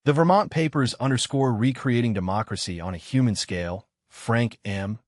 The Vermont Papers underscore recreating democracy on a human scale. Frank M.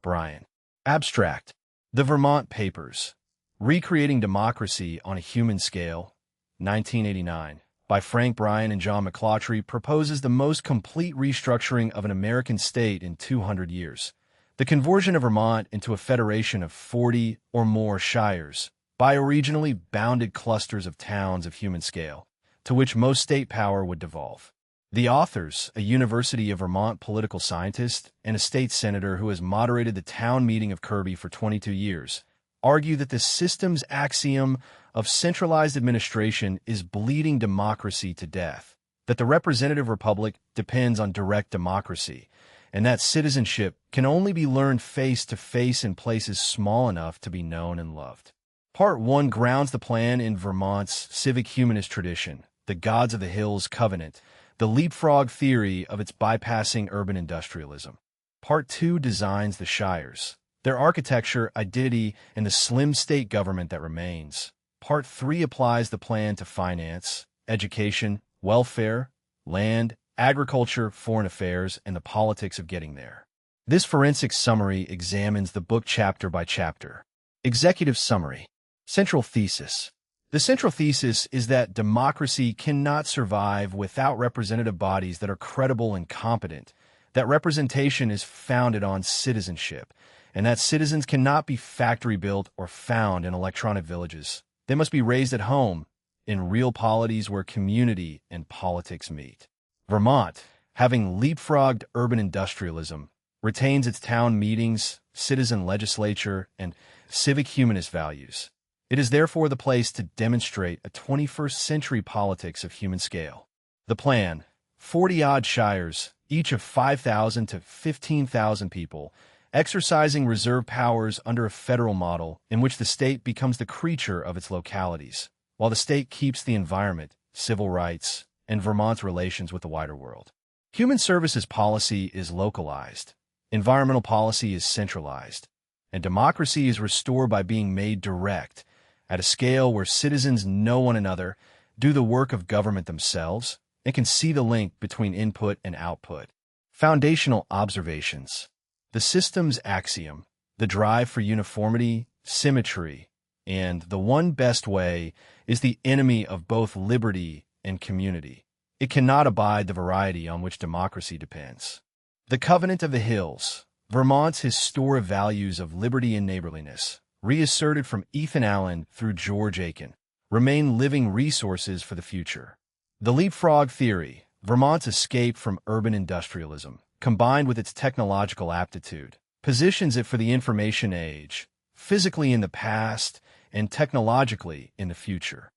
Bryan. Abstract. The Vermont Papers. Recreating Democracy on a Human Scale, 1989, by Frank Bryan and John McClaughry, proposes the most complete restructuring of an American state in 200 years. The conversion of Vermont into a federation of 40 or more shires, bioregionally bounded clusters of towns of human scale, to which most state power would devolve. The authors, a University of Vermont political scientist and a state senator who has moderated the town meeting of Kirby for 22 years, argue that the system's axiom of centralized administration is bleeding democracy to death, that the representative republic depends on direct democracy, and that citizenship can only be learned face-to-face in places small enough to be known and loved. Part 1 grounds the plan in Vermont's civic humanist tradition, the Gods of the Hills Covenant, the leapfrog theory of its bypassing urban industrialism. Part 2 designs the shires, their architecture, identity, and the slim state government that remains. Part 3 applies the plan to finance, education, welfare, land, agriculture, foreign affairs, and the politics of getting there. This forensic summary examines the book chapter by chapter. Executive summary. Central thesis. The central thesis is that democracy cannot survive without representative bodies that are credible and competent, that representation is founded on citizenship, and that citizens cannot be factory-built or found in electronic villages. They must be raised at home, in real polities where community and politics meet. Vermont, having leapfrogged urban industrialism, retains its town meetings, citizen legislature, and civic humanist values. It is therefore the place to demonstrate a 21st century politics of human scale. The plan, 40-odd shires, each of 5,000 to 15,000 people, exercising reserve powers under a federal model in which the state becomes the creature of its localities, while the state keeps the environment, civil rights, and Vermont's relations with the wider world. Human services policy is localized, environmental policy is centralized, and democracy is restored by being made direct, at a scale where citizens know one another, do the work of government themselves, and can see the link between input and output. Foundational observations. The system's axiom, the drive for uniformity, symmetry, and the one best way is the enemy of both liberty and community. It cannot abide the variety on which democracy depends. The Covenant of the Hills, Vermont's historic values of liberty and neighborliness, reasserted from Ethan Allen through George Aiken, remain living resources for the future. The leapfrog theory, Vermont's escape from urban industrialism, combined with its technological aptitude, positions it for the information age, physically in the past and technologically in the future.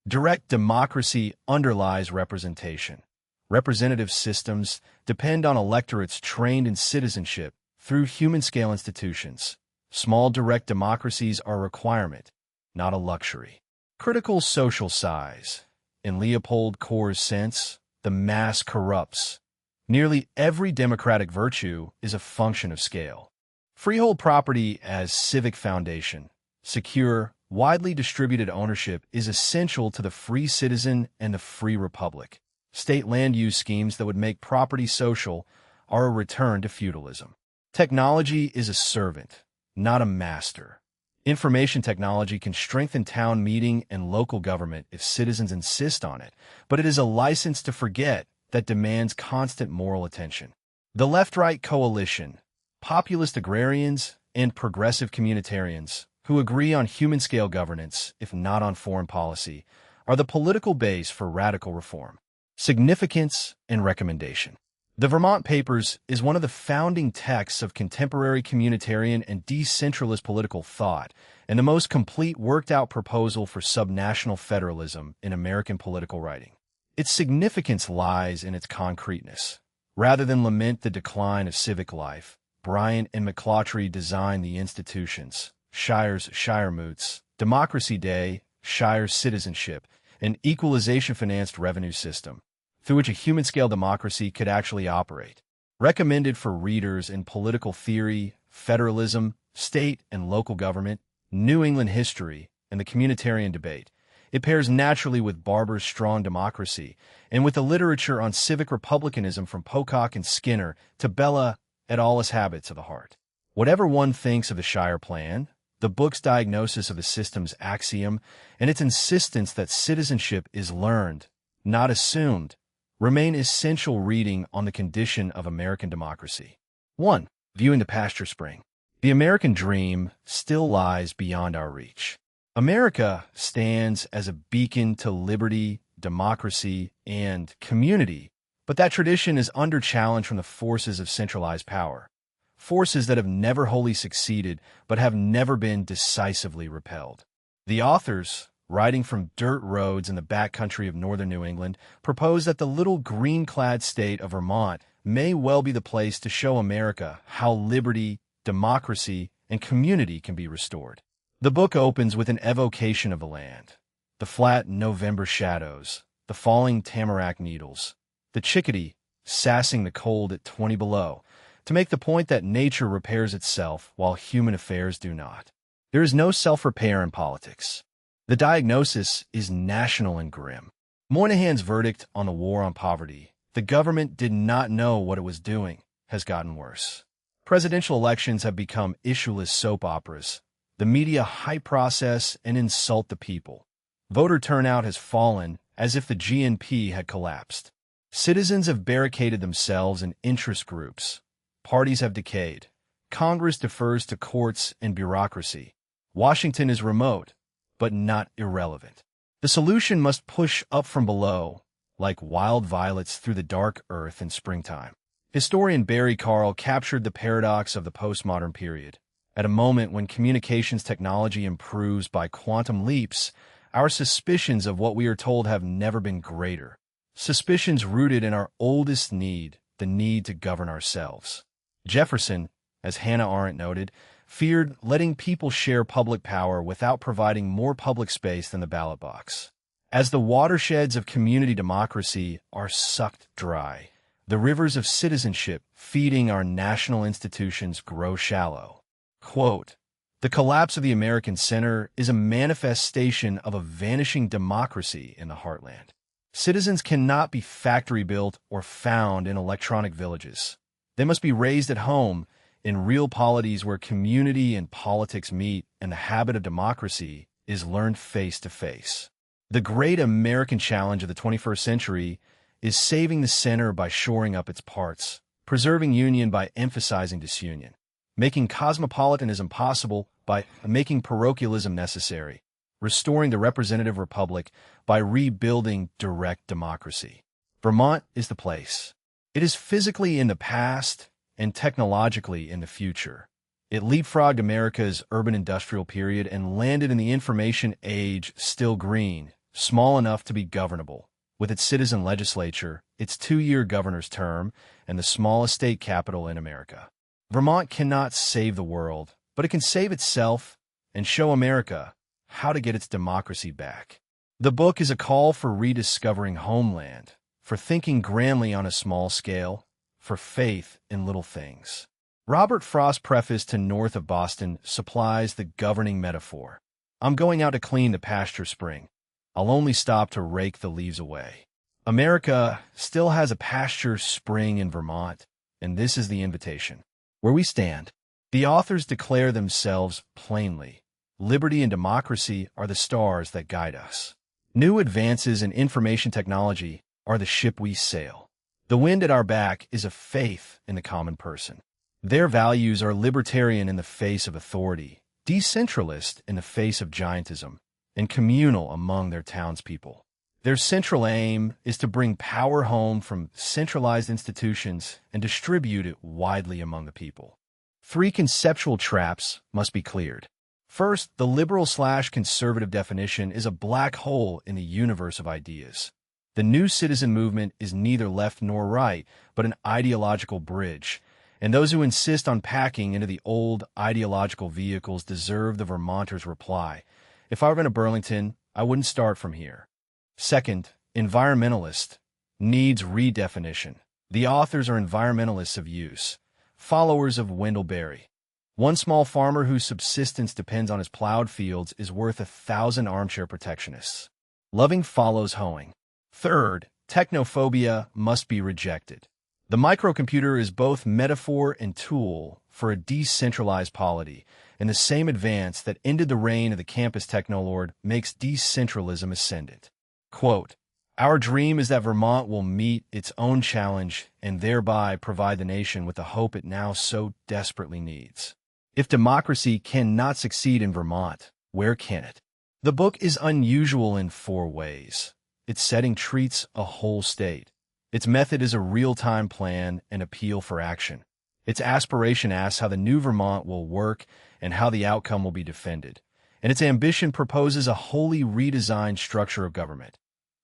Direct democracy underlies representation. Representative systems depend on electorates trained in citizenship through human-scale institutions. Small direct democracies are a requirement, not a luxury. Critical social size. In Leopold Kohr's sense, the mass corrupts. Nearly every democratic virtue is a function of scale. Freehold property as civic foundation. Secure, widely distributed ownership is essential to the free citizen and the free republic. State land use schemes that would make property social are a return to feudalism. Technology is a servant, not a master. Information technology can strengthen town meeting and local government if citizens insist on it, but it is a license to forget that demands constant moral attention. The left-right coalition, populist agrarians and progressive communitarians who agree on human-scale governance, if not on foreign policy, are the political base for radical reform. Significance and recommendation. The Vermont Papers is one of the founding texts of contemporary communitarian and decentralist political thought, and the most complete worked-out proposal for subnational federalism in American political writing. Its significance lies in its concreteness. Rather than lament the decline of civic life, Bryan and McClaughry designed the institutions, Shire's Shire Moots, Democracy Day, Shire's Citizenship, an equalization-financed revenue system, through which a human-scale democracy could actually operate. Recommended for readers in political theory, federalism, state and local government, New England history, and the communitarian debate, It pairs naturally with Barber's strong democracy, and with the literature on civic republicanism from Pocock and Skinner to Bella et al.'s habits of the heart. Whatever one thinks of the Shire Plan, the book's diagnosis of the system's axiom, and its insistence that citizenship is learned, not assumed, remain essential reading on the condition of American democracy. 1. Viewing the pasture spring. The American dream still lies beyond our reach. America stands as a beacon to liberty, democracy, and community, but that tradition is under challenge from the forces of centralized power, forces that have never wholly succeeded but have never been decisively repelled. The authors, writing from dirt roads in the backcountry of northern New England, propose that the little green-clad state of Vermont may well be the place to show America how liberty, democracy, and community can be restored. The book opens with an evocation of the land, the flat November shadows, the falling tamarack needles, the chickadee sassing the cold at 20 below, to make the point that nature repairs itself while human affairs do not. There is no self-repair in politics. The diagnosis is national and grim. Moynihan's verdict on the war on poverty, the government did not know what it was doing, has gotten worse. Presidential elections have become issueless soap operas. The media hype process and insult the people. Voter turnout has fallen as if the GNP had collapsed. Citizens have barricaded themselves in interest groups. Parties have decayed. Congress defers to courts and bureaucracy. Washington is remote, but not irrelevant. The solution must push up from below, like wild violets through the dark earth in springtime. Historian Barry Carl captured the paradox of the postmodern period. At a moment when communications technology improves by quantum leaps, our suspicions of what we are told have never been greater. Suspicions rooted in our oldest need, the need to govern ourselves. Jefferson, as Hannah Arendt noted, feared letting people share public power without providing more public space than the ballot box. As the watersheds of community democracy are sucked dry, the rivers of citizenship feeding our national institutions grow shallow. Quote, "The collapse of the American center is a manifestation of a vanishing democracy in the heartland. Citizens cannot be factory-built or found in electronic villages. They must be raised at home in real polities where community and politics meet and the habit of democracy is learned face-to-face. The great American challenge of the 21st century is saving the center by shoring up its parts, preserving union by emphasizing disunion, making cosmopolitanism possible by making parochialism necessary, restoring the representative republic by rebuilding direct democracy. Vermont is the place. It is physically in the past and technologically in the future. It leapfrogged America's urban-industrial period and landed in the information age still green, small enough to be governable, with its citizen legislature, its 2-year governor's term, and the smallest state capital in America. Vermont cannot save the world, but it can save itself and show America how to get its democracy back. The book is a call for rediscovering homeland, for thinking grandly on a small scale, for faith in little things. Robert Frost's preface to North of Boston supplies the governing metaphor. I'm going out to clean the pasture spring. I'll only stop to rake the leaves away. America still has a pasture spring in Vermont, and this is the invitation. Where we stand, the authors declare themselves plainly. Liberty and democracy are the stars that guide us. New advances in information technology are the ship we sail. The wind at our back is a faith in the common person. Their values are libertarian in the face of authority, decentralist in the face of giantism, and communal among their townspeople. Their central aim is to bring power home from centralized institutions and distribute it widely among the people. 3 conceptual traps must be cleared. First, the liberal/conservative definition is a black hole in the universe of ideas. The new citizen movement is neither left nor right, but an ideological bridge, and those who insist on packing into the old ideological vehicles deserve the Vermonter's reply. If I were in Burlington, I wouldn't start from here. Second, environmentalist needs redefinition. The authors are environmentalists of use, followers of Wendell Berry. One small farmer whose subsistence depends on his plowed fields is worth 1,000 armchair protectionists. Loving follows hoeing. Third, technophobia must be rejected. The microcomputer is both metaphor and tool for a decentralized polity, and the same advance that ended the reign of the campus technolord makes decentralism ascendant. Quote, "Our dream is that Vermont will meet its own challenge and thereby provide the nation with the hope it now so desperately needs. If democracy cannot succeed in Vermont, where can it?" The book is unusual in four ways. Its setting treats a whole state. Its method is a real-time plan and appeal for action. Its aspiration asks how the new Vermont will work and how the outcome will be defended. And its ambition proposes a wholly redesigned structure of government,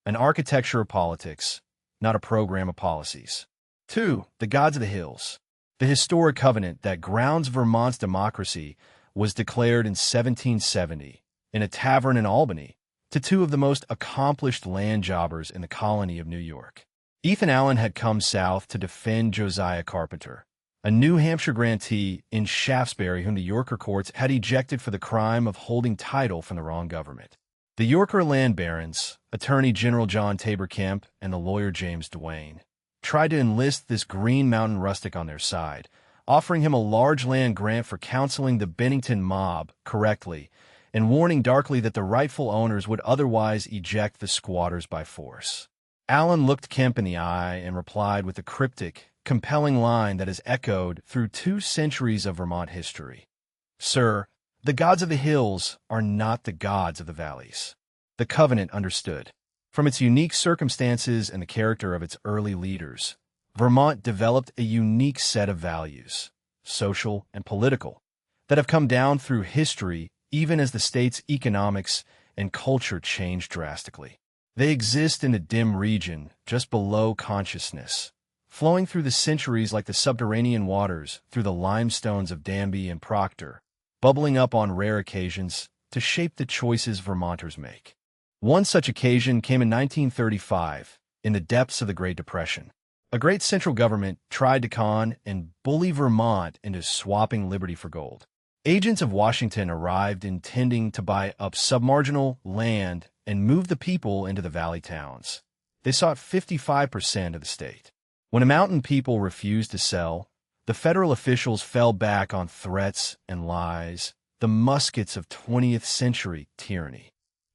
an architecture of politics, not a program of policies. 2. The Gods of the Hills. The historic covenant that grounds Vermont's democracy was declared in 1770 in a tavern in Albany to two of the most accomplished land jobbers in the colony of New York. Ethan Allen had come south to defend Josiah Carpenter, a New Hampshire grantee in Shaftesbury whom the Yorker courts had ejected for the crime of holding title from the wrong government. The Yorker land barons, Attorney General John Tabor Kemp and the lawyer James Duane, tried to enlist this Green Mountain rustic on their side, offering him a large land grant for counseling the Bennington mob correctly and warning darkly that the rightful owners would otherwise eject the squatters by force. Allen looked Kemp in the eye and replied with a cryptic, compelling line that has echoed through 2 centuries of Vermont history. "Sir, the gods of the hills are not the gods of the valleys." The covenant understood. From its unique circumstances and the character of its early leaders, Vermont developed a unique set of values, social and political, that have come down through history even as the state's economics and culture changed drastically. They exist in a dim region just below consciousness, flowing through the centuries like the subterranean waters through the limestones of Danby and Proctor, bubbling up on rare occasions to shape the choices Vermonters make. One such occasion came in 1935, in the depths of the Great Depression. A great central government tried to con and bully Vermont into swapping liberty for gold. Agents of Washington arrived intending to buy up submarginal land and move the people into the valley towns. They sought 55% of the state. When a mountain people refused to sell, the federal officials fell back on threats and lies, the muskets of 20th century tyranny.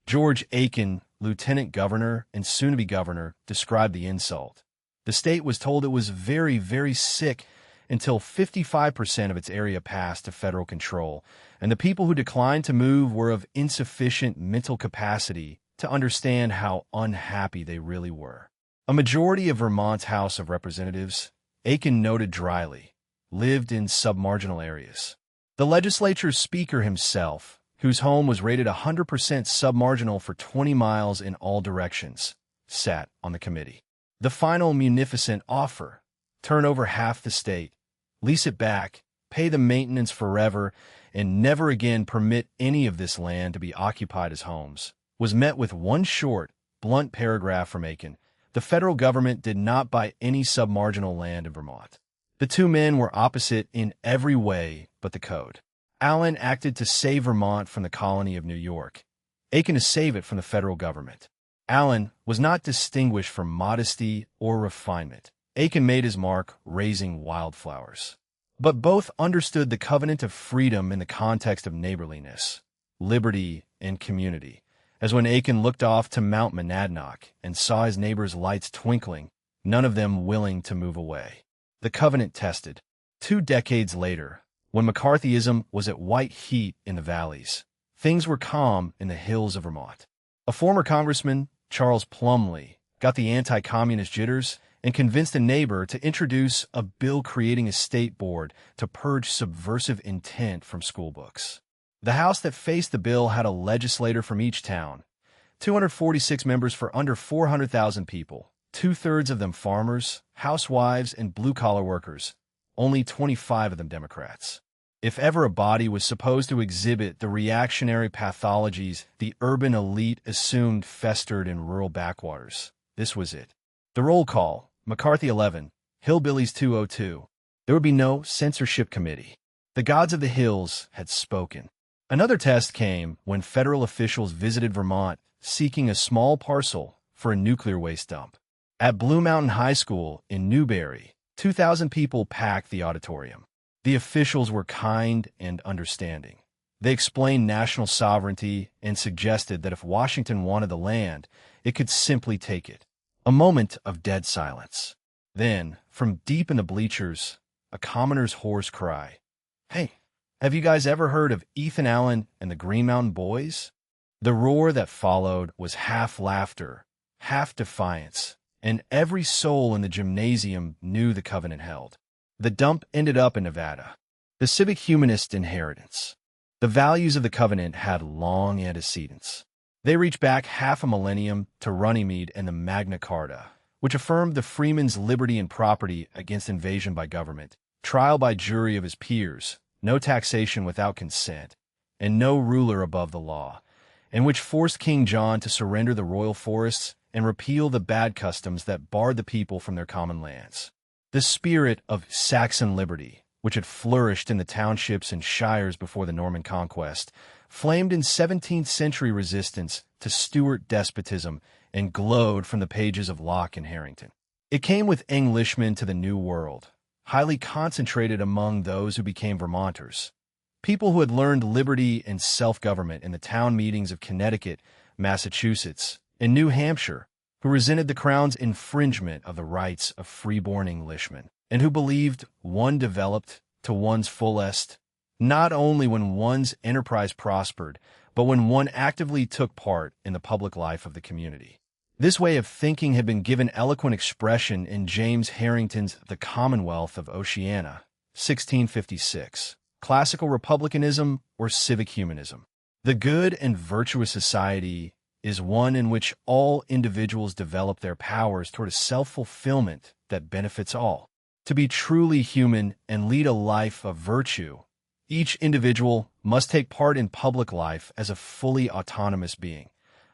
George Aiken, lieutenant governor and soon-to-be governor, described the insult. The state was told it was very, very sick until 55% of its area passed to federal control, and the people who declined to move were of insufficient mental capacity to understand how unhappy they really were. A majority of Vermont's House of Representatives, Aiken noted dryly, lived in submarginal areas. The legislature's speaker himself, whose home was rated 100% submarginal for 20 miles in all directions, sat on the committee. The final munificent offer, turn over half the state, lease it back, pay the maintenance forever, and never again permit any of this land to be occupied as homes, was met with one short, blunt paragraph from Aiken. The federal government did not buy any submarginal land in Vermont. The two men were opposite in every way but the code. Allen acted to save Vermont from the colony of New York, Aiken to save it from the federal government. Allen was not distinguished for modesty or refinement. Aiken made his mark raising wildflowers. But both understood the covenant of freedom in the context of neighborliness, liberty, and community, as when Aiken looked off to Mount Monadnock and saw his neighbors' lights twinkling, none of them willing to move away. The covenant tested. 2 decades later, when McCarthyism was at white heat in the valleys, things were calm in the hills of Vermont. A former congressman, Charles Plumlee, got the anti-communist jitters and convinced a neighbor to introduce a bill creating a state board to purge subversive intent from school books. The house that faced the bill had a legislator from each town, 246 members for under 400,000 people, 2/3 of them farmers, housewives, and blue-collar workers, only 25 of them Democrats. If ever a body was supposed to exhibit the reactionary pathologies the urban elite assumed festered in rural backwaters, this was it. The roll call, McCarthy 11, Hillbillies 202. There would be no censorship committee. The gods of the hills had spoken. Another test came when federal officials visited Vermont seeking a small parcel for a nuclear waste dump. At Blue Mountain High School in Newberry, 2,000 people packed the auditorium. The officials were kind and understanding. They explained national sovereignty and suggested that if Washington wanted the land, it could simply take it. A moment of dead silence. Then, from deep in the bleachers, a commoner's hoarse cry. "Hey, have you guys ever heard of Ethan Allen and the Green Mountain Boys?" The roar that followed was half laughter, half defiance, and every soul in the gymnasium knew the covenant held. The dump ended up in Nevada. The civic humanist inheritance. The values of the covenant had long antecedents. They reach back half a millennium to Runnymede and the Magna Carta, which affirmed the freeman's liberty and property against invasion by government, trial by jury of his peers, no taxation without consent, and no ruler above the law, and which forced King John to surrender the royal forests and repeal the bad customs that barred the people from their common lands. The spirit of Saxon liberty, which had flourished in the townships and shires before the Norman conquest, flamed in 17th-century resistance to Stuart despotism and glowed from the pages of Locke and Harrington. It came with Englishmen to the New World, highly concentrated among those who became Vermonters, people who had learned liberty and self-government in the town meetings of Connecticut, Massachusetts, and New Hampshire, who resented the Crown's infringement of the rights of freeborn Englishmen, and who believed one developed to one's fullest, not only when one's enterprise prospered, but when one actively took part in the public life of the community. This way of thinking had been given eloquent expression in James Harrington's The Commonwealth of Oceania, 1656, classical republicanism or civic humanism. The good and virtuous society is one in which all individuals develop their powers toward a self-fulfillment that benefits all. To be truly human and lead a life of virtue, each individual must take part in public life as a fully autonomous being.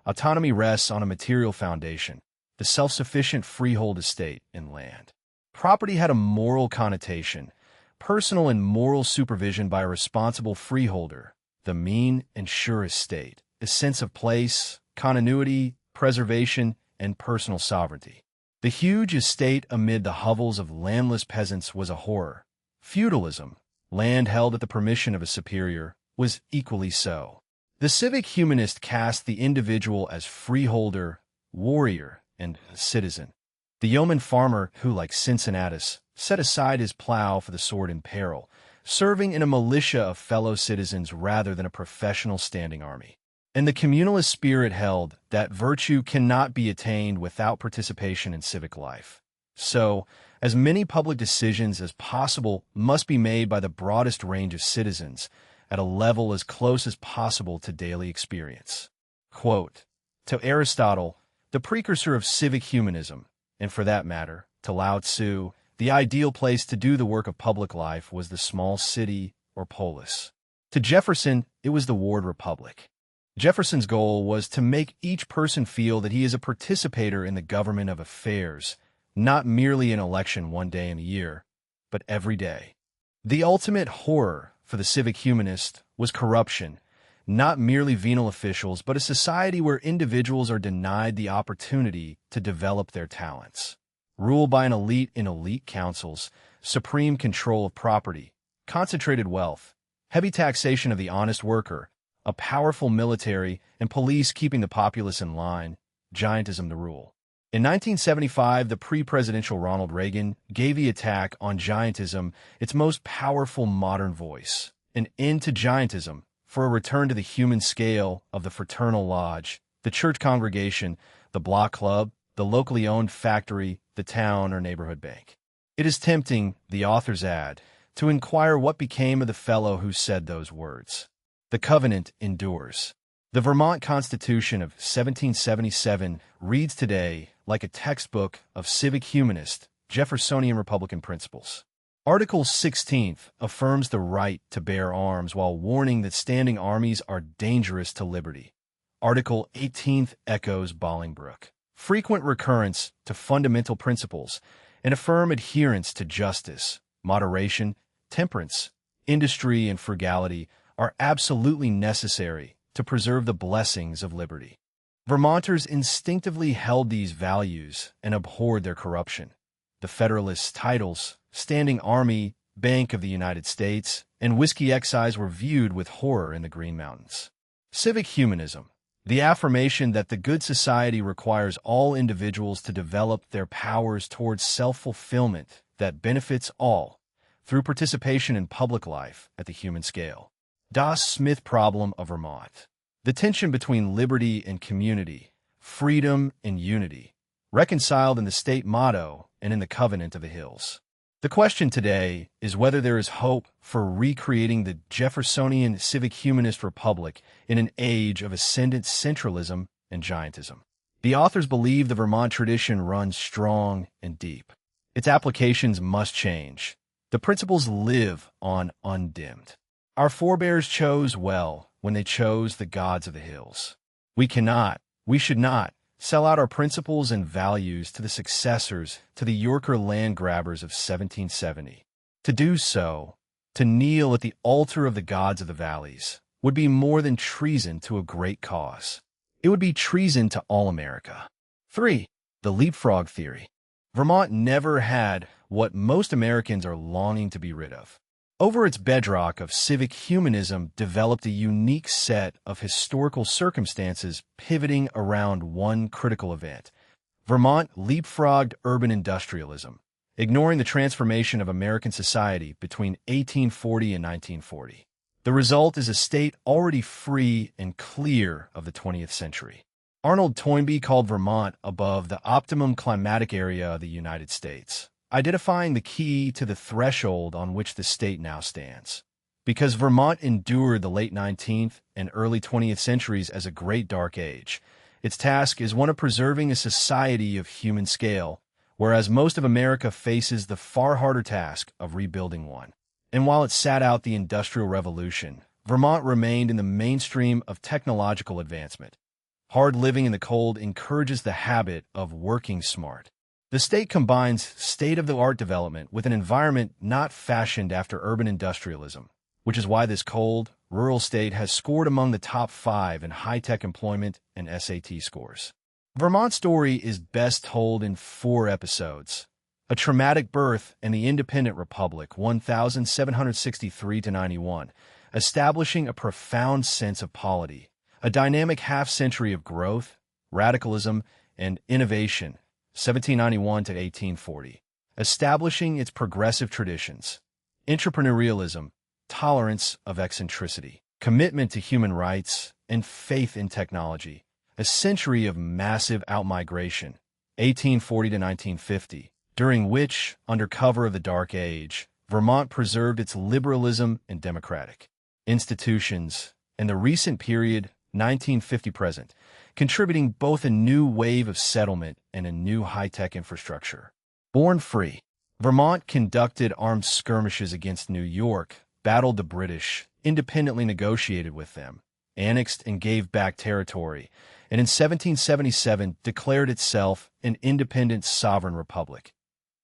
Autonomy rests on a material foundation, the self-sufficient freehold estate in land. Property had a moral connotation, personal and moral supervision by a responsible freeholder, the mean and sure estate, a sense of place, continuity, preservation, and personal sovereignty. The huge estate amid the hovels of landless peasants was a horror. Feudalism, land held at the permission of a superior, was equally so. The civic humanist cast the individual as freeholder, warrior, and citizen. The yeoman farmer who, like Cincinnatus, set aside his plow for the sword in peril, serving in a militia of fellow citizens rather than a professional standing army. And the communalist spirit held that virtue cannot be attained without participation in civic life. So, as many public decisions as possible must be made by the broadest range of citizens, at a level as close as possible to daily experience. Quote, to Aristotle, the precursor of civic humanism, and for that matter, to Lao Tzu, the ideal place to do the work of public life was the small city or polis. To Jefferson, it was the ward republic. Jefferson's goal was to make each person feel that he is a participator in the government of affairs, not merely an election one day in a year, but every day. The ultimate horror for the civic humanist was corruption, not merely venal officials, but a society where individuals are denied the opportunity to develop their talents. Rule by an elite in elite councils, supreme control of property, concentrated wealth, heavy taxation of the honest worker, a powerful military and police keeping the populace in line, giantism the rule. In 1975, the pre-presidential Ronald Reagan gave the attack on giantism its most powerful modern voice, an end to giantism for a return to the human scale of the fraternal lodge, the church congregation, the block club, the locally owned factory, the town or neighborhood bank. It is tempting, the authors add, to inquire what became of the fellow who said those words. The covenant endures. The Vermont Constitution of 1777 reads today like a textbook of civic humanist, Jeffersonian Republican principles. Article 16th affirms the right to bear arms while warning that standing armies are dangerous to liberty. Article 18th echoes Bolingbroke. Frequent recurrence to fundamental principles and affirm adherence to justice, moderation, temperance, industry, and frugality are absolutely necessary to preserve the blessings of liberty. Vermonters instinctively held these values and abhorred their corruption. The Federalists' titles, Standing Army, Bank of the United States, and Whiskey Excise were viewed with horror in the Green Mountains. Civic humanism, the affirmation that the good society requires all individuals to develop their powers towards self-fulfillment that benefits all through participation in public life at the human scale. Das Smith problem of Vermont. The tension between liberty and community, freedom and unity, reconciled in the state motto and in the Covenant of the Hills. The question today is whether there is hope for recreating the Jeffersonian civic humanist republic in an age of ascendant centralism and giantism. The authors believe the Vermont tradition runs strong and deep. Its applications must change. The principles live on undimmed. Our forebears chose well when they chose the gods of the hills. We should not, sell out our principles and values to the successors to the Yorker land grabbers of 1770. To do so, to kneel at the altar of the gods of the valleys, would be more than treason to a great cause. It would be treason to all America. 3. The leapfrog theory. Vermont never had what most Americans are longing to be rid of. Over its bedrock of civic humanism developed a unique set of historical circumstances pivoting around one critical event. Vermont leapfrogged urban industrialism, ignoring the transformation of American society between 1840 and 1940. The result is a state already free and clear of the 20th century. Arnold Toynbee called Vermont above the optimum climatic area of the United States, identifying the key to the threshold on which the state now stands. Because Vermont endured the late 19th and early 20th centuries as a great dark age, its task is one of preserving a society of human scale, whereas most of America faces the far harder task of rebuilding one. And while it sat out the Industrial Revolution, Vermont remained in the mainstream of technological advancement. Hard living in the cold encourages the habit of working smart. The state combines state-of-the-art development with an environment not fashioned after urban industrialism, which is why this cold, rural state has scored among the top 5 in high-tech employment and SAT scores. Vermont's story is best told in 4 episodes. A Traumatic Birth and the Independent Republic, 1763-91, establishing a profound sense of polity, a dynamic half-century of growth, radicalism, and innovation, 1791 to 1840, establishing its progressive traditions, entrepreneurialism, tolerance of eccentricity, commitment to human rights, and faith in technology, a century of massive outmigration, 1840 to 1950, during which, under cover of the Dark Age, Vermont preserved its liberalism and democratic institutions, and the recent period, 1950 present, contributing both a new wave of settlement and a new high-tech infrastructure. Born free, Vermont conducted armed skirmishes against New York, battled the British, independently negotiated with them, annexed and gave back territory, and in 1777 declared itself an independent sovereign republic,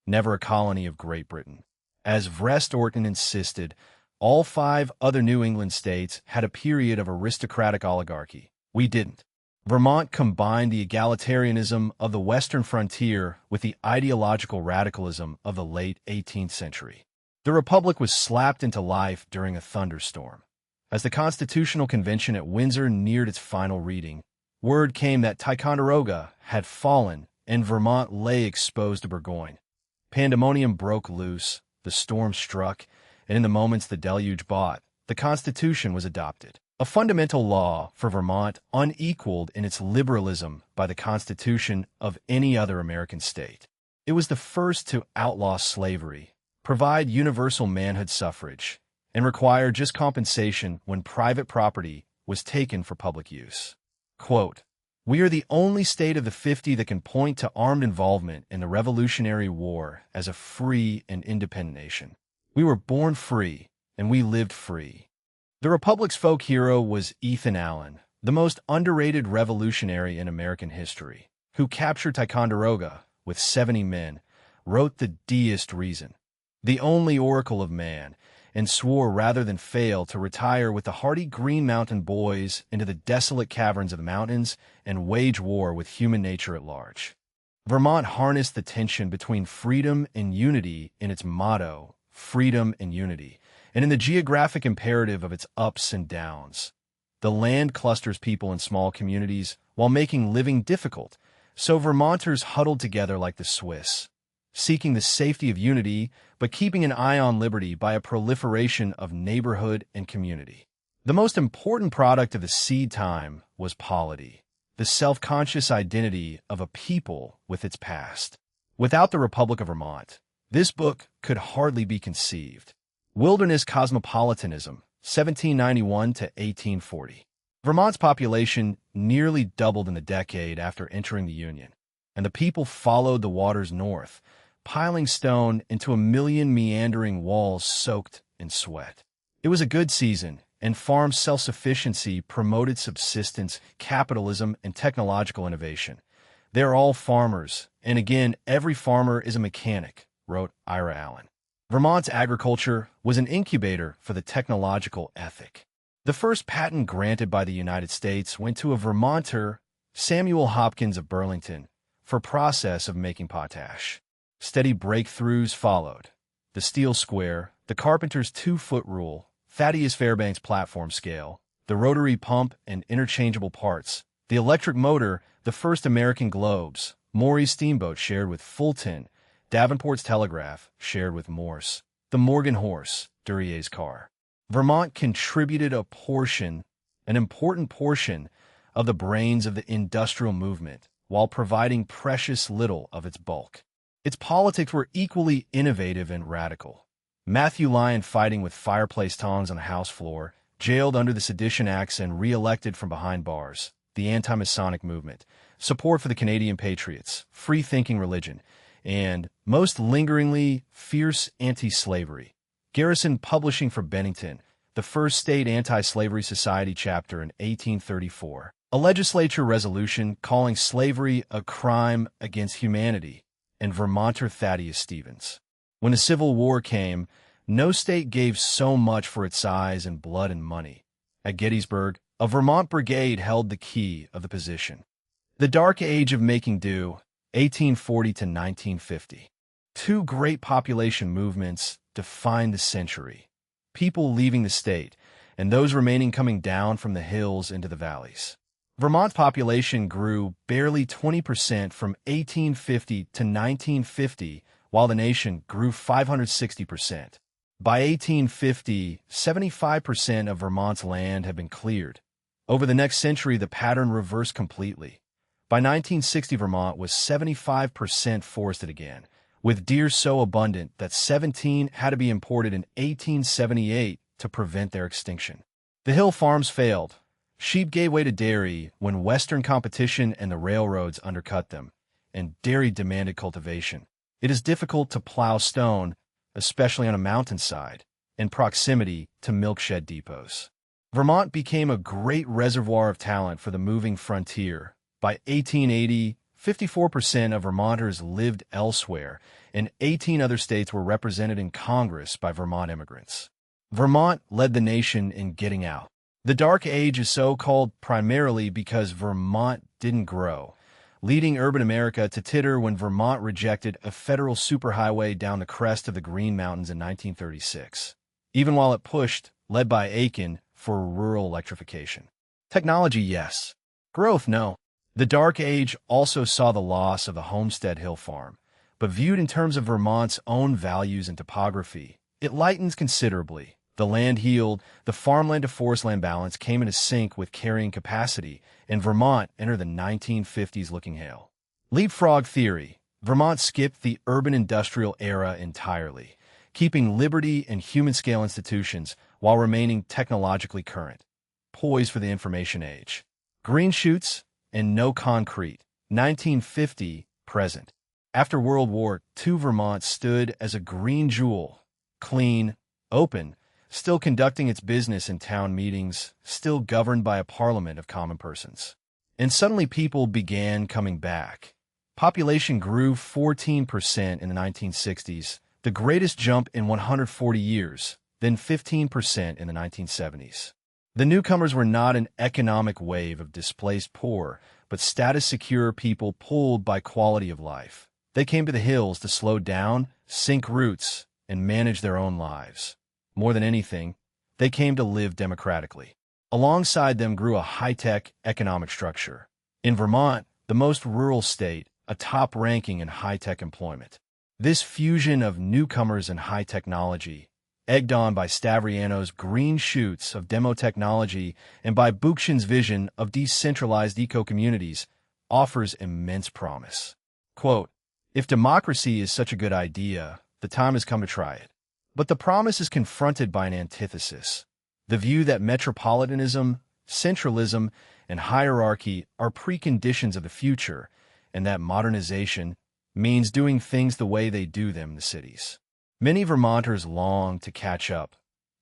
never a colony of Great Britain. As Vrest Orton insisted, all 5 other New England states had a period of aristocratic oligarchy. We didn't. Vermont combined the egalitarianism of the western frontier with the ideological radicalism of the late 18th century. The republic was slapped into life during a thunderstorm. As the Constitutional Convention at Windsor neared its final reading, word came that Ticonderoga had fallen and Vermont lay exposed to Burgoyne. Pandemonium broke loose, the storm struck, and in the moments the deluge brought, the Constitution was adopted. A fundamental law for Vermont unequaled in its liberalism by the Constitution of any other American state. It was the first to outlaw slavery, provide universal manhood suffrage, and require just compensation when private property was taken for public use. Quote, "We are the only state of the 50 that can point to armed involvement in the Revolutionary War as a free and independent nation. We were born free, and we lived free." The Republic's folk hero was Ethan Allen, the most underrated revolutionary in American history, who captured Ticonderoga with 70 men, wrote the Deist Reason, the only oracle of man, and swore rather than fail to retire with the hardy Green Mountain Boys into the desolate caverns of the mountains and wage war with human nature at large. Vermont harnessed the tension between freedom and unity in its motto, freedom and unity, and in the geographic imperative of its ups and downs. The land clusters people in small communities while making living difficult, so Vermonters huddled together like the Swiss, seeking the safety of unity but keeping an eye on liberty by a proliferation of neighborhood and community. The most important product of the seed time was polity, the self-conscious identity of a people with its past. Without the Republic of Vermont, this book could hardly be conceived. Wilderness Cosmopolitanism, 1791 to 1840. Vermont's population nearly doubled in the decade after entering the Union, and the people followed the waters north, piling stone into a million meandering walls soaked in sweat. It was a good season, and farm self-sufficiency promoted subsistence, capitalism, and technological innovation. They're all farmers, and again, every farmer is a mechanic, wrote Ira Allen. Vermont's agriculture was an incubator for the technological ethic. The first patent granted by the United States went to a Vermonter, Samuel Hopkins of Burlington, for process of making potash. Steady breakthroughs followed. The steel square, the carpenter's 2-foot rule, Thaddeus Fairbanks platform scale, the rotary pump and interchangeable parts, the electric motor, the first American globes, Maury's steamboat shared with Fulton, Davenport's telegraph shared with Morse, the Morgan horse, Durier's car. Vermont contributed an important portion, of the brains of the industrial movement while providing precious little of its bulk. Its politics were equally innovative and radical. Matthew Lyon fighting with fireplace tongs on the House floor, jailed under the Sedition Acts and re-elected from behind bars, the anti-Masonic movement, support for the Canadian Patriots, free-thinking religion, and, most lingeringly, fierce anti-slavery. Garrison Publishing for Bennington, the first state anti-slavery society chapter in 1834. A legislature resolution calling slavery a crime against humanity, and Vermonter Thaddeus Stevens. When the Civil War came, no state gave so much for its size and blood and money. At Gettysburg, a Vermont brigade held the key of the position. The Dark Age of Making Do, 1840 to 1950. Two great population movements defined the century. People leaving the state, and those remaining coming down from the hills into the valleys. Vermont's population grew barely 20% from 1850 to 1950, while the nation grew 560%. By 1850, 75% of Vermont's land had been cleared. Over the next century, the pattern reversed completely. By 1960, Vermont was 75% forested again, with deer so abundant that 17 had to be imported in 1878 to prevent their extinction. The hill farms failed. Sheep gave way to dairy when Western competition and the railroads undercut them, and dairy demanded cultivation. It is difficult to plow stone, especially on a mountainside, in proximity to milkshed depots. Vermont became a great reservoir of talent for the moving frontier. By 1880, 54% of Vermonters lived elsewhere, and 18 other states were represented in Congress by Vermont immigrants. Vermont led the nation in getting out. The Dark Age is so called primarily because Vermont didn't grow, leading urban America to titter when Vermont rejected a federal superhighway down the crest of the Green Mountains in 1936, even while it pushed, led by Aiken, for rural electrification. Technology, yes. Growth, no. The Dark Age also saw the loss of the Homestead Hill Farm, but viewed in terms of Vermont's own values and topography, it lightens considerably. The land healed, the farmland to forest land balance came into sync with carrying capacity, and Vermont entered the 1950s looking hail. Leapfrog theory. Vermont skipped the urban industrial era entirely, keeping liberty and human-scale institutions while remaining technologically current, poised for the information age. Green shoots and no concrete. 1950 present. After World War II, Vermont stood as a green jewel, clean, open, still conducting its business in town meetings, still governed by a parliament of common persons. And suddenly people began coming back. Population grew 14% in the 1960s, the greatest jump in 140 years, then 15% in the 1970s. The newcomers were not an economic wave of displaced poor, but status-secure people pulled by quality of life. They came to the hills to slow down, sink roots, and manage their own lives. More than anything, they came to live democratically. Alongside them grew a high-tech economic structure. In Vermont, the most rural state, a top ranking in high-tech employment. This fusion of newcomers and high technology, egged on by Stavriano's green shoots of demo technology and by Bookchin's vision of decentralized eco-communities, offers immense promise. Quote, "If democracy is such a good idea, the time has come to try it." But the promise is confronted by an antithesis. The view that metropolitanism, centralism, and hierarchy are preconditions of the future, and that modernization means doing things the way they do them in the cities. Many Vermonters long to catch up.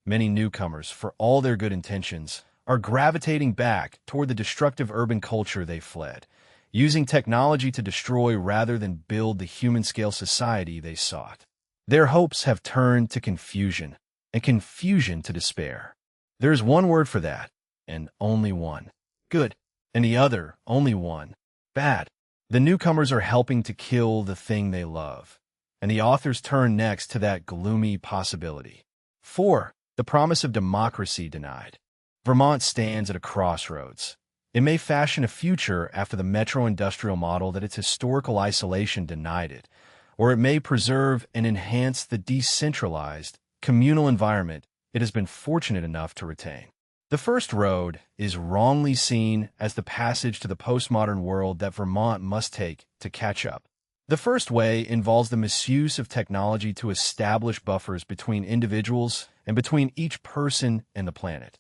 Many newcomers, for all their good intentions, are gravitating back toward the destructive urban culture they fled, using technology to destroy rather than build the human-scale society they sought. Their hopes have turned to confusion, and confusion to despair. There is one word for that, and only one: good, and the other, only one: bad. The newcomers are helping to kill the thing they love, and the authors turn next to that gloomy possibility. 4. The promise of democracy denied. Vermont stands at a crossroads. It may fashion a future after the metro-industrial model that its historical isolation denied it, or it may preserve and enhance the decentralized, communal environment it has been fortunate enough to retain. The first road is wrongly seen as the passage to the postmodern world that Vermont must take to catch up. The first way involves the misuse of technology to establish buffers between individuals and between each person and the planet.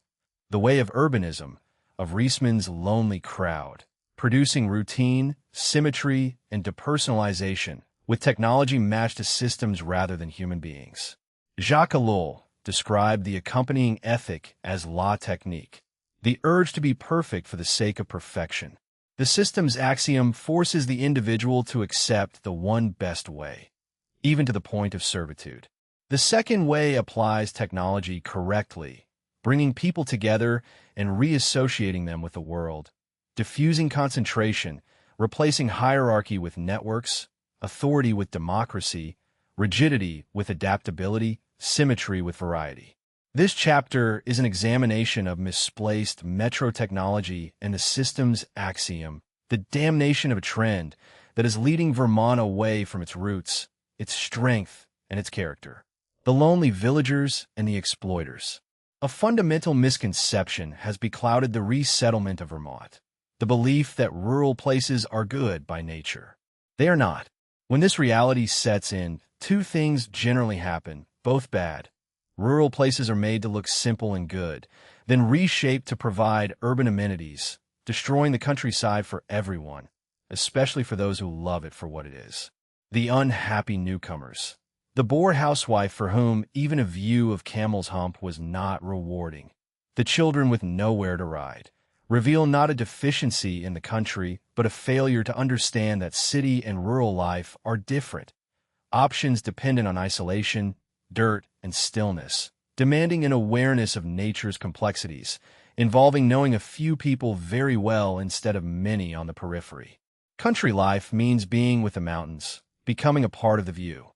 The way of urbanism, of Reisman's lonely crowd, producing routine, symmetry, and depersonalization, with technology matched to systems rather than human beings. Jacques Ellul described the accompanying ethic as la technique, the urge to be perfect for the sake of perfection. The system's axiom forces the individual to accept the one best way, even to the point of servitude. The second way applies technology correctly, bringing people together and reassociating them with the world, diffusing concentration, replacing hierarchy with networks, authority with democracy, rigidity with adaptability, symmetry with variety. This chapter is an examination of misplaced metro technology and the system's axiom, the damnation of a trend that is leading Vermont away from its roots, its strength, and its character. The lonely villagers and the exploiters. A fundamental misconception has beclouded the resettlement of Vermont, the belief that rural places are good by nature. They are not. When this reality sets in, two things generally happen, both bad. Rural places are made to look simple and good, then reshaped to provide urban amenities, destroying the countryside for everyone, especially for those who love it for what it is. The unhappy newcomers. The Boer housewife for whom even a view of Camel's Hump was not rewarding. The children with nowhere to ride. Reveal not a deficiency in the country, but a failure to understand that city and rural life are different. Options dependent on isolation, dirt, and stillness, demanding an awareness of nature's complexities, involving knowing a few people very well instead of many on the periphery. Country life means being with the mountains, becoming a part of the view.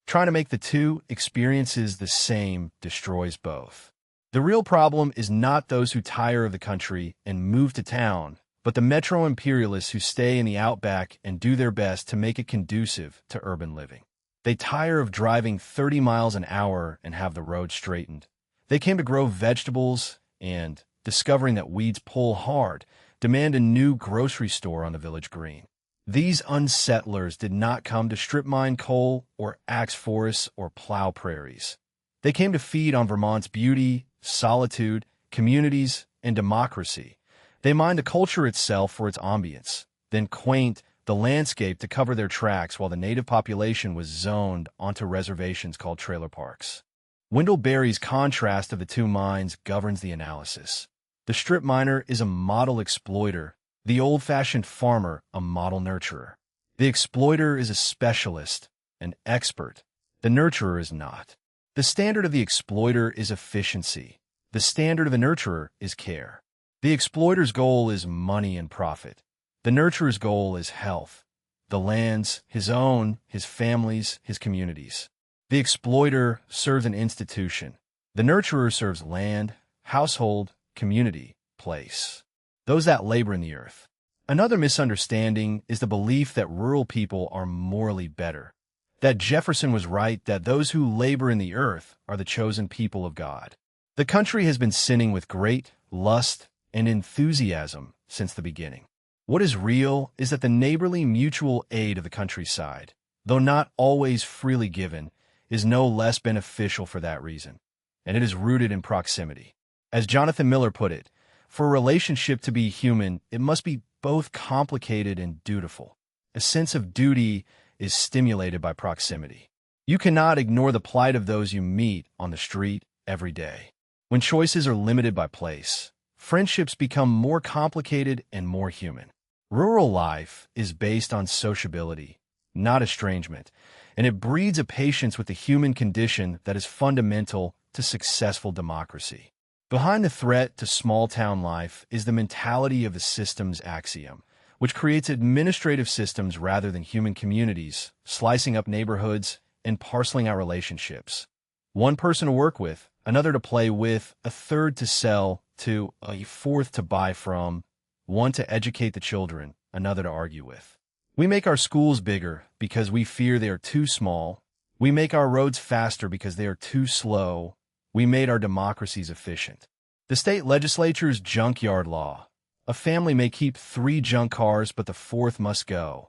Trying to make the two experiences the same destroys both. The real problem is not those who tire of the country and move to town, but the metro imperialists who stay in the outback and do their best to make it conducive to urban living. They tire of driving 30 miles an hour and have the road straightened. They came to grow vegetables and, discovering that weeds pull hard, demand a new grocery store on the village green. These unsettlers did not come to strip mine coal or axe forests or plow prairies. They came to feed on Vermont's beauty, solitude, communities, and democracy. They mined the culture itself for its ambience, then quaint the landscape to cover their tracks while the native population was zoned onto reservations called trailer parks. Wendell Berry's contrast of the two minds governs the analysis. The strip miner is a model exploiter, the old-fashioned farmer a model nurturer. The exploiter is a specialist, an expert. The nurturer is not. The standard of the exploiter is efficiency. The standard of the nurturer is care. The exploiter's goal is money and profit. The nurturer's goal is health. The land's, his own, his family's, his community's. The exploiter serves an institution. The nurturer serves land, household, community, place. Those that labor in the earth. Another misunderstanding is the belief that rural people are morally better. That Jefferson was right that those who labor in the earth are the chosen people of God. The country has been sinning with great lust and enthusiasm since the beginning. What is real is that the neighborly mutual aid of the countryside, though not always freely given, is no less beneficial for that reason, and it is rooted in proximity. As Jonathan Miller put it, for a relationship to be human, it must be both complicated and dutiful. A sense of duty is stimulated by proximity. You cannot ignore the plight of those you meet on the street every day. When choices are limited by place, friendships become more complicated and more human. Rural life is based on sociability, not estrangement, and it breeds a patience with the human condition that is fundamental to successful democracy. Behind the threat to small-town life is the mentality of the systems axiom, which creates administrative systems rather than human communities, slicing up neighborhoods and parceling out relationships. One person to work with, another to play with, a third to sell to, a fourth to buy from, one to educate the children, another to argue with. We make our schools bigger because we fear they are too small. We make our roads faster because they are too slow. We made our democracies efficient. The state legislature's junkyard law, a family may keep 3 junk cars but the 4th must go,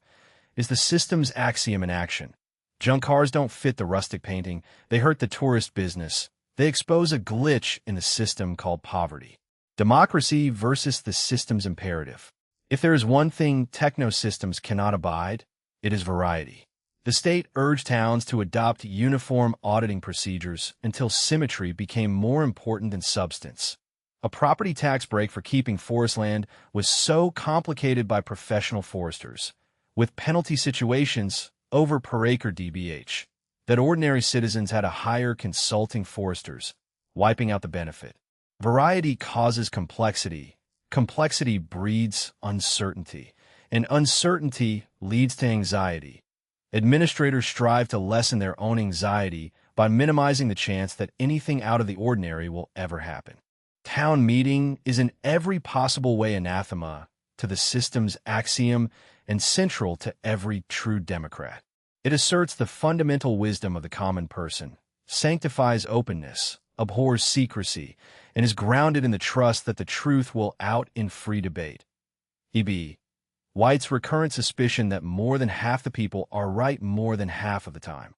is the system's axiom in action. Junk cars don't fit the rustic painting, they hurt the tourist business, they expose a glitch in the system called poverty. Democracy versus the system's imperative. If there is one thing techno-systems cannot abide, it is variety. The state urged towns to adopt uniform auditing procedures until symmetry became more important than substance. A property tax break for keeping forest land was so complicated by professional foresters, with penalty situations over per acre dBH, that ordinary citizens had to hire consulting foresters, wiping out the benefit. Variety causes complexity. Complexity breeds uncertainty, and uncertainty leads to anxiety. Administrators strive to lessen their own anxiety by minimizing the chance that anything out of the ordinary will ever happen. Town meeting is in every possible way anathema to the system's axiom and central to every true Democrat. It asserts the fundamental wisdom of the common person, sanctifies openness, abhors secrecy, and is grounded in the trust that the truth will out in free debate. E.B. White's recurrent suspicion that more than half the people are right more than half of the time.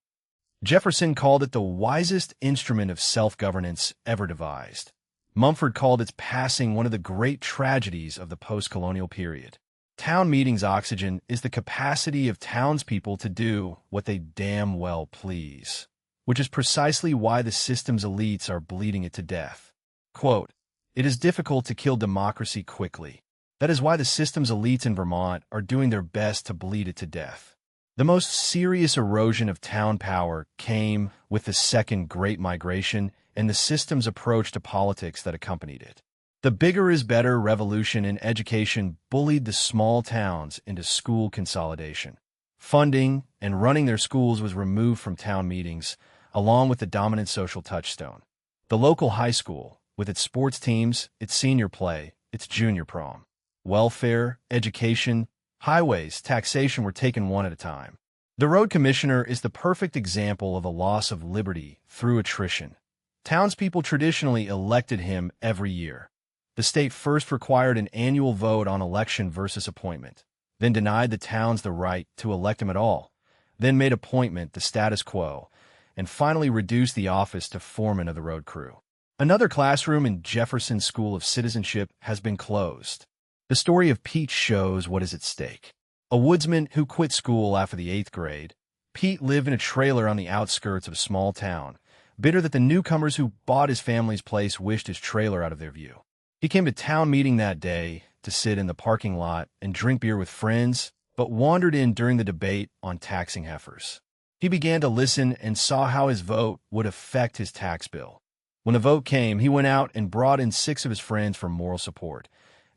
Jefferson called it the wisest instrument of self-governance ever devised. Mumford called its passing one of the great tragedies of the post-colonial period. Town meetings' oxygen is the capacity of townspeople to do what they damn well please, which is precisely why the system's elites are bleeding it to death. Quote, "It is difficult to kill democracy quickly. That is why the system's elites in Vermont are doing their best to bleed it to death." The most serious erosion of town power came with the Second Great Migration and the system's approach to politics that accompanied it. The bigger is better revolution in education bullied the small towns into school consolidation. Funding and running their schools was removed from town meetings, along with the dominant social touchstone. The local high school, with its sports teams, its senior play, its junior prom. Welfare, education, highways, taxation were taken one at a time. The road commissioner is the perfect example of a loss of liberty through attrition. Townspeople traditionally elected him every year. The state first required an annual vote on election versus appointment, then denied the towns the right to elect him at all, then made appointment the status quo, and finally reduced the office to foreman of the road crew. Another classroom in Jefferson's School of Citizenship has been closed. The story of Pete shows what is at stake. A woodsman who quit school after the 8th grade, Pete lived in a trailer on the outskirts of a small town, bitter that the newcomers who bought his family's place wished his trailer out of their view. He came to town meeting that day to sit in the parking lot and drink beer with friends, but wandered in during the debate on taxing heifers. He began to listen and saw how his vote would affect his tax bill. When the vote came, he went out and brought in 6 of his friends for moral support,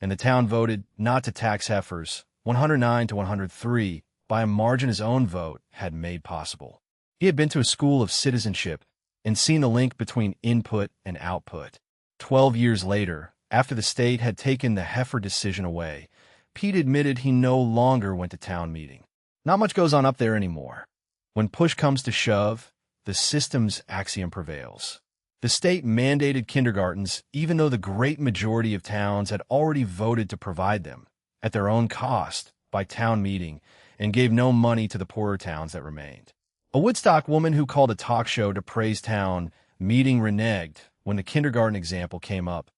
and the town voted not to tax heifers, 109 to 103, by a margin his own vote had made possible. He had been to a school of citizenship and seen the link between input and output. 12 years later, after the state had taken the heifer decision away, Pete admitted he no longer went to town meeting. Not much goes on up there anymore. When push comes to shove, the system's axiom prevails. The state mandated kindergartens even though the great majority of towns had already voted to provide them, at their own cost, by town meeting, and gave no money to the poorer towns that remained. A Woodstock woman who called a talk show to praise town meeting reneged when the kindergarten example came up.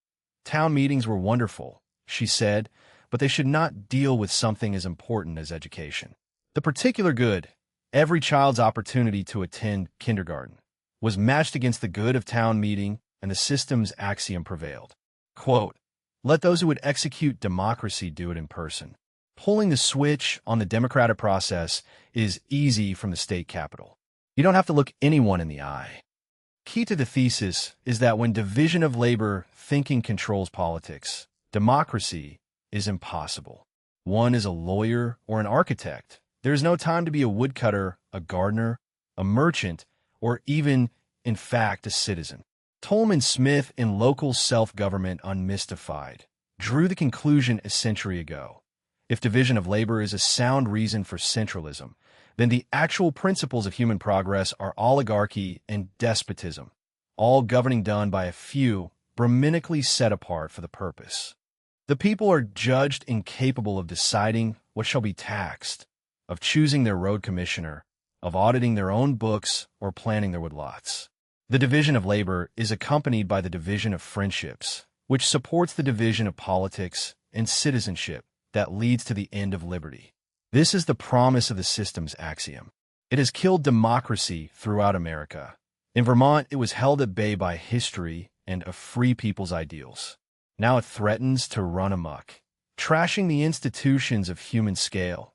Town meetings were wonderful, she said, but they should not deal with something as important as education. The particular good, every child's opportunity to attend kindergarten, was matched against the good of town meeting, and the system's axiom prevailed. Quote, "Let those who would execute democracy do it in person. Pulling the switch on the democratic process is easy from the state capitol. You don't have to look anyone in the eye." Key to the thesis is that when division of labor thinking controls politics, democracy is impossible. One is a lawyer or an architect. There is no time to be a woodcutter, a gardener, a merchant, or even, in fact, a citizen. Tolman Smith in Local Self-Government Unmystified drew the conclusion a century ago. If division of labor is a sound reason for centralism, then the actual principles of human progress are oligarchy and despotism, all governing done by a few, brahminically set apart for the purpose. The people are judged incapable of deciding what shall be taxed, of choosing their road commissioner, of auditing their own books or planning their woodlots. The division of labor is accompanied by the division of friendships, which supports the division of politics and citizenship that leads to the end of liberty. This is the promise of the system's axiom. It has killed democracy throughout America. In Vermont, it was held at bay by history and a free people's ideals. Now it threatens to run amok, trashing the institutions of human scale.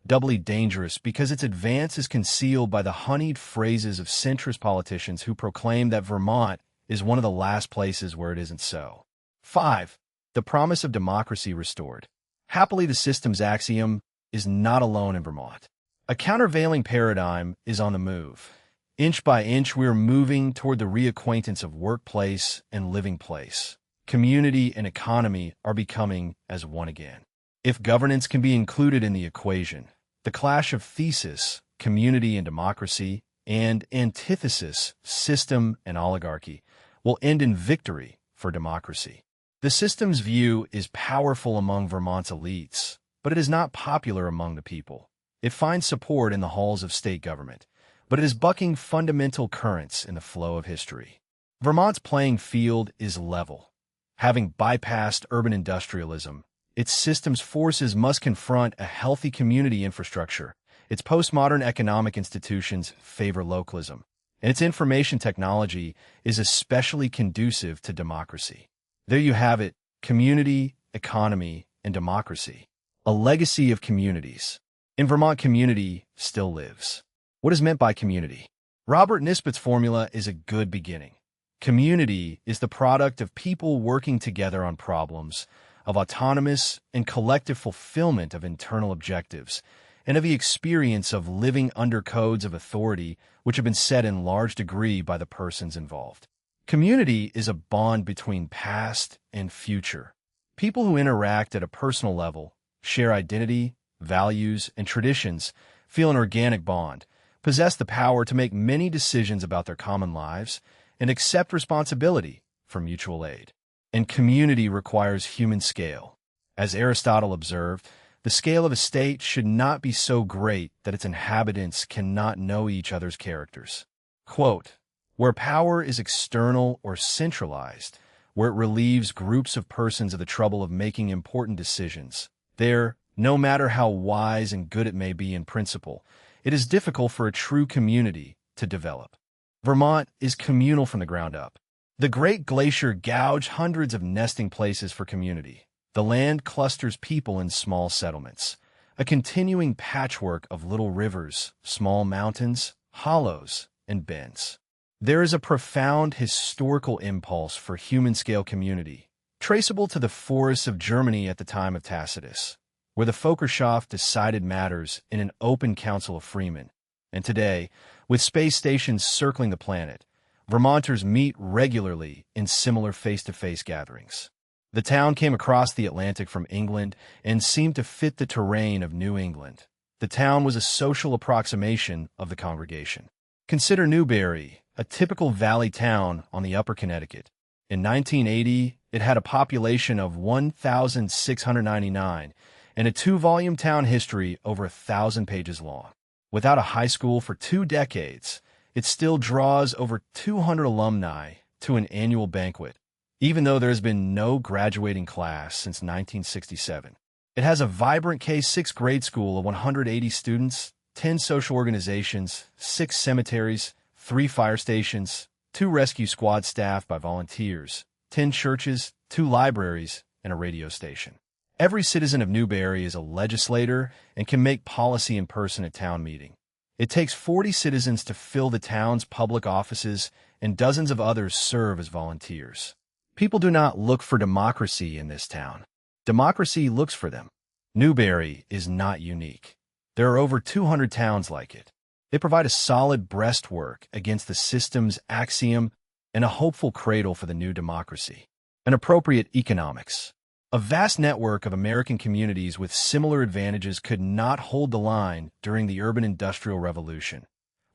Doubly dangerous because its advance is concealed by the honeyed phrases of centrist politicians who proclaim that Vermont is one of the last places where it isn't so. 5. The promise of democracy restored. Happily, the system's axiom is not alone in Vermont. A countervailing paradigm is on the move. Inch by inch, we are moving toward the reacquaintance of workplace and living place. Community and economy are becoming as one again. If governance can be included in the equation, the clash of thesis, community and democracy, and antithesis, system and oligarchy, will end in victory for democracy. The system's view is powerful among Vermont's elites, but it is not popular among the people. It finds support in the halls of state government, but it is bucking fundamental currents in the flow of history. Vermont's playing field is level. Having bypassed urban industrialism, its system's forces must confront a healthy community infrastructure. Its postmodern economic institutions favor localism, and its information technology is especially conducive to democracy. There you have it, community, economy, and democracy. A legacy of communities. In Vermont, community still lives. What is meant by community? Robert Nisbet's formula is a good beginning. Community is the product of people working together on problems, of autonomous and collective fulfillment of internal objectives, and of the experience of living under codes of authority which have been set in large degree by the persons involved. Community is a bond between past and future. People who interact at a personal level, share identity, values, and traditions, feel an organic bond, possess the power to make many decisions about their common lives, and accept responsibility for mutual aid. And community requires human scale. As Aristotle observed, the scale of a state should not be so great that its inhabitants cannot know each other's characters. Quote, "Where power is external or centralized, where it relieves groups of persons of the trouble of making important decisions, there, no matter how wise and good it may be in principle, it is difficult for a true community to develop." Vermont is communal from the ground up. The Great Glacier gouged hundreds of nesting places for community. The land clusters people in small settlements, a continuing patchwork of little rivers, small mountains, hollows, and bends. There is a profound historical impulse for human-scale community, traceable to the forests of Germany at the time of Tacitus, where the Völkerschaft decided matters in an open council of freemen. And today, with space stations circling the planet, Vermonters meet regularly in similar face-to-face gatherings. The town came across the Atlantic from England and seemed to fit the terrain of New England. The town was a social approximation of the congregation. Consider Newberry, a typical valley town on the upper Connecticut. In 1980, it had a population of 1,699 and a 2-volume town history over 1,000 pages long. Without a high school for 2 decades, it still draws over 200 alumni to an annual banquet, even though there has been no graduating class since 1967. It has a vibrant K-6 grade school of 180 students, 10 social organizations, 6 cemeteries, 3 fire stations, 2 rescue squad staffed by volunteers, 10 churches, 2 libraries, and a radio station. Every citizen of Newberry is a legislator and can make policy in person at town meeting. It takes 40 citizens to fill the town's public offices, and dozens of others serve as volunteers. People do not look for democracy in this town. Democracy looks for them. Newberry is not unique. There are over 200 towns like it. They provide a solid breastwork against the system's axiom and a hopeful cradle for the new democracy. An appropriate economics. A vast network of American communities with similar advantages could not hold the line during the urban-industrial revolution.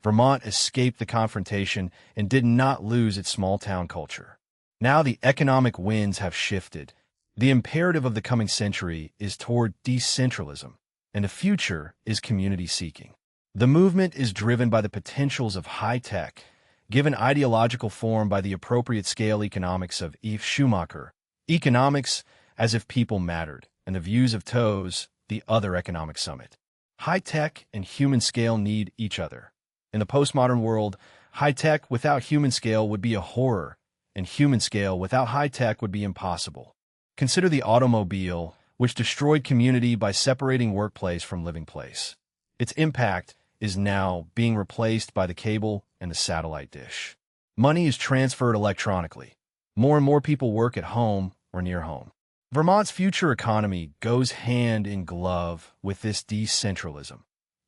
Vermont escaped the confrontation and did not lose its small-town culture. Now the economic winds have shifted. The imperative of the coming century is toward decentralism, and the future is community-seeking. The movement is driven by the potentials of high-tech, given ideological form by the appropriate scale economics of F. Schumacher, economics as if people mattered, and the views of Toes, the other economic summit. High-tech and human scale need each other. In the postmodern world, high-tech without human scale would be a horror, and human scale without high-tech would be impossible. Consider the automobile, which destroyed community by separating workplace from living place. Its impact is now being replaced by the cable and the satellite dish. Money is transferred electronically. More and more people work at home or near home. Vermont's future economy goes hand in glove with this decentralism.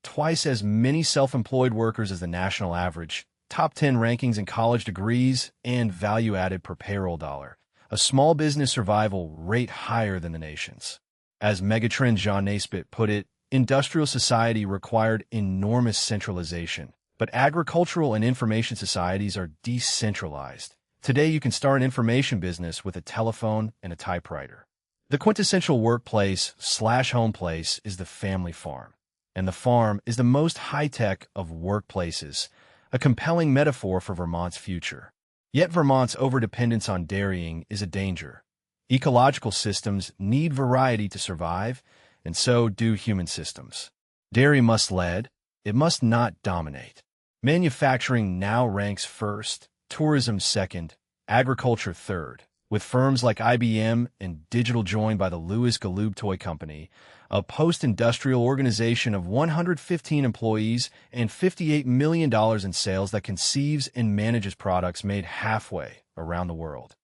Twice as many self-employed workers as the national average, top 10 rankings in college degrees, and value added per payroll dollar. A small business survival rate higher than the nation's. As Megatrend Jean Naisbitt put it, industrial society required enormous centralization, but agricultural and information societies are decentralized. Today you can start an information business with a telephone and a typewriter. The quintessential workplace/home place is the family farm, and the farm is the most high-tech of workplaces, a compelling metaphor for Vermont's future. Yet Vermont's overdependence on dairying is a danger. Ecological systems need variety to survive, and so do human systems. Dairy must lead, it must not dominate. Manufacturing now ranks first, tourism second, agriculture third, with firms like IBM and Digital joined by the Louis Galoob Toy Company, a post-industrial organization of 115 employees and $58 million in sales that conceives and manages products made halfway around the world.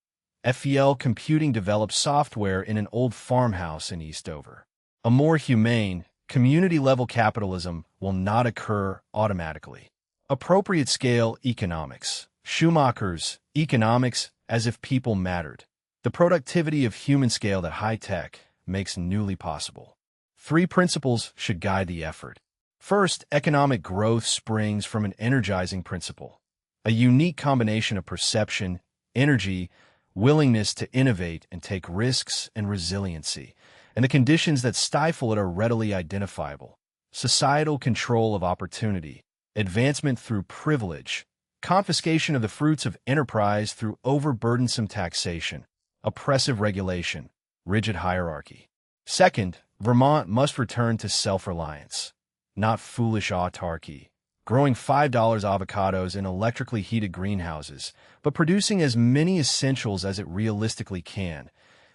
FEL Computing develops software in an old farmhouse in Eastover. A more humane, community-level capitalism will not occur automatically. Appropriate scale economics. Schumacher's economics as if people mattered. The productivity of human scale that high-tech makes newly possible. 3 principles should guide the effort. First, economic growth springs from an energizing principle. A unique combination of perception, energy, willingness to innovate and take risks, and resiliency. And the conditions that stifle it are readily identifiable. Societal control of opportunity, advancement through privilege, confiscation of the fruits of enterprise through overburdensome taxation, oppressive regulation, rigid hierarchy. Second, Vermont must return to self-reliance, not foolish autarky, growing $5 avocados in electrically heated greenhouses, but producing as many essentials as it realistically can.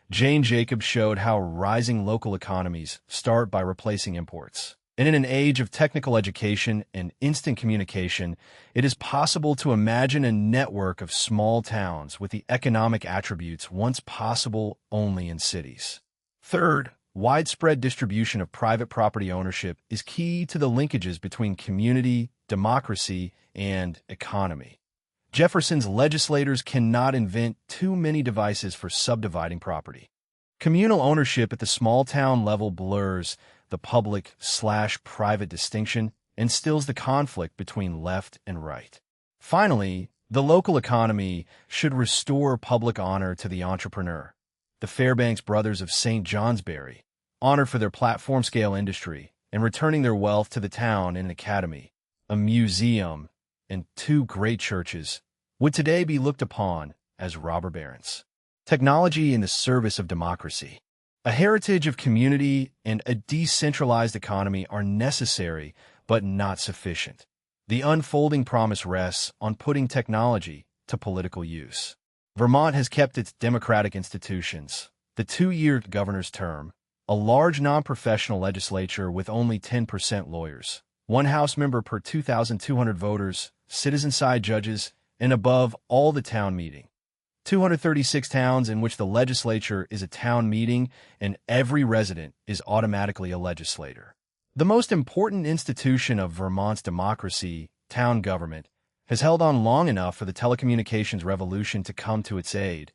Jane Jacobs showed how rising local economies start by replacing imports. And in an age of technical education and instant communication, it is possible to imagine a network of small towns with the economic attributes once possible only in cities. Third, widespread distribution of private property ownership is key to the linkages between community, democracy, and economy. Jefferson's legislators cannot invent too many devices for subdividing property. Communal ownership at the small town level blurs the public/private distinction and stills the conflict between left and right. Finally, the local economy should restore public honor to the entrepreneur. The Fairbanks brothers of St. Johnsbury, honored for their platform-scale industry and returning their wealth to the town in an academy, a museum, and 2 great churches, would today be looked upon as robber barons. Technology in the service of democracy. A heritage of community and a decentralized economy are necessary but not sufficient. The unfolding promise rests on putting technology to political use. Vermont has kept its democratic institutions, the 2-year governor's term, a large non-professional legislature with only 10% lawyers, 1 House member per 2,200 voters, citizen-side judges, and above all the town meeting. 236 towns in which the legislature is a town meeting and every resident is automatically a legislator. The most important institution of Vermont's democracy, town government, has held on long enough for the telecommunications revolution to come to its aid,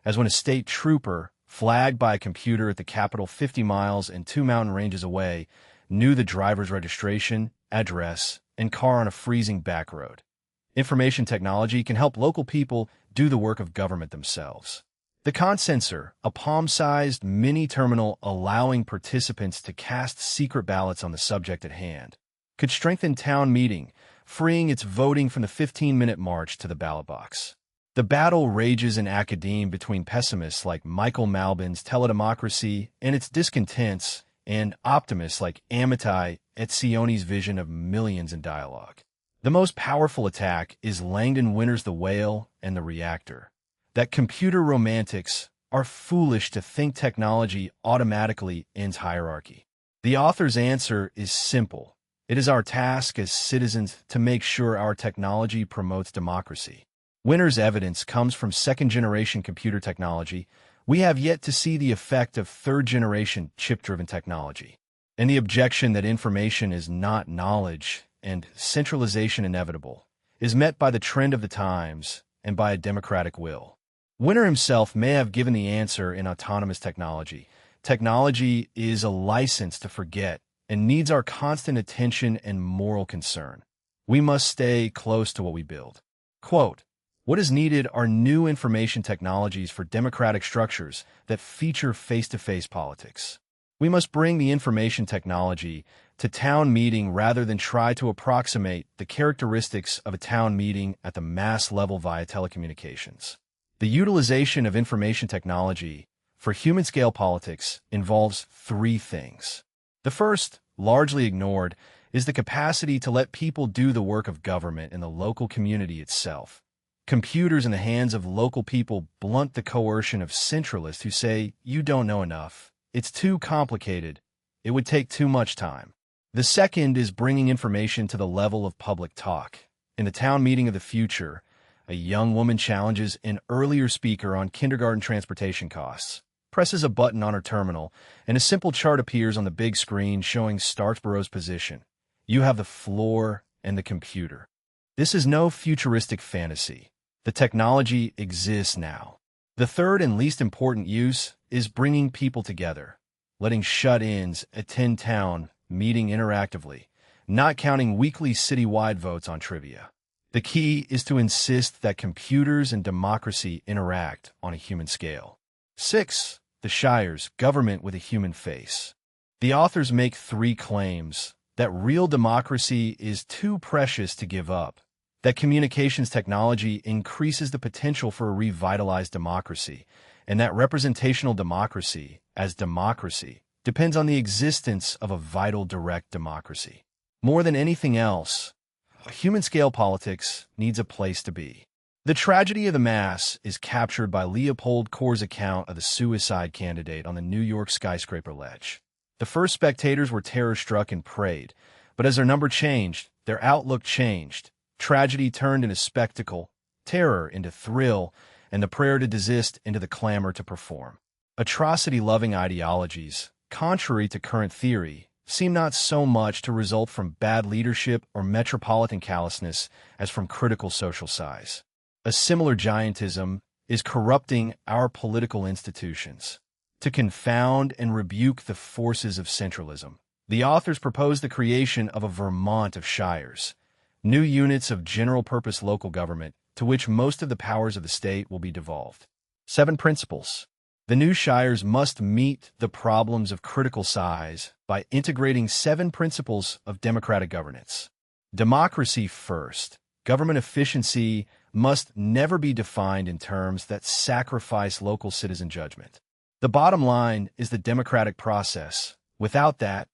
as when a state trooper, flagged by a computer at the Capitol 50 miles and 2 mountain ranges away, knew the driver's registration, address, and car on a freezing back road. Information technology can help local people do the work of government themselves. The consensor, a palm-sized mini-terminal allowing participants to cast secret ballots on the subject at hand, could strengthen town meeting, freeing its voting from the 15-minute march to the ballot box. The battle rages in academe between pessimists like Michael Malbin's teledemocracy and its discontents, and optimists like Amitai Etzioni's vision of millions in dialogue. The most powerful attack is Langdon Winter's The Whale and the Reactor. That computer romantics are foolish to think technology automatically ends hierarchy. The author's answer is simple. It is our task as citizens to make sure our technology promotes democracy. Winter's evidence comes from second-generation computer technology. We have yet to see the effect of third-generation chip-driven technology. And the objection that information is not knowledge and centralization inevitable is met by the trend of the times and by a democratic will. Winter himself may have given the answer in autonomous technology. Technology is a license to forget and needs our constant attention and moral concern. We must stay close to what we build. Quote, "What is needed are new information technologies for democratic structures that feature face-to-face politics. We must bring the information technology to town meeting rather than try to approximate the characteristics of a town meeting at the mass level via telecommunications. The utilization of information technology for human-scale politics involves 3 things. The first, largely ignored, is the capacity to let people do the work of government in the local community itself. Computers in the hands of local people blunt the coercion of centralists who say, you don't know enough. It's too complicated. It would take too much time. The second is bringing information to the level of public talk. In the town meeting of the future, a young woman challenges an earlier speaker on kindergarten transportation costs, presses a button on her terminal, and a simple chart appears on the big screen showing Starkborough's position. You have the floor and the computer. This is no futuristic fantasy. The technology exists now. The third and least important use is bringing people together, letting shut-ins attend town meeting interactively, not counting weekly citywide votes on trivia. The key is to insist that computers and democracy interact on a human scale. 6. The Shire's government with a human face. The authors make 3 claims: that real democracy is too precious to give up, that communications technology increases the potential for a revitalized democracy, and that representational democracy, as democracy, depends on the existence of a vital direct democracy. More than anything else, human-scale politics needs a place to be. The tragedy of the mass is captured by Leopold Kohr's account of the suicide candidate on the New York skyscraper ledge. The first spectators were terror-struck and prayed, but as their number changed, their outlook changed. Tragedy turned into spectacle, terror into thrill, and the prayer to desist into the clamor to perform. Atrocity-loving ideologies, contrary to current theory, seem not so much to result from bad leadership or metropolitan callousness as from critical social size. A similar giantism is corrupting our political institutions. To confound and rebuke the forces of centralism, the authors propose the creation of a Vermont of shires, new units of general-purpose local government to which most of the powers of the state will be devolved. 7 principles. The new shires must meet the problems of critical size by integrating 7 principles of democratic governance. Democracy first. Government efficiency must never be defined in terms that sacrifice local citizen judgment. The bottom line is the democratic process. Without that,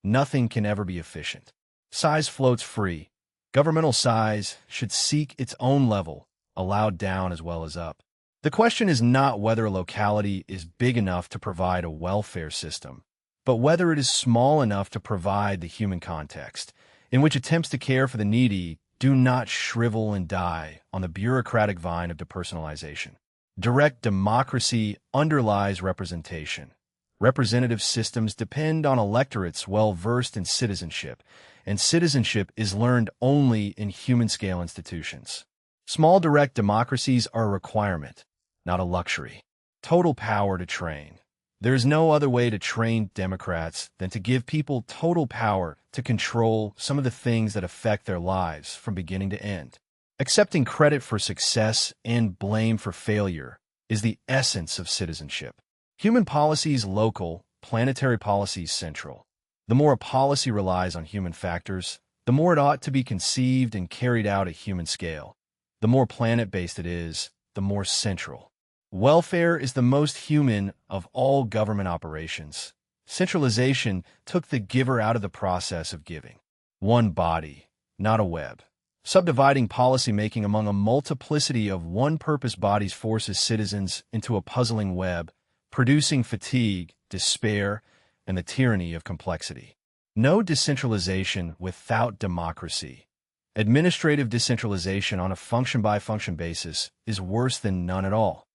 nothing can ever be efficient. Size floats free. Governmental size should seek its own level, allowed down as well as up. The question is not whether a locality is big enough to provide a welfare system, but whether it is small enough to provide the human context, in which attempts to care for the needy do not shrivel and die on the bureaucratic vine of depersonalization. Direct democracy underlies representation. Representative systems depend on electorates well-versed in citizenship, and citizenship is learned only in human-scale institutions. Small direct democracies are a requirement, not a luxury. Total power to train. There is no other way to train Democrats than to give people total power to control some of the things that affect their lives from beginning to end. Accepting credit for success and blame for failure is the essence of citizenship. Human policies local, planetary policies central. The more a policy relies on human factors, the more it ought to be conceived and carried out at human scale. The more planet-based it is, the more central. Welfare is the most human of all government operations. Centralization took the giver out of the process of giving. One body, not a web. Subdividing policymaking among a multiplicity of one-purpose bodies forces citizens into a puzzling web, producing fatigue, despair, and the tyranny of complexity. No decentralization without democracy. Administrative decentralization on a function-by-function basis is worse than none at all.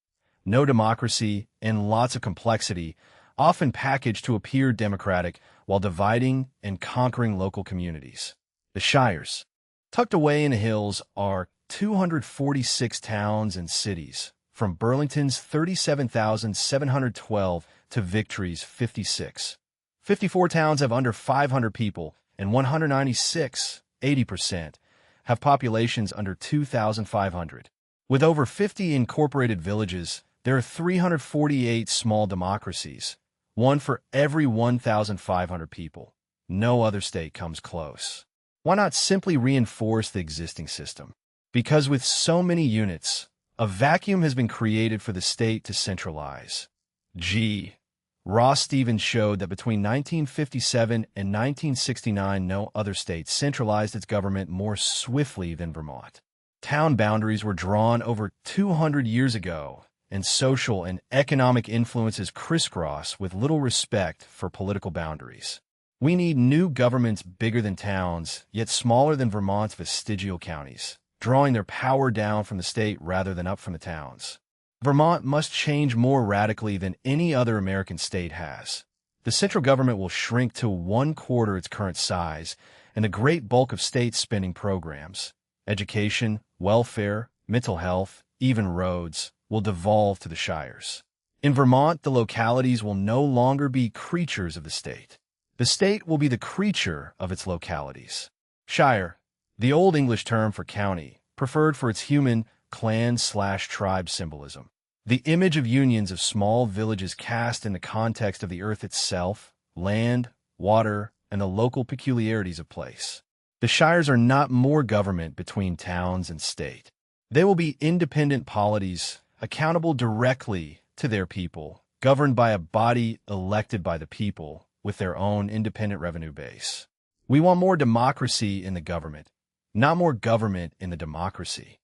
No democracy and lots of complexity, often packaged to appear democratic while dividing and conquering local communities. The shires. Tucked away in the hills are 246 towns and cities, from Burlington's 37,712 to Victory's 56. 54 towns have under 500 people, and 196, 80%, have populations under 2,500. With over 50 incorporated villages, there are 348 small democracies, one for every 1,500 people. No other state comes close. Why not simply reinforce the existing system? Because with so many units, a vacuum has been created for the state to centralize. Ross Stevens showed that between 1957 and 1969, no other state centralized its government more swiftly than Vermont. Town boundaries were drawn over 200 years ago, and social and economic influences crisscross with little respect for political boundaries. We need new governments bigger than towns, yet smaller than Vermont's vestigial counties, drawing their power down from the state rather than up from the towns. Vermont must change more radically than any other American state has. The central government will shrink to 1/4 its current size, and the great bulk of state spending programs, education, welfare, mental health, even roads, will devolve to the shires. In Vermont, the localities will no longer be creatures of the state. The state will be the creature of its localities. Shire, the Old English term for county, preferred for its human clan/tribe symbolism. The image of unions of small villages cast in the context of the earth itself, land, water, and the local peculiarities of place. The shires are not more government between towns and state. They will be independent polities, accountable directly to their people, governed by a body elected by the people, with their own independent revenue base. We want more democracy in the government, not more government in the democracy.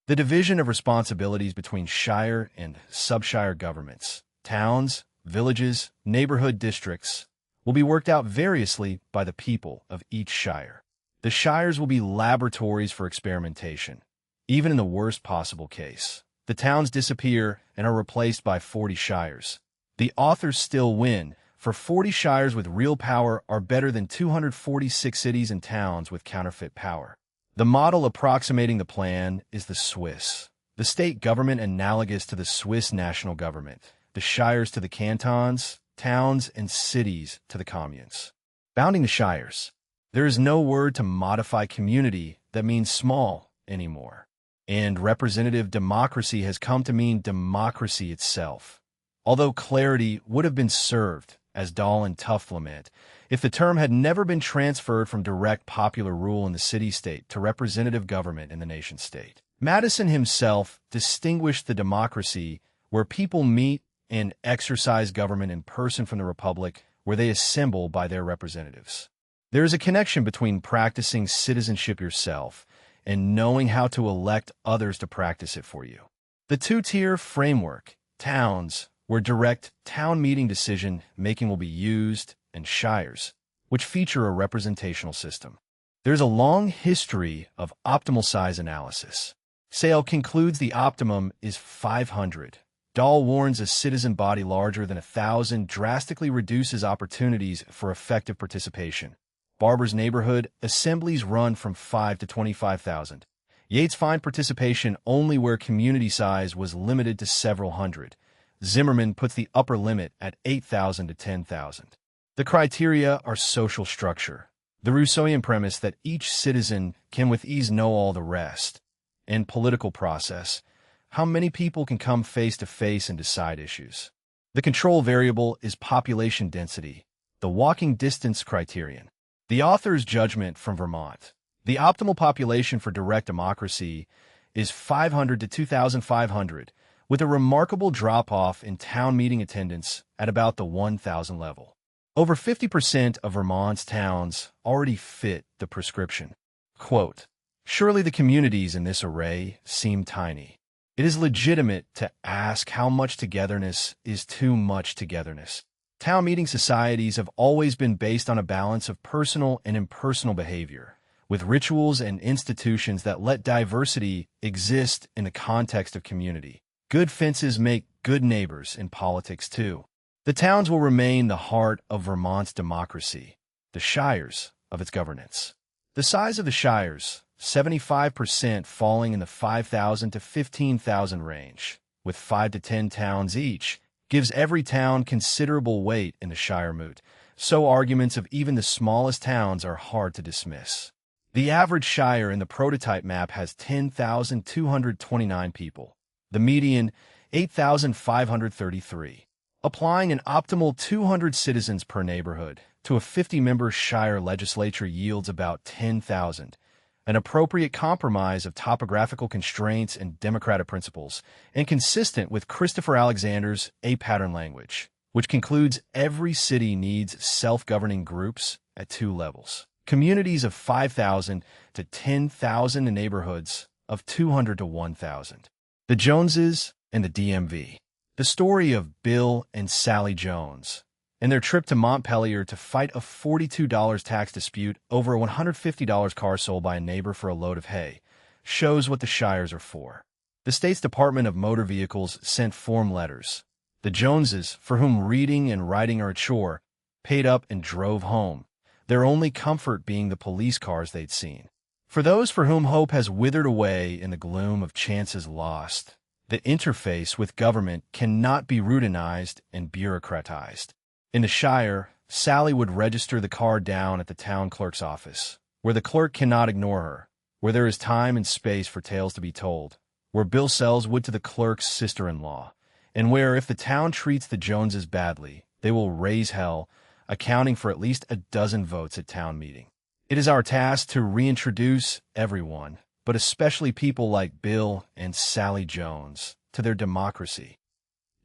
The division of responsibilities between shire and subshire governments, towns, villages, neighborhood districts, will be worked out variously by the people of each shire. The shires will be laboratories for experimentation. Even in the worst possible case, the towns disappear and are replaced by 40 shires. The authors still win, for 40 shires with real power are better than 246 cities and towns with counterfeit power. The model approximating the plan is the Swiss. The state government analogous to the Swiss national government, the shires to the cantons, towns and cities to the communes. Bounding the shires. There is no word to modify community that means small anymore. And representative democracy has come to mean democracy itself. Although clarity would have been served, as Dahl and Tuft lament, if the term had never been transferred from direct popular rule in the city-state to representative government in the nation-state. Madison himself distinguished the democracy where people meet and exercise government in person from the republic where they assemble by their representatives. There is a connection between practicing citizenship yourself and knowing how to elect others to practice it for you. The two-tier framework, towns, where direct town meeting decision-making will be used, and shires, which feature a representational system. There's a long history of optimal size analysis. Sale concludes the optimum is 500. Dahl warns a citizen body larger than 1,000 drastically reduces opportunities for effective participation. Barber's neighborhood assemblies run from 5 to 25,000. Yates find participation only where community size was limited to several hundred. Zimmerman puts the upper limit at 8,000 to 10,000. The criteria are social structure, the Rousseauian premise that each citizen can with ease know all the rest, and political process, how many people can come face to face and decide issues. The control variable is population density, the walking distance criterion. The author's judgment from Vermont. The optimal population for direct democracy is 500 to 2,500, with a remarkable drop-off in town meeting attendance at about the 1,000 level. Over 50% of Vermont's towns already fit the prescription. Quote, surely the communities in this array seem tiny. It is legitimate to ask how much togetherness is too much togetherness. Town meeting societies have always been based on a balance of personal and impersonal behavior, with rituals and institutions that let diversity exist in the context of community. Good fences make good neighbors in politics, too. The towns will remain the heart of Vermont's democracy, the shires of its governance. The size of the shires, 75% falling in the 5,000 to 15,000 range, with 5 to 10 towns each, gives every town considerable weight in the shire moot, so arguments of even the smallest towns are hard to dismiss. The average shire in the prototype map has 10,229 people. The median, 8,533. Applying an optimal 200 citizens per neighborhood to a 50-member shire legislature yields about 10,000, an appropriate compromise of topographical constraints and democratic principles, and consistent with Christopher Alexander's A Pattern language, which concludes every city needs self-governing groups at 2 levels. Communities of 5,000 to 10,000 and neighborhoods of 200 to 1,000. The Joneses and the DMV. The story of Bill and Sally Jones and their trip to Montpelier to fight a $42 tax dispute over a $150 car sold by a neighbor for a load of hay shows what the shires are for. The state's Department of Motor Vehicles sent form letters. The Joneses, for whom reading and writing are a chore, paid up and drove home, their only comfort being the police cars they'd seen. For those for whom hope has withered away in the gloom of chances lost, the interface with government cannot be routinized and bureaucratized. In the Shire, Sally would register the car down at the town clerk's office, where the clerk cannot ignore her, where there is time and space for tales to be told, where Bill sells wood to the clerk's sister-in-law, and where, if the town treats the Joneses badly, they will raise hell, accounting for at least a dozen votes at town meeting. It is our task to reintroduce everyone, but especially people like Bill and Sally Jones, to their democracy.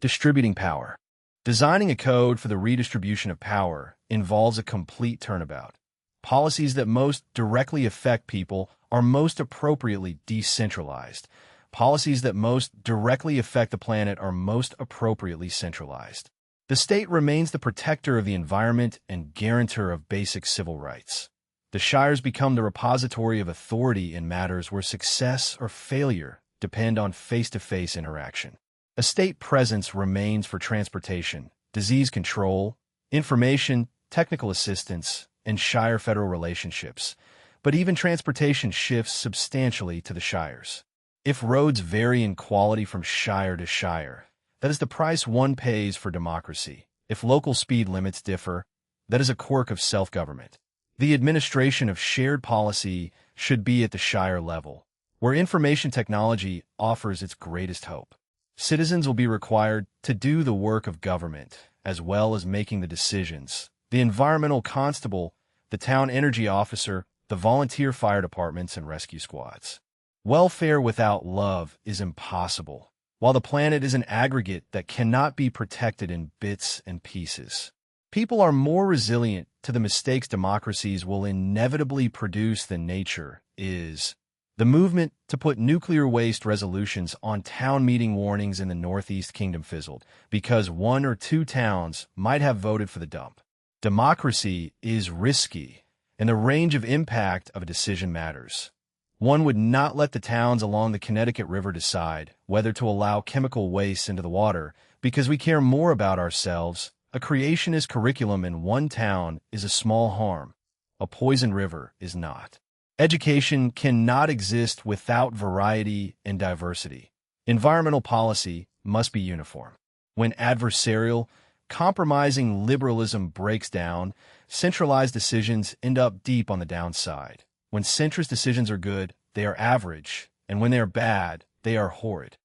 Distributing power. Designing a code for the redistribution of power involves a complete turnabout. Policies that most directly affect people are most appropriately decentralized. Policies that most directly affect the planet are most appropriately centralized. The state remains the protector of the environment and guarantor of basic civil rights. The shires become the repository of authority in matters where success or failure depend on face-to-face interaction. A state presence remains for transportation, disease control, information, technical assistance, and shire-federal relationships, but even transportation shifts substantially to the shires. If roads vary in quality from shire to shire, that is the price one pays for democracy. If local speed limits differ, that is a quirk of self-government. The administration of shared policy should be at the shire level, where information technology offers its greatest hope. Citizens will be required to do the work of government, as well as making the decisions. The environmental constable, the town energy officer, the volunteer fire departments and rescue squads. Welfare without love is impossible, while the planet is an aggregate that cannot be protected in bits and pieces. People are more resilient to the mistakes democracies will inevitably produce than nature is. The movement to put nuclear waste resolutions on town meeting warnings in the Northeast Kingdom fizzled because one or two towns might have voted for the dump. Democracy is risky, and the range of impact of a decision matters. One would not let the towns along the Connecticut River decide whether to allow chemical waste into the water because we care more about ourselves. A creationist curriculum in one town is a small harm. A poison river is not. Education cannot exist without variety and diversity. Environmental policy must be uniform. When adversarial, compromising liberalism breaks down, centralized decisions end up deep on the downside. When centrist decisions are good, they are average, and when they are bad, they are horrid.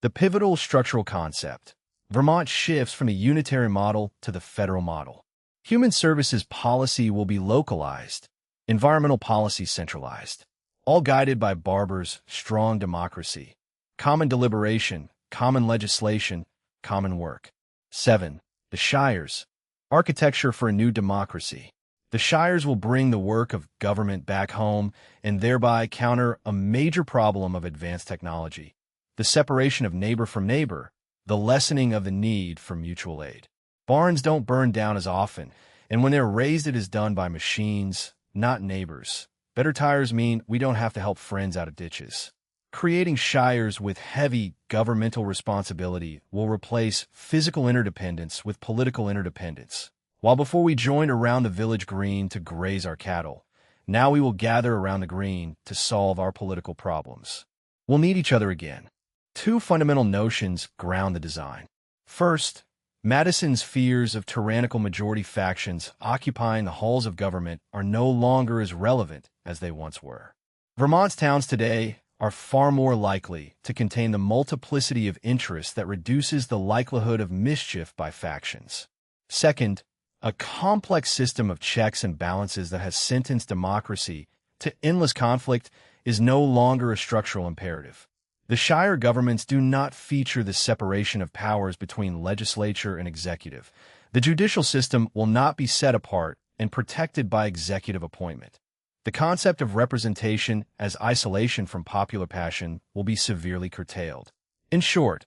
The pivotal structural concept. Vermont shifts from the unitary model to the federal model. Human services policy will be localized, environmental policy centralized, all guided by Barber's strong democracy. Common deliberation, common legislation, common work. 7. The shires. Architecture for a new democracy. The shires will bring the work of government back home and thereby counter a major problem of advanced technology, the separation of neighbor from neighbor, the lessening of the need for mutual aid. Barns don't burn down as often, and when they're raised it is done by machines, not neighbors. Better tires mean we don't have to help friends out of ditches. Creating shires with heavy governmental responsibility will replace physical interdependence with political interdependence. While before we joined around the village green to graze our cattle, now we will gather around the green to solve our political problems. We'll need each other again. Two fundamental notions ground the design. First, Madison's fears of tyrannical majority factions occupying the halls of government are no longer as relevant as they once were. Vermont's towns today are far more likely to contain the multiplicity of interests that reduces the likelihood of mischief by factions. Second, a complex system of checks and balances that has sentenced democracy to endless conflict is no longer a structural imperative. The shire governments do not feature the separation of powers between legislature and executive. The judicial system will not be set apart and protected by executive appointment. The concept of representation as isolation from popular passion will be severely curtailed. In short,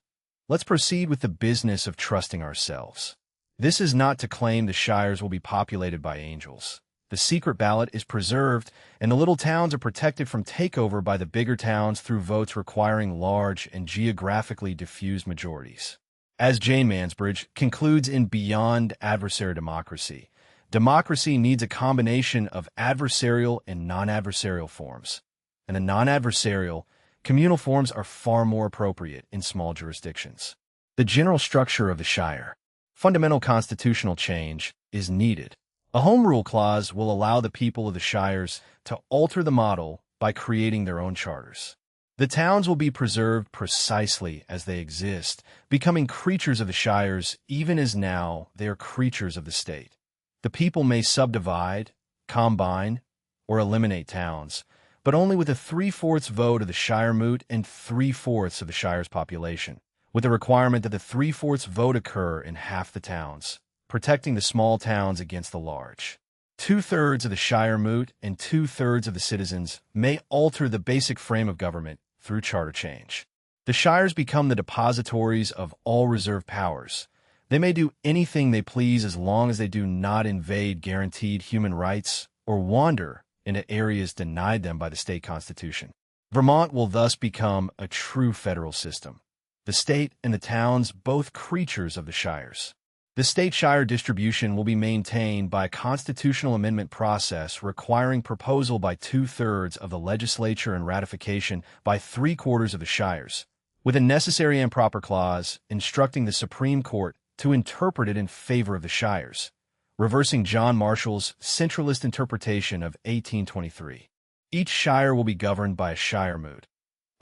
let's proceed with the business of trusting ourselves. This is not to claim the shires will be populated by angels. The secret ballot is preserved, and the little towns are protected from takeover by the bigger towns through votes requiring large and geographically diffused majorities. As Jane Mansbridge concludes in Beyond Adversary Democracy, democracy needs a combination of adversarial and non-adversarial forms. And the non-adversarial, communal forms are far more appropriate in small jurisdictions. The general structure of the shire. Fundamental constitutional change is needed. A home rule clause will allow the people of the shires to alter the model by creating their own charters. The towns will be preserved precisely as they exist, becoming creatures of the shires even as now they are creatures of the state. The people may subdivide, combine, or eliminate towns, but only with a 3/4 vote of the shire moot and 3/4 of the shire's population, with the requirement that the 3/4 vote occur in half the towns, protecting the small towns against the large. 2/3 of the shire moot and 2/3 of the citizens may alter the basic frame of government through charter change. The shires become the depositories of all reserved powers. They may do anything they please as long as they do not invade guaranteed human rights or wander into areas denied them by the state constitution. Vermont will thus become a true federal system. The state and the towns both creatures of the shires. The state-shire distribution will be maintained by a constitutional amendment process requiring proposal by 2/3 of the legislature and ratification by 3/4 of the shires, with a necessary and proper clause instructing the Supreme Court to interpret it in favor of the shires, reversing John Marshall's centralist interpretation of 1823. Each shire will be governed by a shire moot,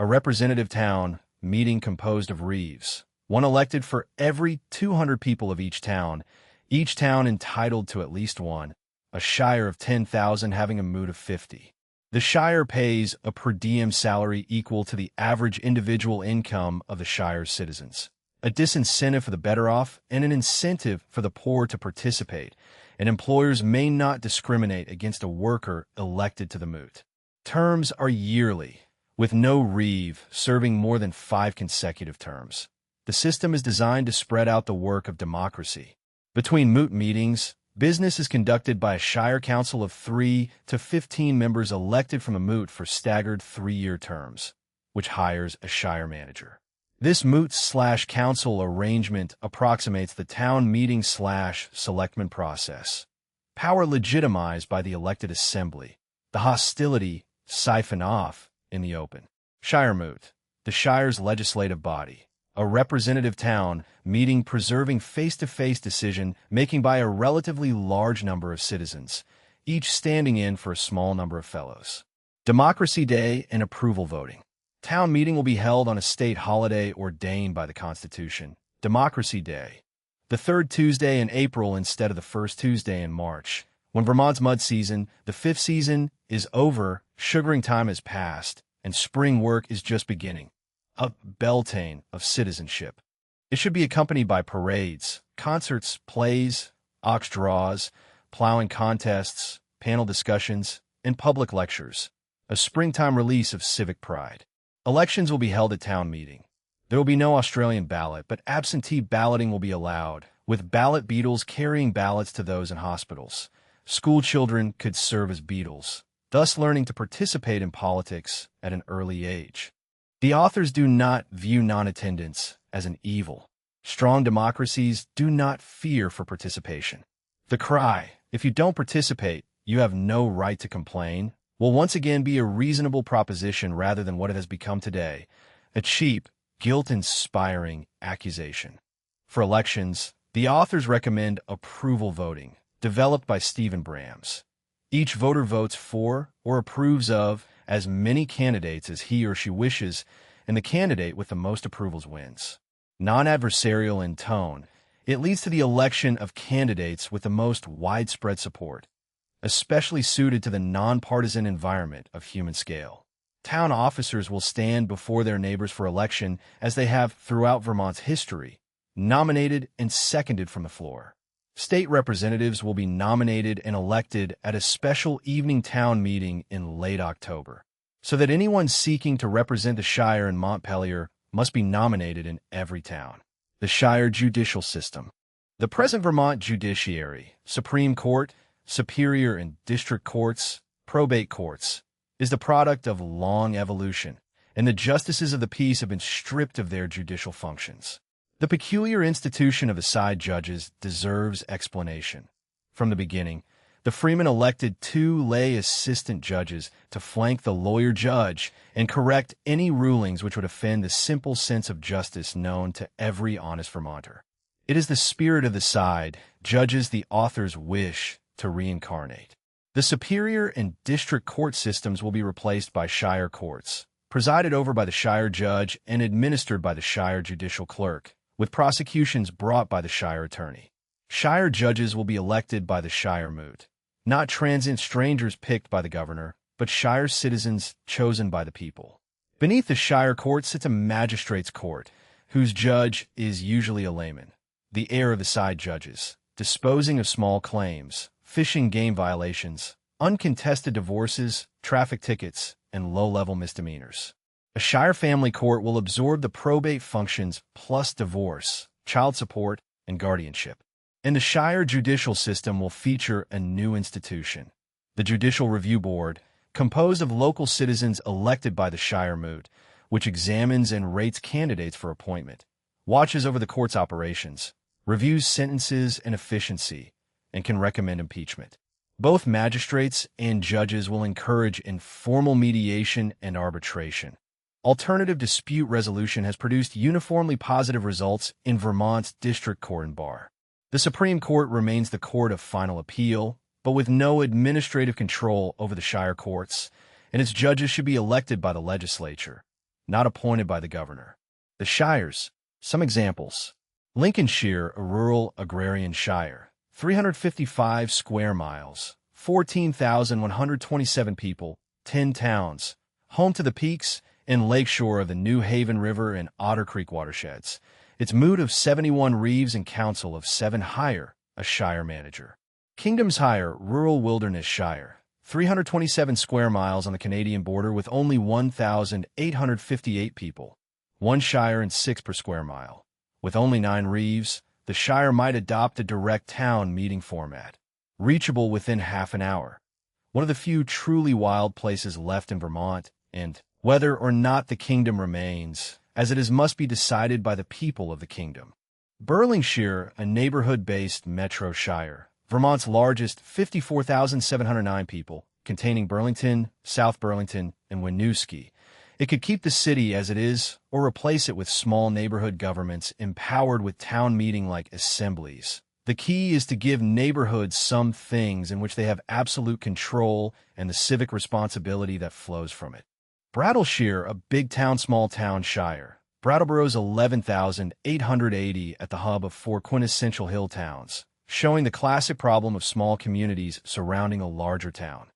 a representative town meeting composed of reeves, one elected for every 200 people of each town entitled to at least one, a shire of 10,000 having a moot of 50. The shire pays a per diem salary equal to the average individual income of the shire's citizens, a disincentive for the better off and an incentive for the poor to participate, and employers may not discriminate against a worker elected to the moot. Terms are yearly, with no reeve serving more than 5 consecutive terms. The system is designed to spread out the work of democracy. Between moot meetings, business is conducted by a shire council of 3 to 15 members elected from a moot for staggered 3-year terms, which hires a shire manager. This moot/council arrangement approximates the town meeting/selectman process. Power legitimized by the elected assembly. The hostility siphon off in the open. Shire moot, the shire's legislative body. A representative town meeting preserving face-to-face decision-making by a relatively large number of citizens, each standing in for a small number of fellows. Democracy Day and approval voting. Town meeting will be held on a state holiday ordained by the Constitution, Democracy Day, the 3rd Tuesday in April instead of the 1st Tuesday in March. When Vermont's mud season, the 5th season, is over, sugaring time has passed, and spring work is just beginning. A Beltane of citizenship. It should be accompanied by parades, concerts, plays, ox draws, plowing contests, panel discussions, and public lectures. A springtime release of civic pride. Elections will be held at town meeting. There will be no Australian ballot, but absentee balloting will be allowed, with ballot beadles carrying ballots to those in hospitals. School children could serve as beadles, thus learning to participate in politics at an early age. The authors do not view non-attendance as an evil. Strong democracies do not fear for participation. The cry, "If you don't participate, you have no right to complain," will once again be a reasonable proposition rather than what it has become today, a cheap, guilt-inspiring accusation. For elections, the authors recommend approval voting, developed by Stephen Brams. Each voter votes for or approves of as many candidates as he or she wishes, and the candidate with the most approvals wins. Non-adversarial in tone, it leads to the election of candidates with the most widespread support, especially suited to the nonpartisan environment of human scale. Town officers will stand before their neighbors for election as they have throughout Vermont's history, nominated and seconded from the floor. State representatives will be nominated and elected at a special evening town meeting in late October, so that anyone seeking to represent the Shire in Montpelier must be nominated in every town. The Shire judicial system. The present Vermont judiciary, Supreme Court, Superior and District Courts, Probate Courts, is the product of long evolution, and the justices of the peace have been stripped of their judicial functions. The peculiar institution of aside judges deserves explanation. From the beginning, the freemen elected 2 lay assistant judges to flank the lawyer judge and correct any rulings which would offend the simple sense of justice known to every honest Vermonter. It is the spirit of the side judges the authors wish to reincarnate. The Superior and District Court systems will be replaced by Shire courts, presided over by the Shire judge and administered by the Shire judicial clerk, with prosecutions brought by the Shire attorney. Shire judges will be elected by the Shire moot, not transient strangers picked by the governor, but Shire citizens chosen by the people. Beneath the Shire court sits a magistrate's court, whose judge is usually a layman, the heir of the side judges, disposing of small claims, fishing game violations, uncontested divorces, traffic tickets, and low-level misdemeanors. A Shire family court will absorb the probate functions plus divorce, child support, and guardianship. And the Shire judicial system will feature a new institution, the Judicial Review Board, composed of local citizens elected by the Shire Moot, which examines and rates candidates for appointment, watches over the court's operations, reviews sentences and efficiency, and can recommend impeachment. Both magistrates and judges will encourage informal mediation and arbitration. Alternative dispute resolution has produced uniformly positive results in Vermont's district court and bar. The Supreme Court remains the court of final appeal, but with no administrative control over the Shire courts, and its judges should be elected by the legislature, not appointed by the governor. The Shires. Some examples. Lincolnshire, a rural agrarian shire, 355 square miles, 14,127 people, 10 towns, home to the peaks and lakeshore of the New Haven River and Otter Creek watersheds. Its moot of 71 reeves and council of 7 hire, a shire manager. Kingdom's Hire, rural wilderness shire, 327 square miles on the Canadian border with only 1,858 people, 1 shire and 6 per square mile. With only 9 reeves, the Shire might adopt a direct town meeting format, reachable within half an hour. One of the few truly wild places left in Vermont, and whether or not the kingdom remains, as it is must be decided by the people of the kingdom. Burlingshire, a neighborhood-based metro shire, Vermont's largest, 54,709 people, containing Burlington, South Burlington, and Winooski. It could keep the city as it is, or replace it with small neighborhood governments empowered with town meeting-like assemblies. The key is to give neighborhoods some things in which they have absolute control and the civic responsibility that flows from it. Brattleshire, a big town, small town shire. Brattleboro's 11,880 at the hub of 4 quintessential hill towns, showing the classic problem of small communities surrounding a larger town.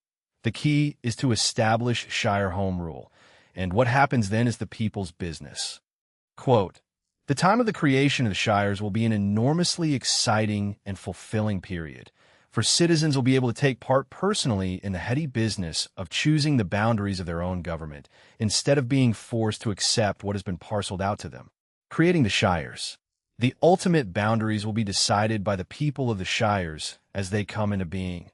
The key is to establish Shire home rule, and what happens then is the people's business. Quote, "The time of the creation of the Shires will be an enormously exciting and fulfilling period, for citizens will be able to take part personally in the heady business of choosing the boundaries of their own government, instead of being forced to accept what has been parceled out to them. Creating the Shires. The ultimate boundaries will be decided by the people of the Shires as they come into being.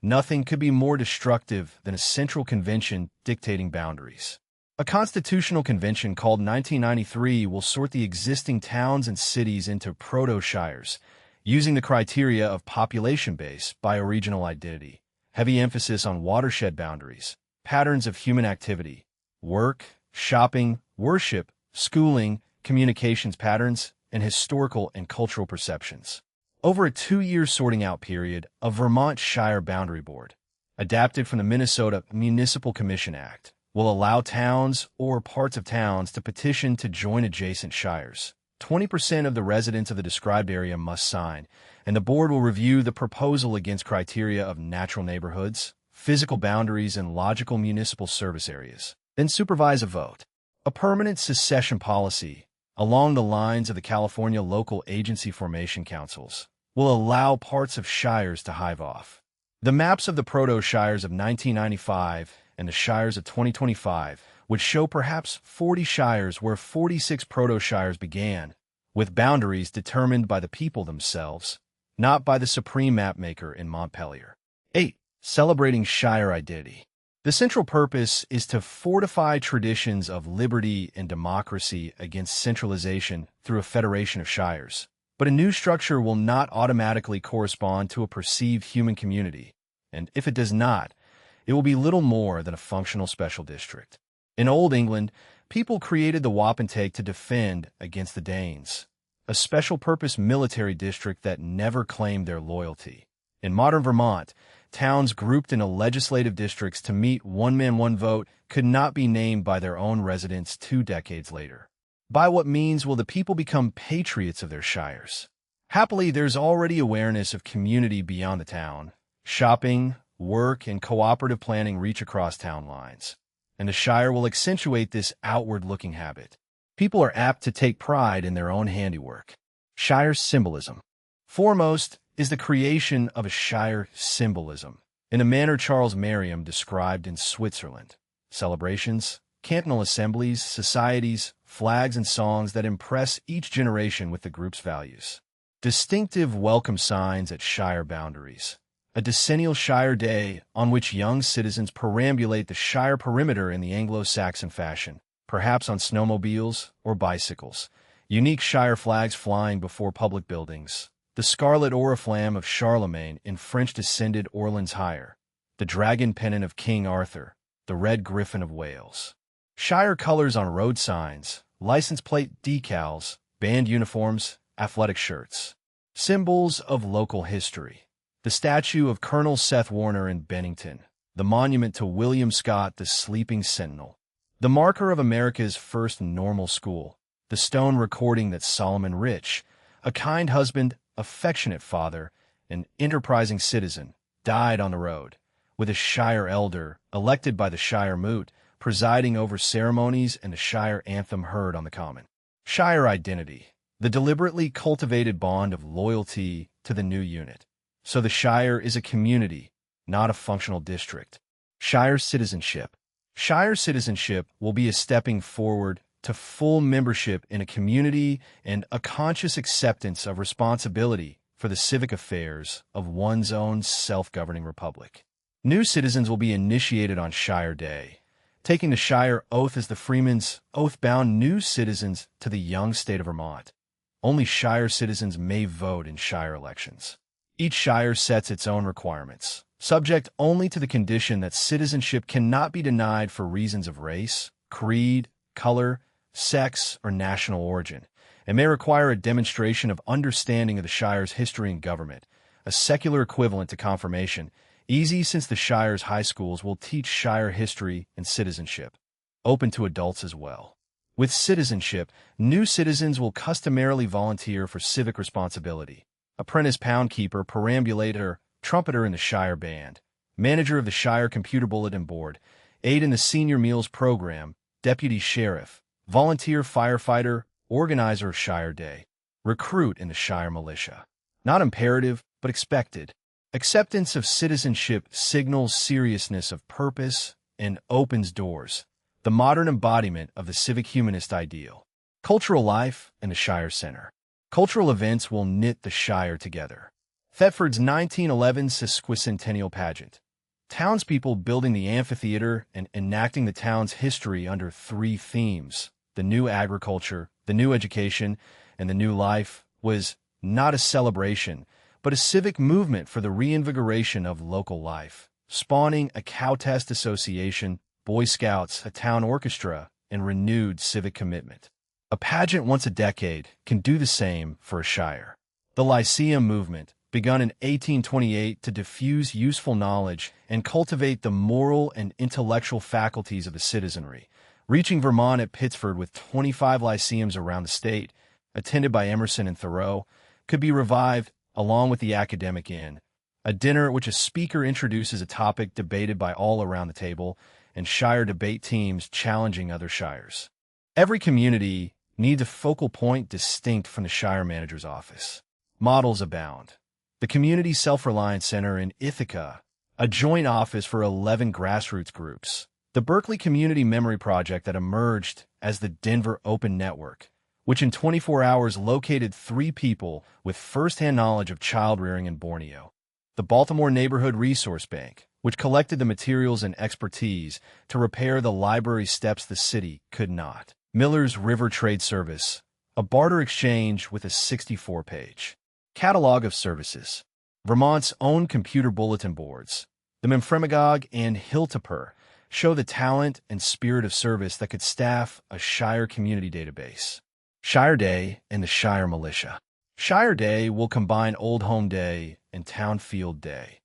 Nothing could be more destructive than a central convention dictating boundaries. A constitutional convention called 1993 will sort the existing towns and cities into proto-shires, using the criteria of population base, bioregional identity, heavy emphasis on watershed boundaries, patterns of human activity, work, shopping, worship, schooling, communications patterns, and historical and cultural perceptions. Over a 2-year sorting out period, a Vermont Shire Boundary Board, adapted from the Minnesota Municipal Commission Act, will allow towns or parts of towns to petition to join adjacent shires. 20% of the residents of the described area must sign, and the board will review the proposal against criteria of natural neighborhoods, physical boundaries, and logical municipal service areas, then supervise a vote. A permanent secession policy, along the lines of the California Local Agency Formation Councils, will allow parts of shires to hive off. The maps of the proto-shires of 1995 and the shires of 2025 would show perhaps 40 shires where 46 proto-shires began, with boundaries determined by the people themselves, not by the supreme mapmaker in Montpelier. 8. Celebrating Shire identity. The central purpose is to fortify traditions of liberty and democracy against centralization through a federation of shires. But a new structure will not automatically correspond to a perceived human community, and if it does not, it will be little more than a functional special district. In Old England, people created the wapentake to defend against the Danes, a special-purpose military district that never claimed their loyalty. In modern Vermont, towns grouped into legislative districts to meet one man, one vote could not be named by their own residents 2 decades later. By what means will the people become patriots of their shires? Happily, there's already awareness of community beyond the town. Shopping, work, and cooperative planning reach across town lines, and the Shire will accentuate this outward-looking habit. People are apt to take pride in their own handiwork. Shire symbolism. Foremost is the creation of a Shire symbolism, in a manner Charles Merriam described in Switzerland. Celebrations, cantonal assemblies, societies, flags, and songs that impress each generation with the group's values. Distinctive welcome signs at Shire boundaries. A decennial Shire Day on which young citizens perambulate the Shire perimeter in the Anglo-Saxon fashion, perhaps on snowmobiles or bicycles. Unique Shire flags flying before public buildings. The scarlet oriflamme of Charlemagne in French-descended Orleans Hire. The dragon pennon of King Arthur. The red griffin of Wales. Shire colors on road signs, license plate decals, band uniforms, athletic shirts. Symbols of local history. The statue of Colonel Seth Warner in Bennington. The monument to William Scott, the Sleeping Sentinel. The marker of America's first normal school. The stone recording that Solomon Rich, a kind husband, affectionate father, and enterprising citizen, died on the road, with a Shire elder, elected by the Shire Moot, presiding over ceremonies and the Shire anthem heard on the common. Shire identity. The deliberately cultivated bond of loyalty to the new unit. So the Shire is a community, not a functional district. Shire citizenship. Shire citizenship will be a stepping forward to full membership in a community and a conscious acceptance of responsibility for the civic affairs of one's own self-governing republic. New citizens will be initiated on Shire Day, taking the Shire oath as the Freeman's oath-bound new citizens to the young state of Vermont. Only Shire citizens may vote in Shire elections. Each Shire sets its own requirements, subject only to the condition that citizenship cannot be denied for reasons of race, creed, color, sex, or national origin, and may require a demonstration of understanding of the Shire's history and government, a secular equivalent to confirmation, easy since the Shire's high schools will teach Shire history and citizenship, open to adults as well. With citizenship, new citizens will customarily volunteer for civic responsibility. Apprentice poundkeeper, perambulator, trumpeter in the Shire band, manager of the Shire computer bulletin board, aide in the senior meals program, deputy sheriff, volunteer firefighter, organizer of Shire Day, recruit in the Shire militia. Not imperative, but expected. Acceptance of citizenship signals seriousness of purpose and opens doors. The modern embodiment of the civic humanist ideal. Cultural life and the Shire Center. Cultural events will knit the Shire together. Thetford's 1911 sesquicentennial pageant. Townspeople building the amphitheater and enacting the town's history under three themes: the new agriculture, the new education, and the new life, was not a celebration, but a civic movement for the reinvigoration of local life, spawning a cow test association, Boy Scouts, a town orchestra, and renewed civic commitment. A pageant once a decade can do the same for a Shire. The Lyceum movement, begun in 1828 to diffuse useful knowledge and cultivate the moral and intellectual faculties of the citizenry, reaching Vermont at Pittsford with 25 lyceums around the state, attended by Emerson and Thoreau, could be revived along with the Academic Inn, a dinner at which a speaker introduces a topic debated by all around the table, and Shire debate teams challenging other Shires. Every community needs a focal point distinct from the Shire manager's office. Models abound. The Community Self-Reliance Center in Ithaca, a joint office for 11 grassroots groups. The Berkeley Community Memory Project that emerged as the Denver Open Network, which in 24 hours located 3 people with first-hand knowledge of child rearing in Borneo. The Baltimore Neighborhood Resource Bank, which collected the materials and expertise to repair the library steps the city could not. Miller's River Trade Service, a barter exchange with a 64-page catalog of services. Vermont's own computer bulletin boards, the Memphremagog and Hiltapur, show the talent and spirit of service that could staff a Shire community database. Shire Day and the Shire Militia. Shire Day will combine Old Home Day and Town Field Day.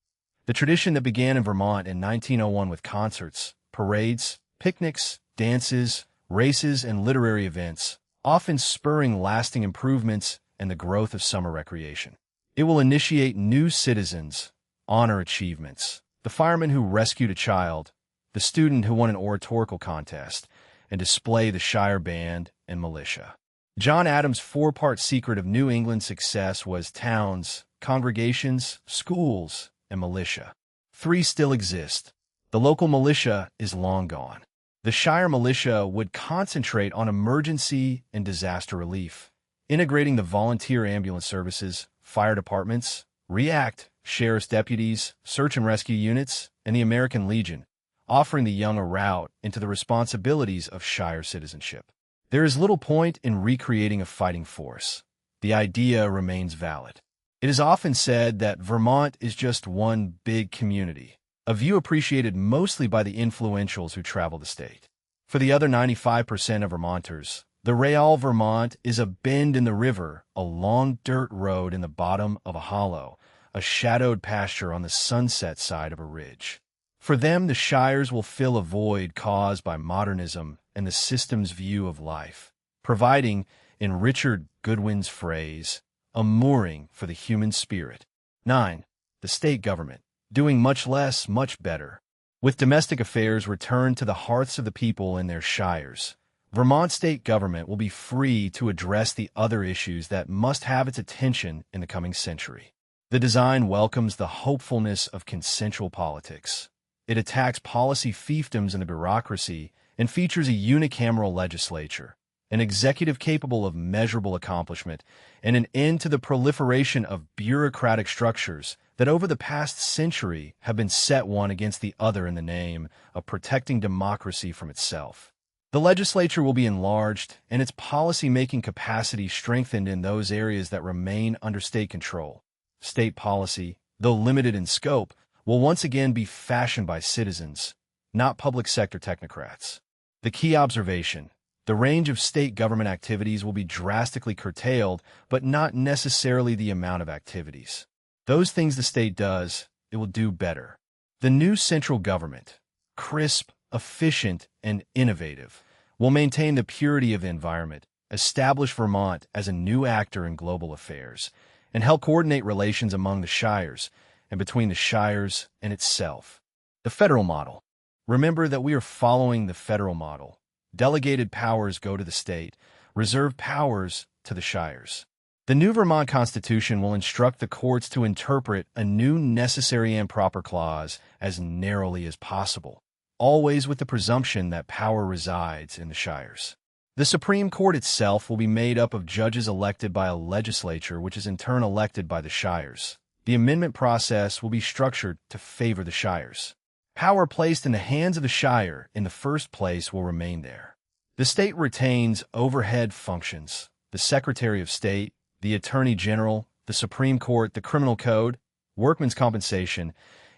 The tradition that began in Vermont in 1901 with concerts, parades, picnics, dances, races, and literary events, often spurring lasting improvements and the growth of summer recreation. It will initiate new citizens, honor achievements, the fireman who rescued a child, the student who won an oratorical contest, and display the Shire Band and Militia. John Adams' 4-part secret of New England's success was towns, congregations, schools, and militia. 3 still exist. The local militia is long gone. The Shire militia would concentrate on emergency and disaster relief, integrating the volunteer ambulance services, fire departments, REACT, sheriff's deputies, search and rescue units, and the American Legion, offering the young a route into the responsibilities of Shire citizenship. There is little point in recreating a fighting force. The idea remains valid. It is often said that Vermont is just one big community, a view appreciated mostly by the influentials who travel the state. For the other 95% of Vermonters, the Real Vermont is a bend in the river, a long dirt road in the bottom of a hollow, a shadowed pasture on the sunset side of a ridge. For them, the Shires will fill a void caused by modernism and the system's view of life, providing, in Richard Goodwin's phrase, a mooring for the human spirit. 9. The state government, doing much less, much better. With domestic affairs returned to the hearths of the people in their shires, Vermont state government will be free to address the other issues that must have its attention in the coming century. The design welcomes the hopefulness of consensual politics. It attacks policy fiefdoms in the bureaucracy and features a unicameral legislature, an executive capable of measurable accomplishment, and an end to the proliferation of bureaucratic structures that over the past century have been set one against the other in the name of protecting democracy from itself. The legislature will be enlarged and its policy-making capacity strengthened in those areas that remain under state control. State policy, though limited in scope, will once again be fashioned by citizens, not public sector technocrats. The key observation: the range of state government activities will be drastically curtailed, but not necessarily the amount of activities. Those things the state does, it will do better. The new central government, crisp, efficient, and innovative, will maintain the purity of the environment, establish Vermont as a new actor in global affairs, and help coordinate relations among the shires and between the shires and itself. The federal model. Remember that we are following the federal model. Delegated powers go to the state, reserved powers to the shires. The new Vermont Constitution will instruct the courts to interpret a new necessary and proper clause as narrowly as possible, always with the presumption that power resides in the shires. The Supreme Court itself will be made up of judges elected by a legislature which is in turn elected by the shires. The amendment process will be structured to favor the shires. Power placed in the hands of the shire in the first place will remain there. The state retains overhead functions: the Secretary of State, the Attorney General, the Supreme Court, the Criminal Code, Workmen's Compensation,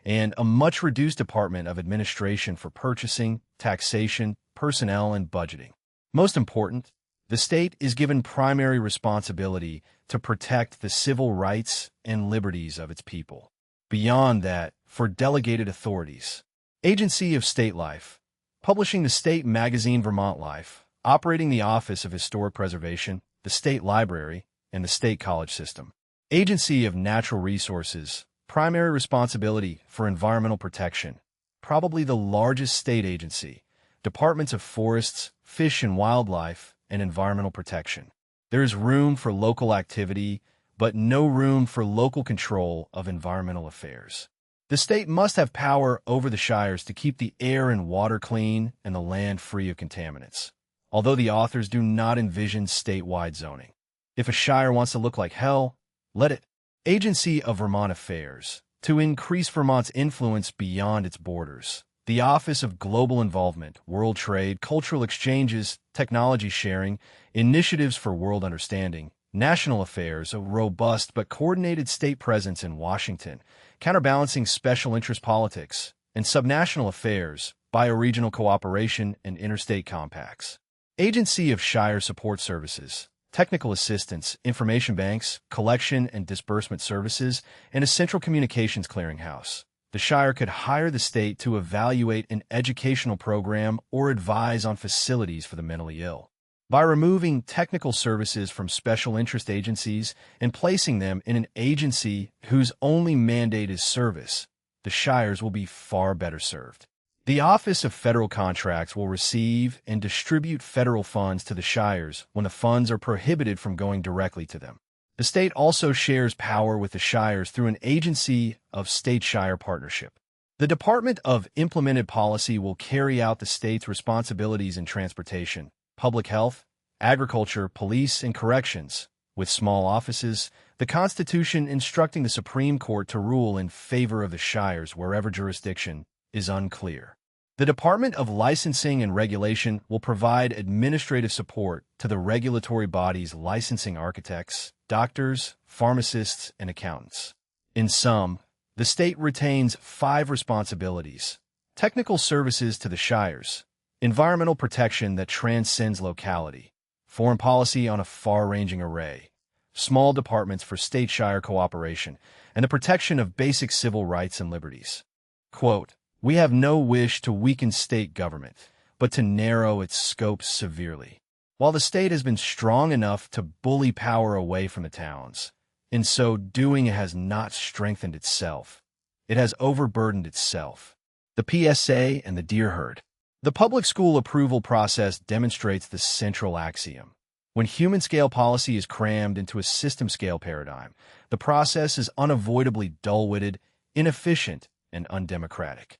and a much-reduced Department of Administration for purchasing, taxation, personnel, and budgeting. Most important, the state is given primary responsibility to protect the civil rights and liberties of its people. Beyond that, for delegated authorities: Agency of State Life, publishing the state magazine Vermont Life, operating the Office of Historic Preservation, the State Library, and the State College System. Agency of Natural Resources, primary responsibility for environmental protection, probably the largest state agency, Departments of Forests, Fish and Wildlife, and Environmental Protection. There is room for local activity, but no room for local control of environmental affairs. The state must have power over the shires to keep the air and water clean and the land free of contaminants, although the authors do not envision statewide zoning. If a shire wants to look like hell, let it. Agency of Vermont Affairs, to increase Vermont's influence beyond its borders. The Office of Global Involvement, World Trade, Cultural Exchanges, Technology Sharing, Initiatives for World Understanding, National Affairs, a robust but coordinated state presence in Washington, counterbalancing special interest politics, and subnational affairs, bioregional cooperation, and interstate compacts. Agency of Shire Support Services, technical assistance, information banks, collection and disbursement services, and a central communications clearinghouse. The Shire could hire the state to evaluate an educational program or advise on facilities for the mentally ill. By removing technical services from special interest agencies and placing them in an agency whose only mandate is service, the shires will be far better served. The Office of Federal Contracts will receive and distribute federal funds to the shires when the funds are prohibited from going directly to them. The state also shares power with the shires through an agency of state-shire partnership. The Department of Implemented Policy will carry out the state's responsibilities in transportation, public health, agriculture, police, and corrections, with small offices, the Constitution instructing the Supreme Court to rule in favor of the shires wherever jurisdiction is unclear. The Department of Licensing and Regulation will provide administrative support to the regulatory bodies licensing architects, doctors, pharmacists, and accountants. In sum, the state retains 5 responsibilities: technical services to the shires, environmental protection that transcends locality, foreign policy on a far-ranging array, small departments for state-shire cooperation, and the protection of basic civil rights and liberties. Quote, "We have no wish to weaken state government, but to narrow its scope severely. While the state has been strong enough to bully power away from the towns, in so doing it has not strengthened itself. It has overburdened itself." The PSA and the deer herd. The public school approval process demonstrates the central axiom. When human-scale policy is crammed into a system-scale paradigm, the process is unavoidably dull-witted, inefficient, and undemocratic.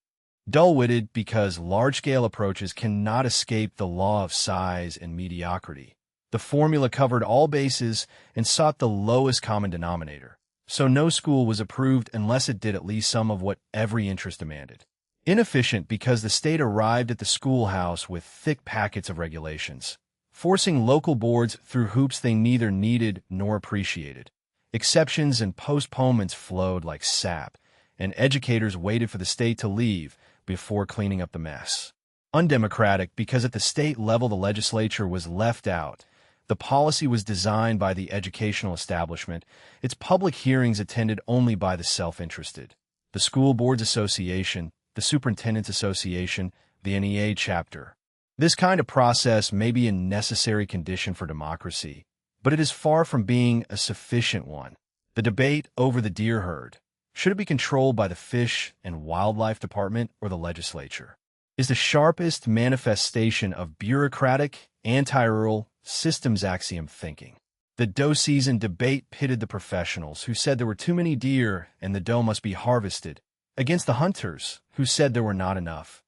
Dull-witted because large-scale approaches cannot escape the law of size and mediocrity. The formula covered all bases and sought the lowest common denominator, so no school was approved unless it did at least some of what every interest demanded. Inefficient because the state arrived at the schoolhouse with thick packets of regulations, forcing local boards through hoops they neither needed nor appreciated. Exceptions and postponements flowed like sap, and educators waited for the state to leave before cleaning up the mess. Undemocratic because at the state level the legislature was left out. The policy was designed by the educational establishment, its public hearings attended only by the self-interested. The School Boards Association, the Superintendents Association, the NEA chapter. This kind of process may be a necessary condition for democracy, but it is far from being a sufficient one. The debate over the deer herd. Should it be controlled by the Fish and Wildlife Department or the legislature? Is the sharpest manifestation of bureaucratic, anti-rural, systems axiom thinking. The doe season debate pitted the professionals who said there were too many deer and the doe must be harvested, against the hunters who said there were not enough.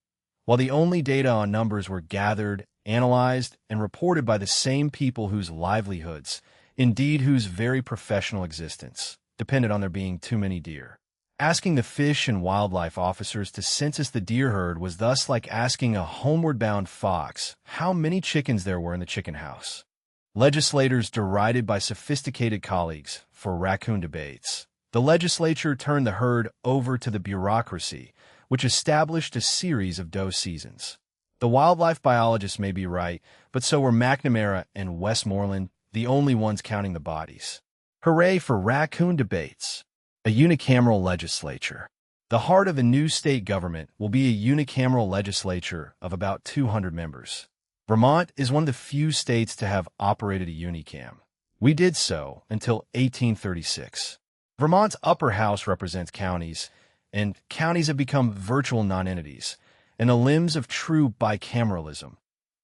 While the only data on numbers were gathered, analyzed, and reported by the same people whose livelihoods, indeed whose very professional existence, depended on there being too many deer. Asking the Fish and Wildlife officers to census the deer herd was thus like asking a homeward-bound fox how many chickens there were in the chicken house. Legislators derided by sophisticated colleagues for raccoon debates. The legislature turned the herd over to the bureaucracy, which established a series of doe seasons. The wildlife biologists may be right, but so were McNamara and Westmoreland, the only ones counting the bodies. Hooray for raccoon debates! A unicameral legislature. The heart of a new state government will be a unicameral legislature of about 200 members. Vermont is one of the few states to have operated a unicam. We did so until 1836. Vermont's upper house represents counties, and counties have become virtual nonentities, and the limbs of true bicameralism.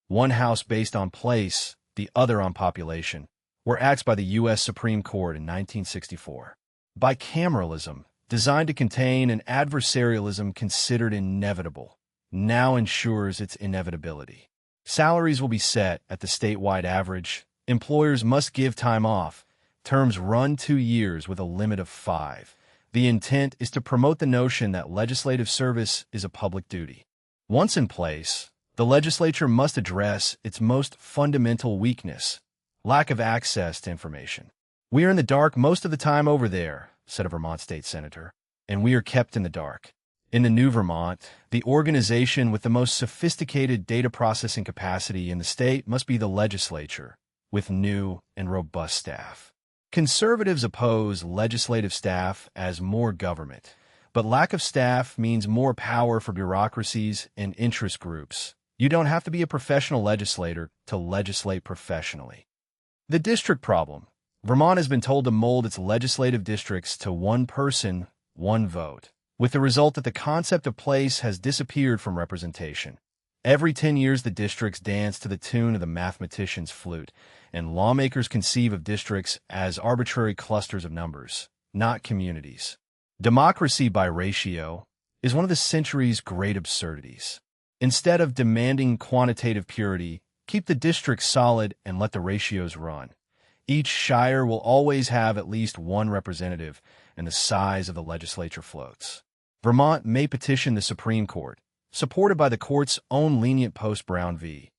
One house based on place, the other on population, were axed by the U.S. Supreme Court in 1964. Bicameralism, designed to contain an adversarialism considered inevitable, now ensures its inevitability. Salaries will be set at the statewide average. Employers must give time off. Terms run 2 years with a limit of 5. The intent is to promote the notion that legislative service is a public duty. Once in place, the legislature must address its most fundamental weakness, lack of access to information. "We are in the dark most of the time over there," said a Vermont state senator, "and we are kept in the dark." In the new Vermont, the organization with the most sophisticated data processing capacity in the state must be the legislature, with new and robust staff. Conservatives oppose legislative staff as more government, but lack of staff means more power for bureaucracies and interest groups. You don't have to be a professional legislator to legislate professionally. The district problem. Vermont has been told to mold its legislative districts to one person, one vote, with the result that the concept of place has disappeared from representation. Every 10 years, the districts dance to the tune of the mathematician's flute, and lawmakers conceive of districts as arbitrary clusters of numbers, not communities. Democracy by ratio is one of the century's great absurdities. Instead of demanding quantitative purity, keep the districts solid and let the ratios run. Each shire will always have at least one representative, and the size of the legislature floats. Vermont may petition the Supreme Court, supported by the court's own lenient post-Brown v.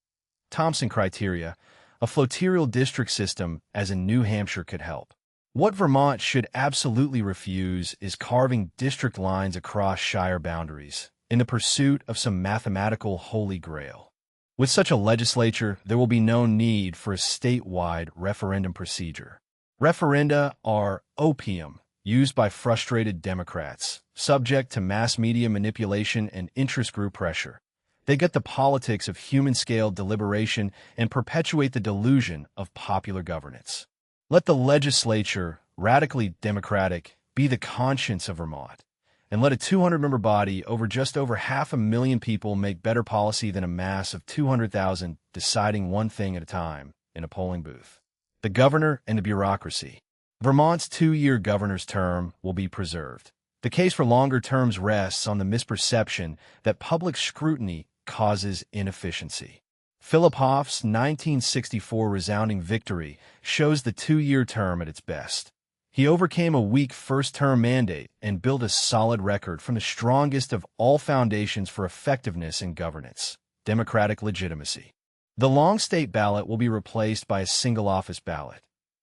Thompson criteria. A flotarial district system, as in New Hampshire, could help. What Vermont should absolutely refuse is carving district lines across shire boundaries in the pursuit of some mathematical holy grail. With such a legislature, there will be no need for a statewide referendum procedure. Referenda are opium used by frustrated Democrats, subject to mass media manipulation and interest group pressure. They get the politics of human-scale deliberation and perpetuate the delusion of popular governance. Let the legislature, radically Democratic, be the conscience of Vermont, and let a 200-member body over just over 500,000 people make better policy than a mass of 200,000 deciding one thing at a time in a polling booth. The governor and the bureaucracy. Vermont's 2-year governor's term will be preserved. The case for longer terms rests on the misperception that public scrutiny causes inefficiency. Philip Hoff's 1964 resounding victory shows the 2-year term at its best. He overcame a weak first-term mandate and built a solid record from the strongest of all foundations for effectiveness in governance, democratic legitimacy. The long state ballot will be replaced by a single-office ballot.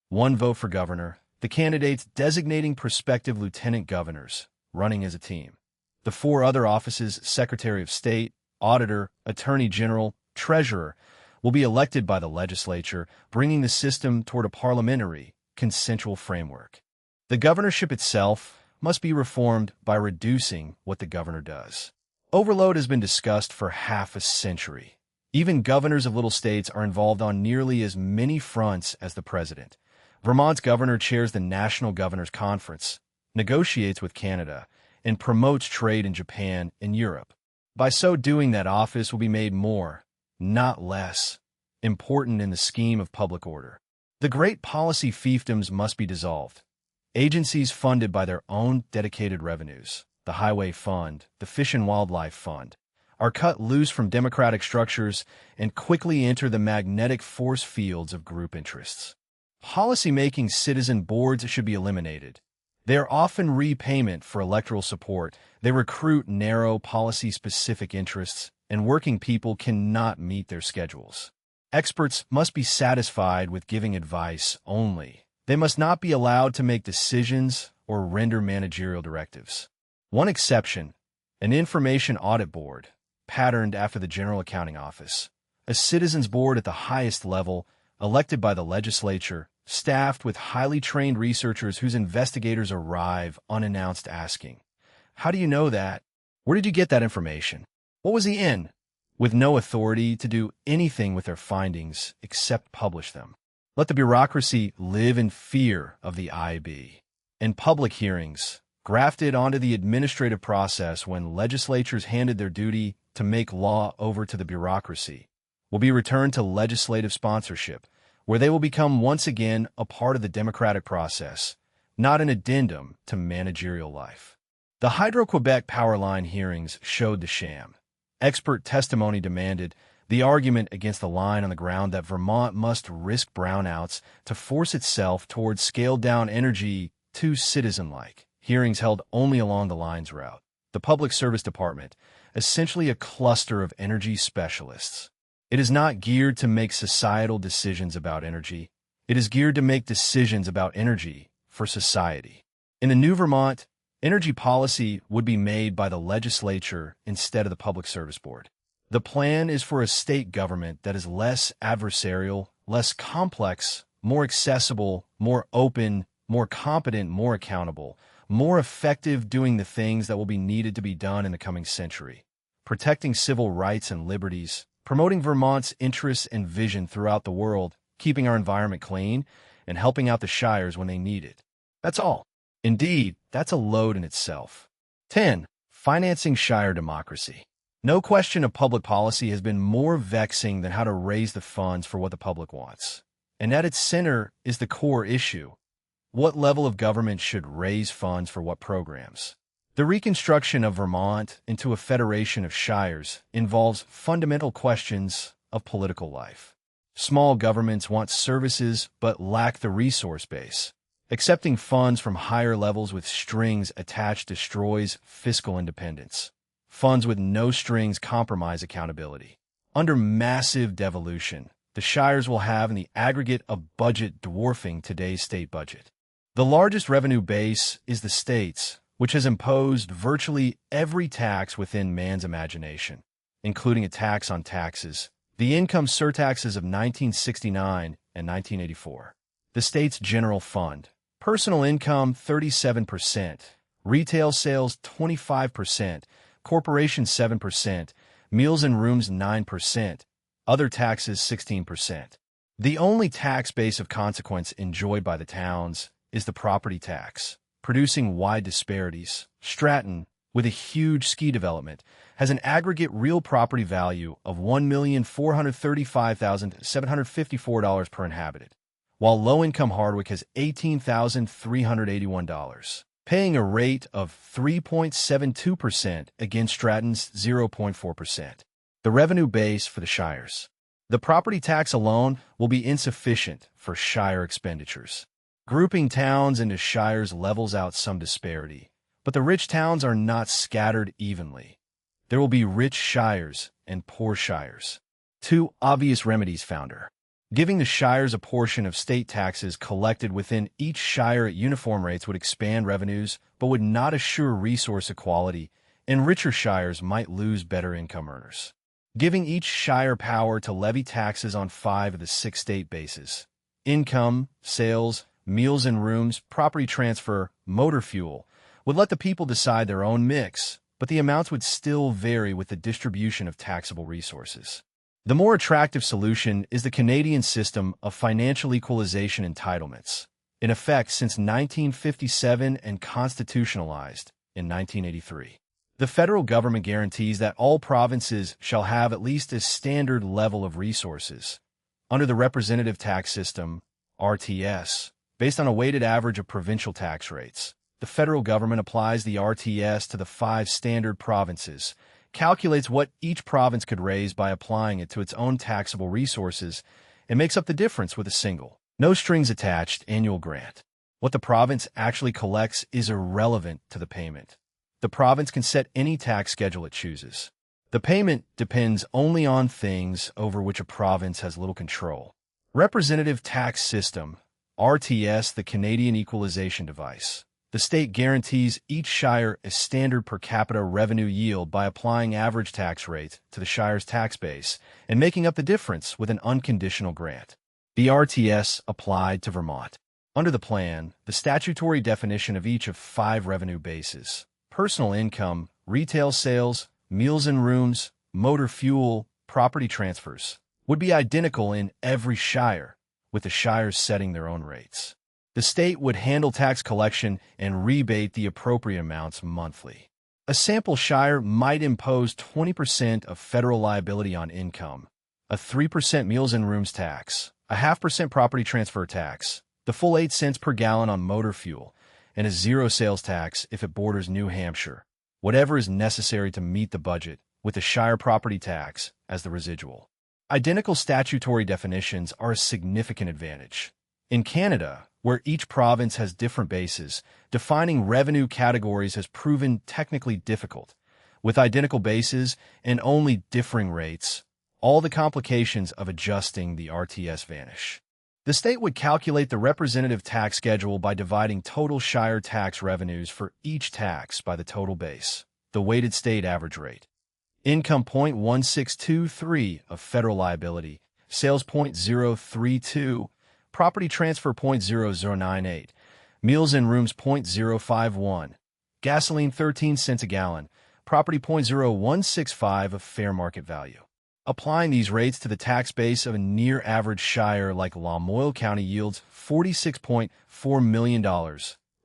One vote for governor, the candidates designating prospective lieutenant governors, running as a team. The 4 other offices, Secretary of State, Auditor, Attorney General, Treasurer, will be elected by the legislature, bringing the system toward a parliamentary, consensual framework. The governorship itself must be reformed by reducing what the governor does. Overload has been discussed for half a century. Even governors of little states are involved on nearly as many fronts as the president. Vermont's governor chairs the National Governors Conference, negotiates with Canada, and promotes trade in Japan and Europe. By so doing, that office will be made more, not less, important in the scheme of public order. The great policy fiefdoms must be dissolved. Agencies funded by their own dedicated revenues, the Highway Fund, the Fish and Wildlife Fund, are cut loose from democratic structures and quickly enter the magnetic force fields of group interests. Policy-making citizen boards should be eliminated. They are often repayment for electoral support. They recruit narrow, policy-specific interests, and working people cannot meet their schedules. Experts must be satisfied with giving advice only. They must not be allowed to make decisions or render managerial directives. One exception, an information audit board, patterned after the General Accounting Office, a citizens board at the highest level, elected by the legislature, staffed with highly trained researchers whose investigators arrive unannounced asking, "How do you know that? Where did you get that information? What was he in?" With no authority to do anything with their findings except publish them. Let the bureaucracy live in fear of the IB. In public hearings, grafted onto the administrative process when legislatures handed their duty to make law over to the bureaucracy, will be returned to legislative sponsorship, where they will become once again a part of the democratic process, not an addendum to managerial life. The Hydro-Quebec power line hearings showed the sham. Expert testimony demanded the argument against the line on the ground that Vermont must risk brownouts to force itself towards scaled-down energy too citizen-like. Hearings held only along the line's route. The Public Service Department, essentially a cluster of energy specialists. It is not geared to make societal decisions about energy. It is geared to make decisions about energy for society. In the new Vermont, energy policy would be made by the legislature instead of the Public Service Board. The plan is for a state government that is less adversarial, less complex, more accessible, more open, more competent, more accountable, more effective doing the things that will be needed to be done in the coming century. Protecting civil rights and liberties, promoting Vermont's interests and vision throughout the world, keeping our environment clean, and helping out the shires when they need it. That's all. Indeed, that's a load in itself. 10. Financing shire democracy. No question of public policy has been more vexing than how to raise the funds for what the public wants. And at its center is the core issue. What level of government should raise funds for what programs? The reconstruction of Vermont into a federation of shires involves fundamental questions of political life. Small governments want services but lack the resource base. Accepting funds from higher levels with strings attached destroys fiscal independence. Funds with no strings compromise accountability. Under massive devolution, the shires will have in the aggregate a budget dwarfing today's state budget. The largest revenue base is the states, which has imposed virtually every tax within man's imagination, including a tax on taxes, the income surtaxes of 1969 and 1984. The state's general fund, personal income 37%, retail sales 25%, corporations 7%, meals and rooms 9%, other taxes 16%. The only tax base of consequence enjoyed by the towns is the property tax, producing wide disparities. Stratton, with a huge ski development, has an aggregate real property value of $1,435,754 per inhabitant, while low-income Hardwick has $18,381, paying a rate of 3.72% against Stratton's 0.4%. The revenue base for the shires. The property tax alone will be insufficient for shire expenditures. Grouping towns into shires levels out some disparity, but the rich towns are not scattered evenly. There will be rich shires and poor shires. 2 obvious remedies founder. Giving the shires a portion of state taxes collected within each shire at uniform rates would expand revenues, but would not assure resource equality, and richer shires might lose better income earners. Giving each shire power to levy taxes on 5 of the 6 state bases: income, sales, meals and rooms, property transfer, motor fuel, would let the people decide their own mix, but the amounts would still vary with the distribution of taxable resources. The more attractive solution is the Canadian system of financial equalization entitlements, in effect since 1957 and constitutionalized in 1983. The federal government guarantees that all provinces shall have at least a standard level of resources. Under the representative tax system, RTS, based on a weighted average of provincial tax rates, the federal government applies the RTS to the 5 standard provinces, calculates what each province could raise by applying it to its own taxable resources, and makes up the difference with a single, no strings attached annual grant. What the province actually collects is irrelevant to the payment. The province can set any tax schedule it chooses. The payment depends only on things over which a province has little control. Representative tax system, RTS, the Canadian equalization device. The state guarantees each shire a standard per capita revenue yield by applying average tax rates to the shire's tax base and making up the difference with an unconditional grant. The RTS applied to Vermont. Under the plan, the statutory definition of each of 5 revenue bases: personal income, retail sales, meals and rooms, motor fuel, property transfers, would be identical in every shire, with the shires setting their own rates. The state would handle tax collection and rebate the appropriate amounts monthly. A sample shire might impose 20% of federal liability on income, a 3% meals and rooms tax, a 0.5% property transfer tax, the full 8 cents per gallon on motor fuel, and a 0 sales tax if it borders New Hampshire, whatever is necessary to meet the budget, with the shire property tax as the residual. Identical statutory definitions are a significant advantage. In Canada, where each province has different bases, defining revenue categories has proven technically difficult. With identical bases and only differing rates, all the complications of adjusting the RTS vanish. The state would calculate the representative tax schedule by dividing total shire tax revenues for each tax by the total base, the weighted state average rate. Income 0.1623 of federal liability, sales 0.032, property transfer 0.0098, meals and rooms 0.051, gasoline 13 cents a gallon, property 0.0165 of fair market value. Applying these rates to the tax base of a near-average shire like Lamoille County yields $46.4 million, or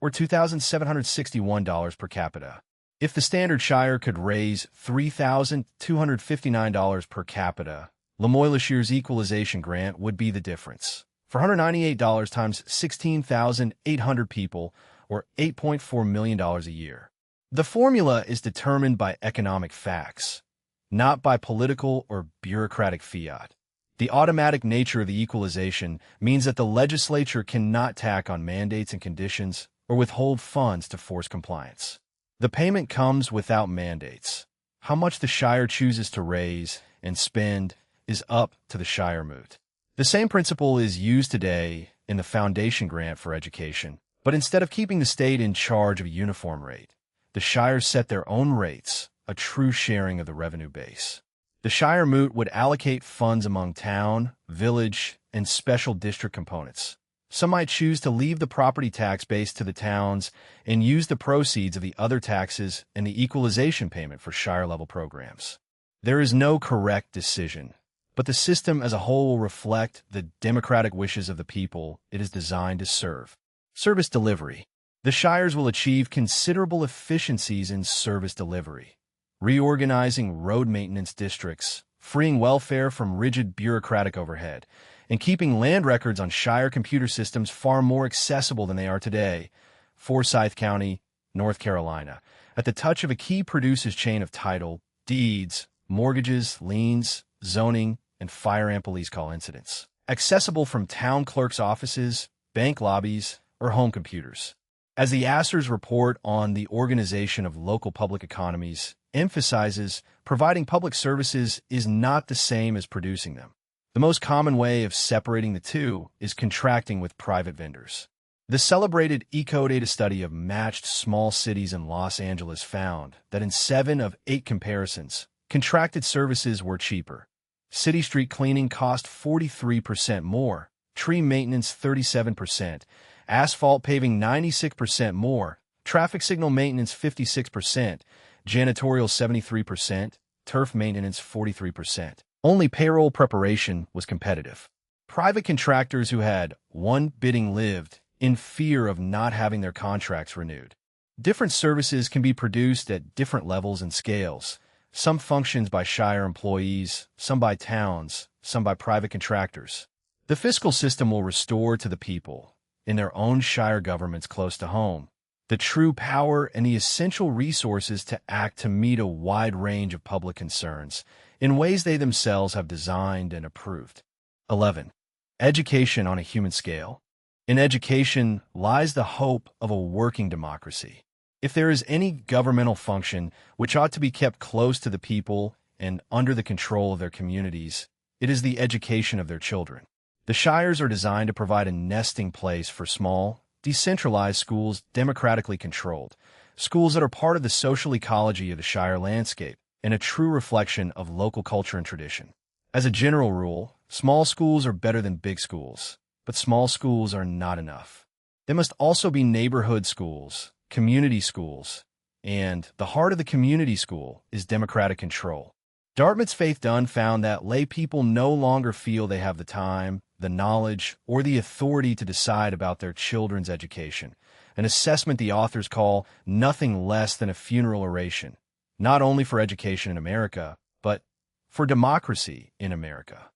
$2,761 per capita. If the standard shire could raise $3,259 per capita, Lamoille-Shear's equalization grant would be the difference. For $198 times 16,800 people, or $8.4 million a year. The formula is determined by economic facts, not by political or bureaucratic fiat. The automatic nature of the equalization means that the legislature cannot tack on mandates and conditions or withhold funds to force compliance. The payment comes without mandates. How much the Shire chooses to raise and spend is up to the Shire moot. The same principle is used today in the foundation grant for education, but instead of keeping the state in charge of a uniform rate, the Shires set their own rates, a true sharing of the revenue base. The Shire moot would allocate funds among town, village, and special district components. Some might choose to leave the property tax base to the towns and use the proceeds of the other taxes and the equalization payment for Shire-level programs. There is no correct decision, but the system as a whole will reflect the democratic wishes of the people it is designed to serve. Service delivery. The Shires will achieve considerable efficiencies in service delivery, reorganizing road maintenance districts, freeing welfare from rigid bureaucratic overhead, and keeping land records on Shire computer systems far more accessible than they are today. Forsyth County, North Carolina, at the touch of a key producer's chain of title, deeds, mortgages, liens, zoning, and fire and police call incidents. Accessible from town clerks' offices, bank lobbies, or home computers. As the Asser's report on the organization of local public economies emphasizes, providing public services is not the same as producing them. The most common way of separating the two is contracting with private vendors. The celebrated Ecodata study of matched small cities in Los Angeles found that in 7 of 8 comparisons, contracted services were cheaper. City street cleaning cost 43% more, tree maintenance 37%, asphalt paving 96% more, traffic signal maintenance 56%, janitorial 73%, turf maintenance 43%. Only payroll preparation was competitive. Private contractors who had one bidding lived in fear of not having their contracts renewed. Different services can be produced at different levels and scales. Some functions by Shire employees, some by towns, some by private contractors. The fiscal system will restore to the people, in their own Shire governments close to home, the true power and the essential resources to act to meet a wide range of public concerns in ways they themselves have designed and approved. 11. Education on a human scale. In education lies the hope of a working democracy. If there is any governmental function which ought to be kept close to the people and under the control of their communities, it is the education of their children. The Shires are designed to provide a nesting place for small, decentralized schools democratically controlled, schools that are part of the social ecology of the Shire landscape and a true reflection of local culture and tradition. As a general rule, small schools are better than big schools, but small schools are not enough. They must also be neighborhood schools, community schools, and the heart of the community school is democratic control. Dartmouth's Faith Dunn found that lay people no longer feel they have the time, the knowledge, or the authority to decide about their children's education, an assessment the authors call nothing less than a funeral oration, not only for education in America, but for democracy in America.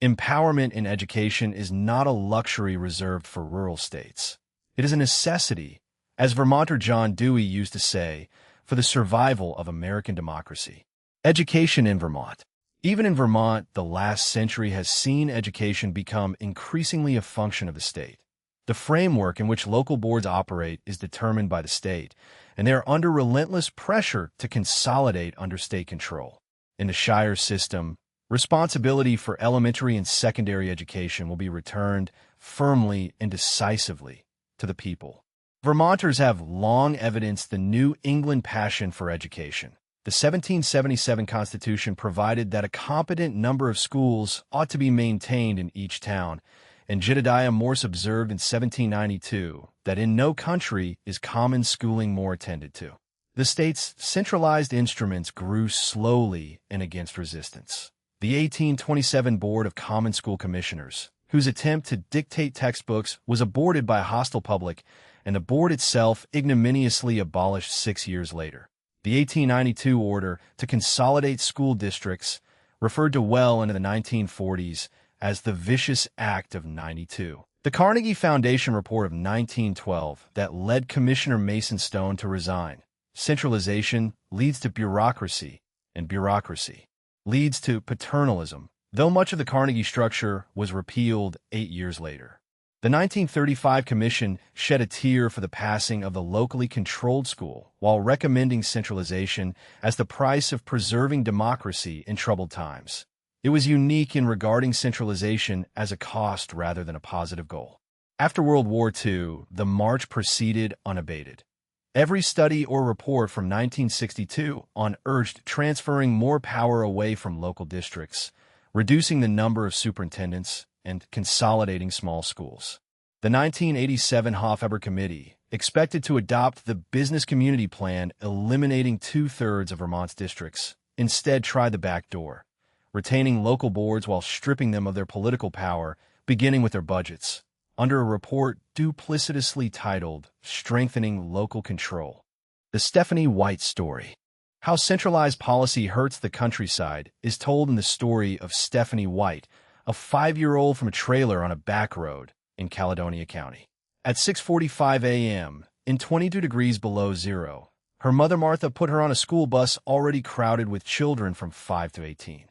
Empowerment in education is not a luxury reserved for rural states. It is a necessity, as Vermonter John Dewey used to say, for the survival of American democracy. Education in Vermont. Even in Vermont, the last century has seen education become increasingly a function of the state. The framework in which local boards operate is determined by the state, and they are under relentless pressure to consolidate under state control. In the Shire system, responsibility for elementary and secondary education will be returned firmly and decisively to the people. Vermonters have long evidenced the New England passion for education. The 1777 Constitution provided that a competent number of schools ought to be maintained in each town, and Jedediah Morse observed in 1792 that in no country is common schooling more attended to. The state's centralized instruments grew slowly and against resistance. The 1827 Board of Common School Commissioners, whose attempt to dictate textbooks was aborted by a hostile public, and the board itself ignominiously abolished 6 years later. The 1892 order to consolidate school districts, referred to well into the 1940s as the Vicious Act of '92. The Carnegie Foundation report of 1912 that led Commissioner Mason Stone to resign. Centralization leads to bureaucracy, and bureaucracy leads to paternalism, though much of the Carnegie structure was repealed 8 years later. The 1935 Commission shed a tear for the passing of the locally controlled school while recommending centralization as the price of preserving democracy in troubled times. It was unique in regarding centralization as a cost rather than a positive goal. After World War II, the march proceeded unabated. Every study or report from 1962 on urged transferring more power away from local districts, reducing the number of superintendents, and consolidating small schools. The 1987 Hofeber Committee expected to adopt the Business Community Plan, eliminating 2/3 of Vermont's districts, instead tried the back door, retaining local boards while stripping them of their political power, beginning with their budgets, under a report duplicitously titled Strengthening Local Control. The Stephanie White Story. How centralized policy hurts the countryside is told in the story of Stephanie White, a 5-year-old from a trailer on a back road in Caledonia County. At 6:45 a.m., in 22 degrees below zero, her mother Martha put her on a school bus already crowded with children from 5 to 18.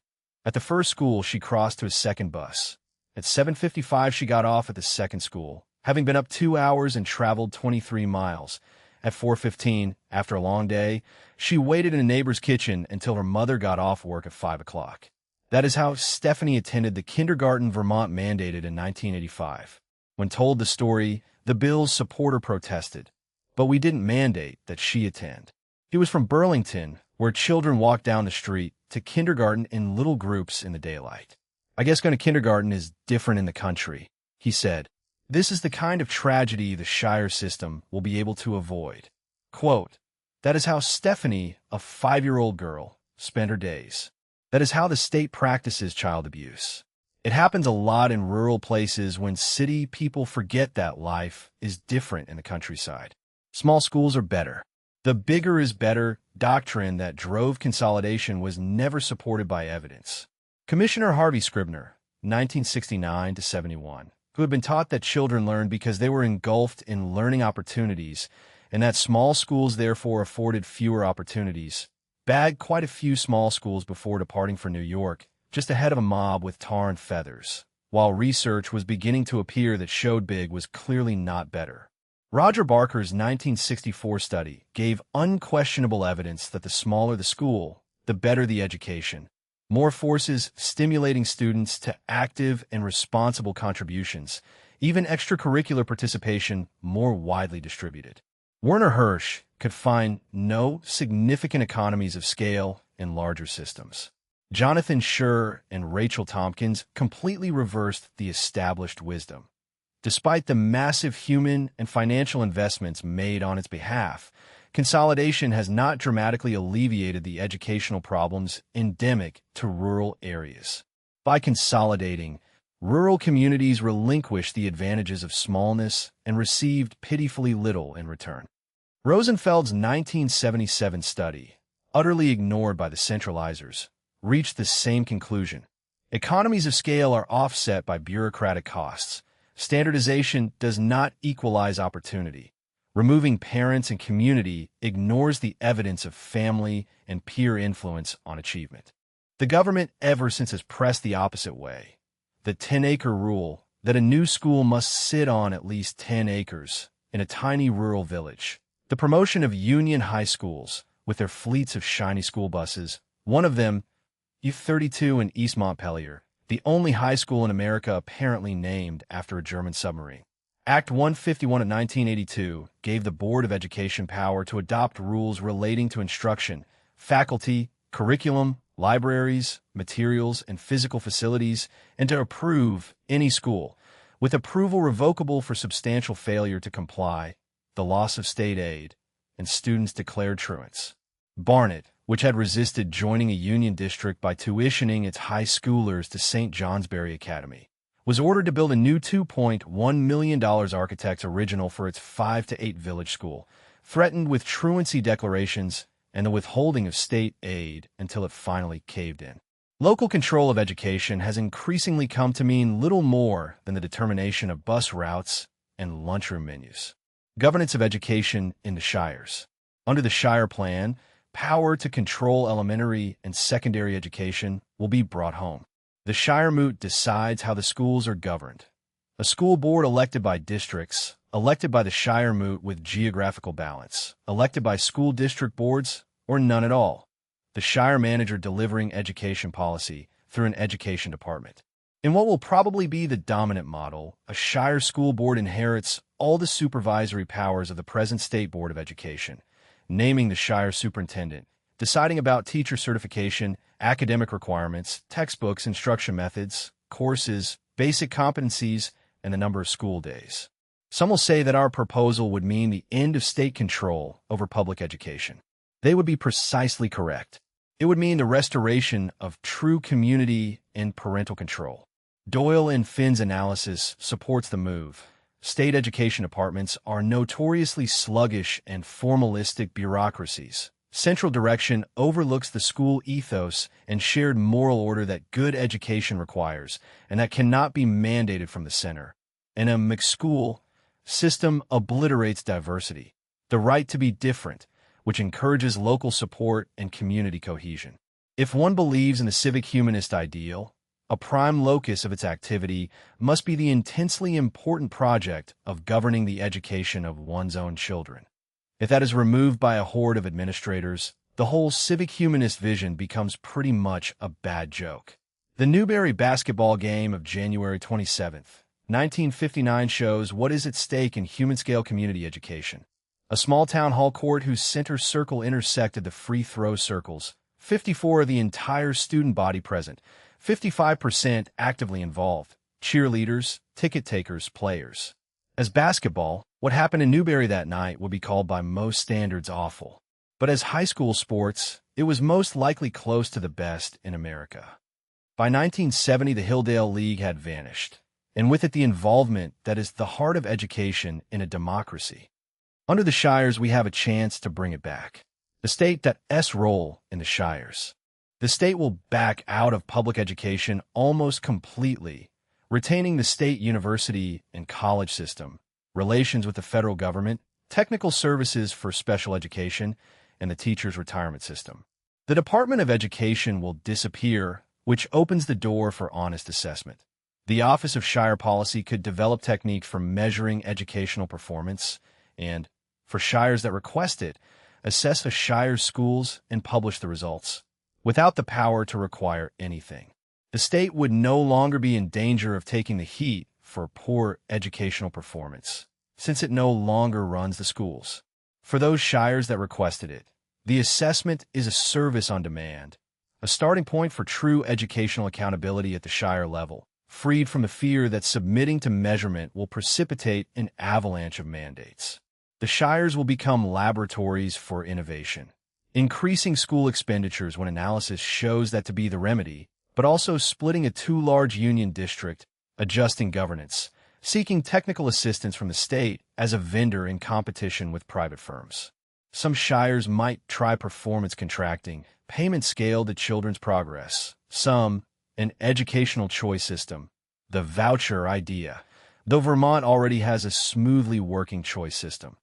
At the first school, she crossed to a second bus. At 7:55, she got off at the second school, having been up 2 hours and traveled 23 miles. At 4:15, after a long day, she waited in a neighbor's kitchen until her mother got off work at 5 o'clock. That is how Stephanie attended the kindergarten Vermont mandated in 1985. When told the story, the bill's supporter protested, "But we didn't mandate that she attend." He was from Burlington, where children walked down the street to kindergarten in little groups in the daylight. "I guess going to kindergarten is different in the country," he said. "This is the kind of tragedy the Shire system will be able to avoid." Quote, "That is how Stephanie, a 5-year-old girl, spent her days. That is how the state practices child abuse. It happens a lot in rural places when city people forget that life is different in the countryside. Small schools are better. The bigger is better doctrine that drove consolidation was never supported by evidence." Commissioner Harvey Scribner, 1969 to 71, who had been taught that children learned because they were engulfed in learning opportunities and that small schools therefore afforded fewer opportunities, bagged quite a few small schools before departing for New York, just ahead of a mob with tar and feathers, while research was beginning to appear that showed big was clearly not better. Roger Barker's 1964 study gave unquestionable evidence that the smaller the school, the better the education. More forces stimulating students to active and responsible contributions, even extracurricular participation more widely distributed. Werner Hirsch could find no significant economies of scale in larger systems. Jonathan Schur and Rachel Tompkins completely reversed the established wisdom. Despite the massive human and financial investments made on its behalf, consolidation has not dramatically alleviated the educational problems endemic to rural areas. By consolidating, rural communities relinquished the advantages of smallness and received pitifully little in return. Rosenfeld's 1977 study, utterly ignored by the centralizers, reached the same conclusion. Economies of scale are offset by bureaucratic costs. Standardization does not equalize opportunity. Removing parents and community ignores the evidence of family and peer influence on achievement. The government ever since has pressed the opposite way. The 10-acre rule, that a new school must sit on at least 10 acres in a tiny rural village. The promotion of union high schools, with their fleets of shiny school buses, one of them, U32 in East Montpelier, the only high school in America apparently named after a German submarine. Act 151 of 1982 gave the Board of Education power to adopt rules relating to instruction, faculty, curriculum, libraries, materials, and physical facilities, and to approve any school, with approval revocable for substantial failure to comply, the loss of state aid, and students declared truants. Barnet, which had resisted joining a union district by tuitioning its high schoolers to St. Johnsbury Academy, was ordered to build a new $2.1 million architect's original for its 5 to 8 village school, threatened with truancy declarations and the withholding of state aid until it finally caved in. Local control of education has increasingly come to mean little more than the determination of bus routes and lunchroom menus. Governance of education in the shires. Under the Shire Plan, power to control elementary and secondary education will be brought home. The Shire Moot decides how the schools are governed. A school board elected by districts, elected by the Shire Moot with geographical balance, elected by school district boards, or none at all. The Shire manager delivering education policy through an education department. In what will probably be the dominant model, a Shire school board inherits all the supervisory powers of the present State Board of Education, naming the Shire superintendent, deciding about teacher certification, academic requirements, textbooks, instruction methods, courses, basic competencies, and the number of school days. Some will say that our proposal would mean the end of state control over public education. They would be precisely correct. It would mean the restoration of true community and parental control. Doyle and Finn's analysis supports the move. State education departments are notoriously sluggish and formalistic bureaucracies. Central direction overlooks the school ethos and shared moral order that good education requires, and that cannot be mandated from the center. And a McSchool system obliterates diversity, the right to be different, which encourages local support and community cohesion. If one believes in the civic humanist ideal, a prime locus of its activity must be the intensely important project of governing the education of one's own children. If that is removed by a horde of administrators, the whole civic humanist vision becomes pretty much a bad joke. The Newberry basketball game of January 27th, 1959 shows what is at stake in human-scale community education. A small town hall court whose center circle intersected the free throw circles, 54 of the entire student body present, 55% actively involved, cheerleaders, ticket takers, players. As basketball, what happened in Newberry that night would be called by most standards awful. But as high school sports, it was most likely close to the best in America. By 1970, the Hilldale League had vanished, and with it the involvement that is the heart of education in a democracy. Under the Shires, we have a chance to bring it back. The state's role in the Shires. The state will back out of public education almost completely, retaining the state university and college system, relations with the federal government, technical services for special education, and the teacher's retirement system. The Department of Education will disappear, which opens the door for honest assessment. The Office of Shire Policy could develop techniques for measuring educational performance and, for shires that request it, assess a shire's schools and publish the results, without the power to require anything. The state would no longer be in danger of taking the heat for poor educational performance, since it no longer runs the schools. For those shires that requested it, the assessment is a service on demand, a starting point for true educational accountability at the shire level, freed from the fear that submitting to measurement will precipitate an avalanche of mandates. The shires will become laboratories for innovation, increasing school expenditures when analysis shows that to be the remedy, but also splitting a too large union district, adjusting governance, seeking technical assistance from the state as a vendor in competition with private firms. Some shires might try performance contracting, payment scale to children's progress. Some, an educational choice system, the voucher idea, though Vermont already has a smoothly working choice system.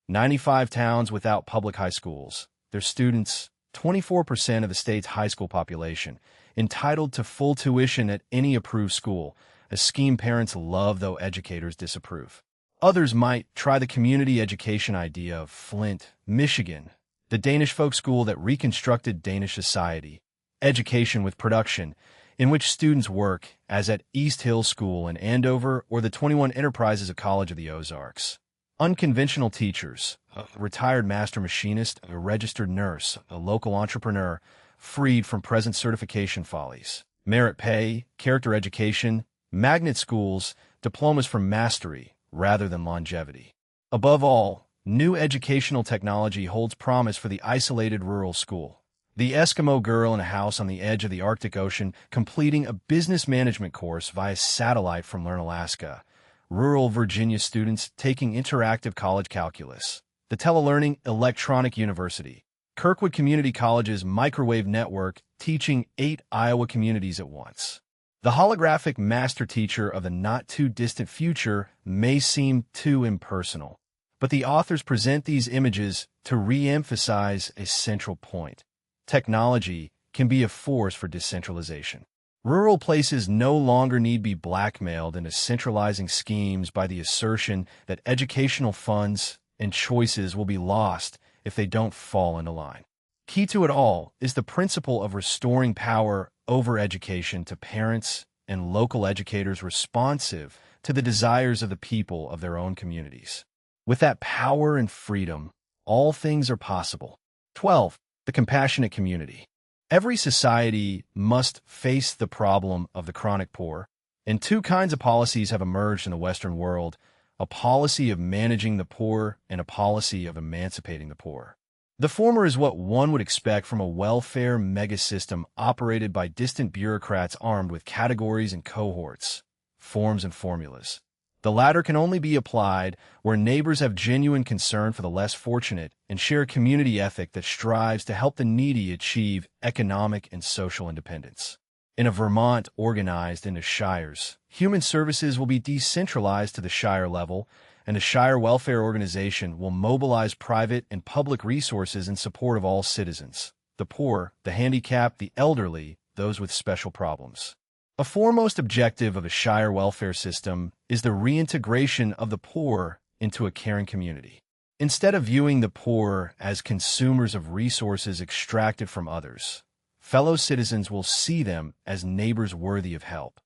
95 towns without public high schools, their students, 24% of the state's high school population, entitled to full tuition at any approved school, a scheme parents love though educators disapprove. Others might try the community education idea of Flint, Michigan, the Danish folk school that reconstructed Danish society, education with production, in which students work, as at East Hill School in Andover or the 21 Enterprises College of the Ozarks. Unconventional teachers, a retired master machinist, a registered nurse, a local entrepreneur, freed from present certification follies. Merit pay, character education, magnet schools, diplomas for mastery rather than longevity. Above all, new educational technology holds promise for the isolated rural school. The Eskimo girl in a house on the edge of the Arctic Ocean completing a business management course via satellite from Learn Alaska. Rural Virginia students taking interactive college calculus. The Telelearning Electronic University. Kirkwood Community College's microwave network teaching 8 Iowa communities at once. The holographic master teacher of the not-too-distant future may seem too impersonal, but the authors present these images to re-emphasize a central point. Technology can be a force for decentralization. Rural places no longer need be blackmailed into centralizing schemes by the assertion that educational funds and choices will be lost if they don't fall into line. Key to it all is the principle of restoring power over education to parents and local educators responsive to the desires of the people of their own communities. With that power and freedom, all things are possible. 12. The compassionate community. Every society must face the problem of the chronic poor, and two kinds of policies have emerged in the Western world: a policy of managing the poor and a policy of emancipating the poor. The former is what one would expect from a welfare megasystem operated by distant bureaucrats armed with categories and cohorts, forms and formulas. The latter can only be applied where neighbors have genuine concern for the less fortunate and share a community ethic that strives to help the needy achieve economic and social independence. In a Vermont organized into shires, human services will be decentralized to the shire level, and the Shire Welfare Organization will mobilize private and public resources in support of all citizens: the poor, the handicapped, the elderly, those with special problems. A foremost objective of a Shire welfare system is the reintegration of the poor into a caring community. Instead of viewing the poor as consumers of resources extracted from others, fellow citizens will see them as neighbors worthy of help,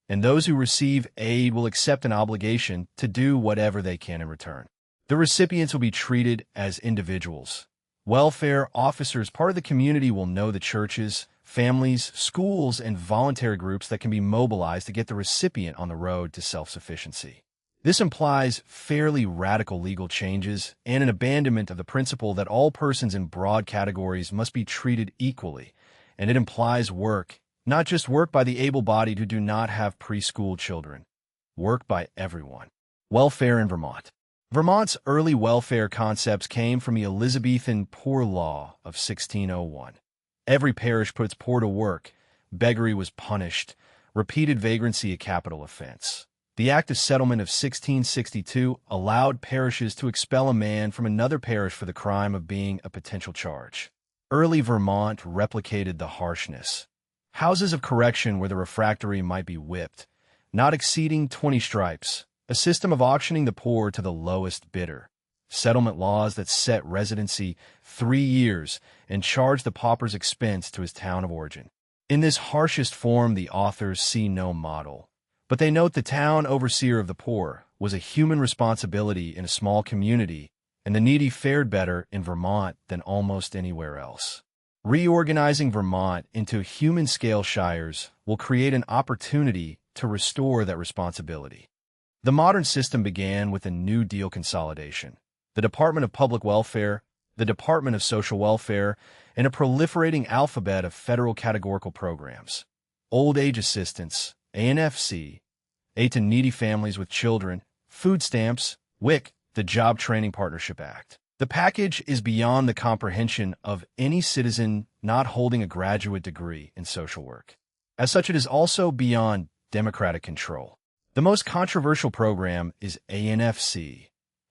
and those who receive aid will accept an obligation to do whatever they can in return. The recipients will be treated as individuals. Welfare officers, part of the community, will know the churches, families, schools, and voluntary groups that can be mobilized to get the recipient on the road to self-sufficiency. This implies fairly radical legal changes and an abandonment of the principle that all persons in broad categories must be treated equally, and it implies work, not just work by the able-bodied who do not have preschool children, work by everyone. Welfare in Vermont. Vermont's early welfare concepts came from the Elizabethan Poor Law of 1601. Every parish put its poor to work. Beggary was punished. Repeated vagrancy a capital offense. The Act of Settlement of 1662 allowed parishes to expel a man from another parish for the crime of being a potential charge. Early Vermont replicated the harshness. Houses of correction where the refractory might be whipped, not exceeding 20 stripes. A system of auctioning the poor to the lowest bidder. Settlement laws that set residency 3 years and charge the pauper's expense to his town of origin. In this harshest form, the authors see no model, but they note the town overseer of the poor was a human responsibility in a small community, and the needy fared better in Vermont than almost anywhere else. Reorganizing Vermont into human-scale shires will create an opportunity to restore that responsibility. The modern system began with a New Deal consolidation: the Department of Public Welfare, the Department of Social Welfare, and a proliferating alphabet of federal categorical programs. Old Age Assistance, ANFC, aid to needy families with children, food stamps, WIC, the Job Training Partnership Act. The package is beyond the comprehension of any citizen not holding a graduate degree in social work. As such, it is also beyond democratic control. The most controversial program is ANFC.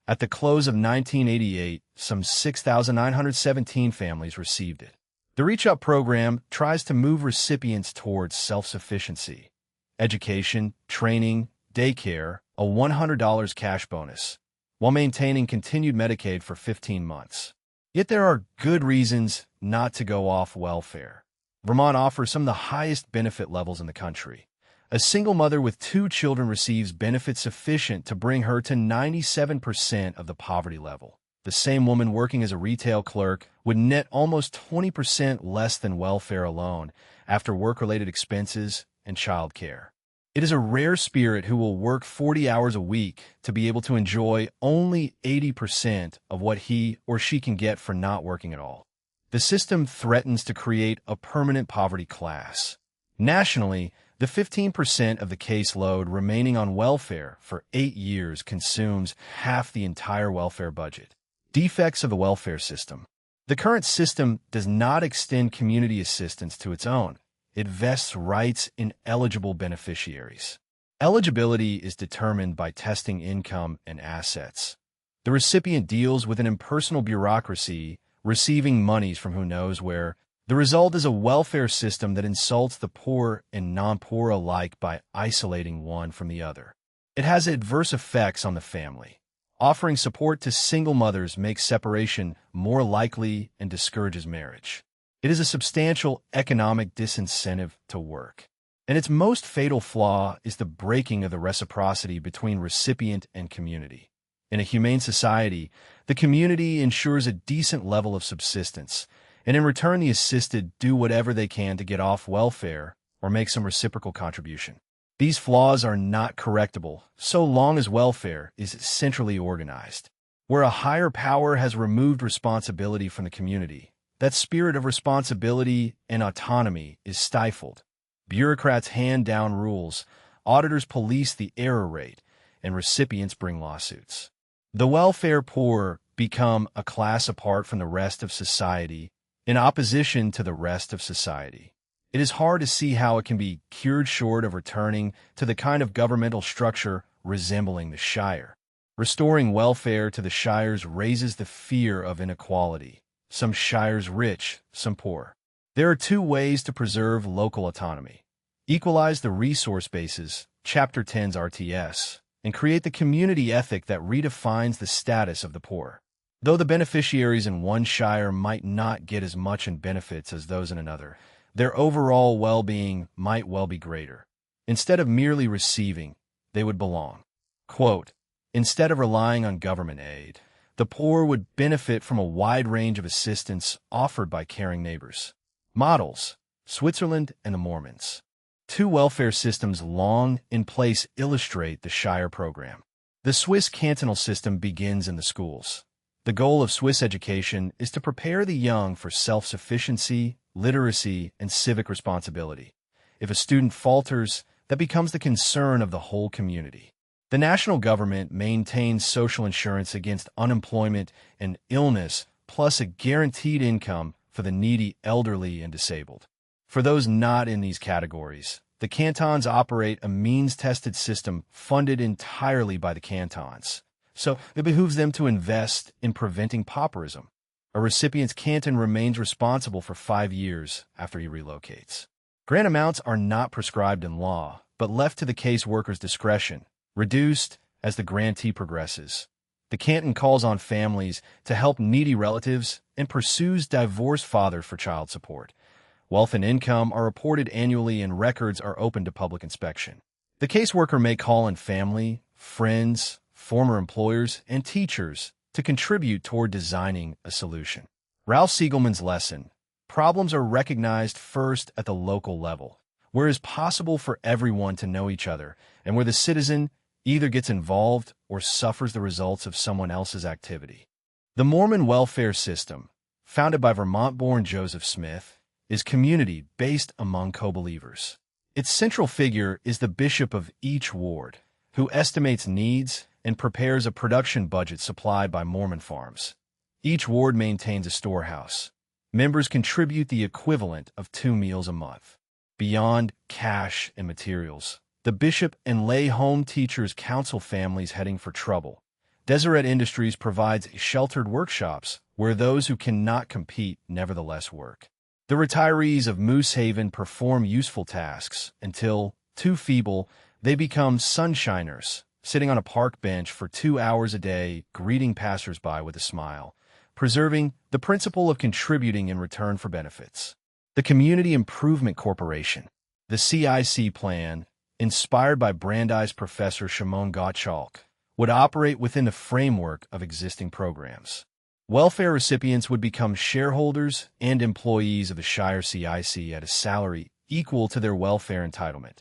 At the close of 1988, some 6,917 families received it. The Reach Up program tries to move recipients towards self-sufficiency, education, training, daycare, a $100 cash bonus, while maintaining continued Medicaid for 15 months. Yet there are good reasons not to go off welfare. Vermont offers some of the highest benefit levels in the country. A single mother with 2 children receives benefits sufficient to bring her to 97% of the poverty level. The same woman working as a retail clerk would net almost 20% less than welfare alone after work-related expenses and child care. It is a rare spirit who will work 40 hours a week to be able to enjoy only 80% of what he or she can get for not working at all. The system threatens to create a permanent poverty class. Nationally, the 15% of the caseload remaining on welfare for 8 years consumes half the entire welfare budget. Defects of the welfare system. The current system does not extend community assistance to its own. It vests rights in eligible beneficiaries. Eligibility is determined by testing income and assets. The recipient deals with an impersonal bureaucracy, receiving monies from who knows where, The result is a welfare system that insults the poor and non-poor alike by isolating one from the other. It has adverse effects on the family. Offering support to single mothers makes separation more likely and discourages marriage. It is a substantial economic disincentive to work. And its most fatal flaw is the breaking of the reciprocity between recipient and community. In a humane society, the community ensures a decent level of subsistence, and in return the assisted do whatever they can to get off welfare or make some reciprocal contribution. These flaws are not correctable so long as welfare is centrally organized. Where a higher power has removed responsibility from the community, that spirit of responsibility and autonomy is stifled. Bureaucrats hand down rules, auditors police the error rate, and recipients bring lawsuits. The welfare poor become a class apart from the rest of society, in opposition to the rest of society. It is hard to see how it can be cured short of returning to the kind of governmental structure resembling the Shire. Restoring welfare to the shires raises the fear of inequality. Some shires rich, some poor. There are two ways to preserve local autonomy. Equalize the resource bases, Chapter 10's RTS, and create the community ethic that redefines the status of the poor. Though the beneficiaries in one shire might not get as much in benefits as those in another, their overall well-being might well be greater. Instead of merely receiving, they would belong. Quote, instead of relying on government aid, the poor would benefit from a wide range of assistance offered by caring neighbors. Models: Switzerland and the Mormons. Two welfare systems long in place illustrate the Shire program. The Swiss cantonal system begins in the schools. The goal of Swiss education is to prepare the young for self-sufficiency, literacy, and civic responsibility. If a student falters, that becomes the concern of the whole community. The national government maintains social insurance against unemployment and illness, plus a guaranteed income for the needy, elderly, and disabled. For those not in these categories, the cantons operate a means-tested system funded entirely by the cantons. So it behooves them to invest in preventing pauperism. A recipient's canton remains responsible for 5 years after he relocates. Grant amounts are not prescribed in law, but left to the caseworker's discretion, reduced as the grantee progresses. The canton calls on families to help needy relatives and pursues divorced fathers for child support. Wealth and income are reported annually and records are open to public inspection. The caseworker may call on family, friends, former employers, and teachers to contribute toward designing a solution. Ralph Siegelman's lesson: problems are recognized first at the local level, where it is possible for everyone to know each other, and where the citizen either gets involved or suffers the results of someone else's activity. The Mormon welfare system, founded by Vermont-born Joseph Smith, is community-based among co-believers. Its central figure is the bishop of each ward, who estimates needs and prepares a production budget supplied by Mormon farms. Each ward maintains a storehouse. Members contribute the equivalent of 2 meals a month. Beyond cash and materials, the bishop and lay home teachers counsel families heading for trouble. Deseret Industries provides sheltered workshops where those who cannot compete nevertheless work. The retirees of Moose Haven perform useful tasks until, too feeble, they become sunshiners, sitting on a park bench for 2 hours a day, greeting passersby with a smile, preserving the principle of contributing in return for benefits. The Community Improvement Corporation, the CIC plan, inspired by Brandeis professor Shimon Gottschalk, would operate within the framework of existing programs. Welfare recipients would become shareholders and employees of the Shire CIC at a salary equal to their welfare entitlement.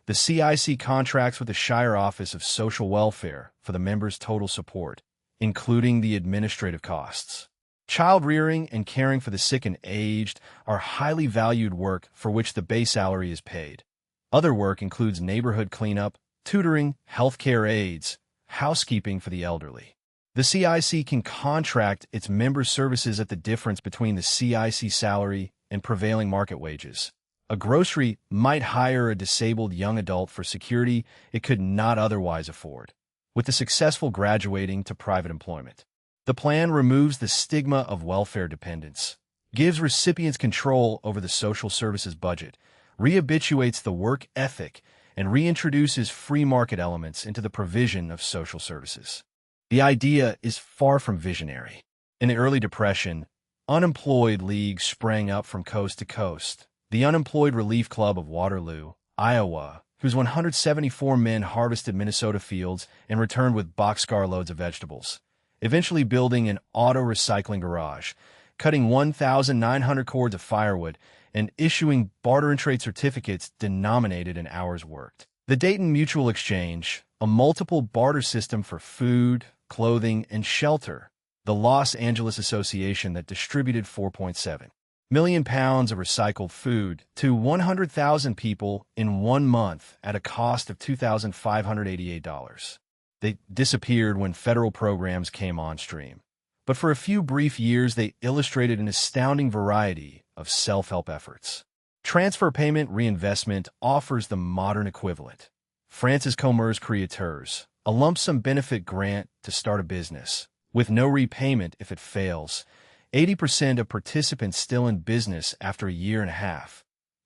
The CIC contracts with the Shire Office of Social Welfare for the members' total support, including the administrative costs. Child rearing and caring for the sick and aged are highly valued work for which the base salary is paid. Other work includes neighborhood cleanup, tutoring, healthcare aides, housekeeping for the elderly. The CIC can contract its members' services at the difference between the CIC salary and prevailing market wages. A grocery might hire a disabled young adult for security it could not otherwise afford, with the successful graduating to private employment. The plan removes the stigma of welfare dependence. gives recipients control over the social services budget, rehabituates the work ethic, and reintroduces free market elements into the provision of social services. The idea is far from visionary. In the early Depression, unemployed leagues sprang up from coast to coast. The Unemployed Relief Club of Waterloo, Iowa, whose 174 men harvested Minnesota fields and returned with boxcar loads of vegetables, eventually building an auto recycling garage, cutting 1,900 cords of firewood, and issuing barter and trade certificates denominated in hours worked. The Dayton Mutual Exchange, a multiple barter system for food, clothing, and shelter. The Los Angeles Association that distributed 4.7 million pounds of recycled food to 100,000 people in 1 month at a cost of $2,588. They disappeared when federal programs came on stream. But for a few brief years, they illustrated an astounding variety of self-help efforts. Transfer Payment Reinvestment offers the modern equivalent. France's Commerce Créateurs, a lump sum benefit grant to start a business, with no repayment if it fails. 80% of participants still in business after a year and a half.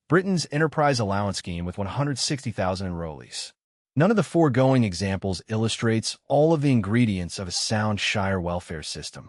Britain's Enterprise Allowance Scheme with 160,000 enrollees. None of the foregoing examples illustrates all of the ingredients of a sound Shire welfare system.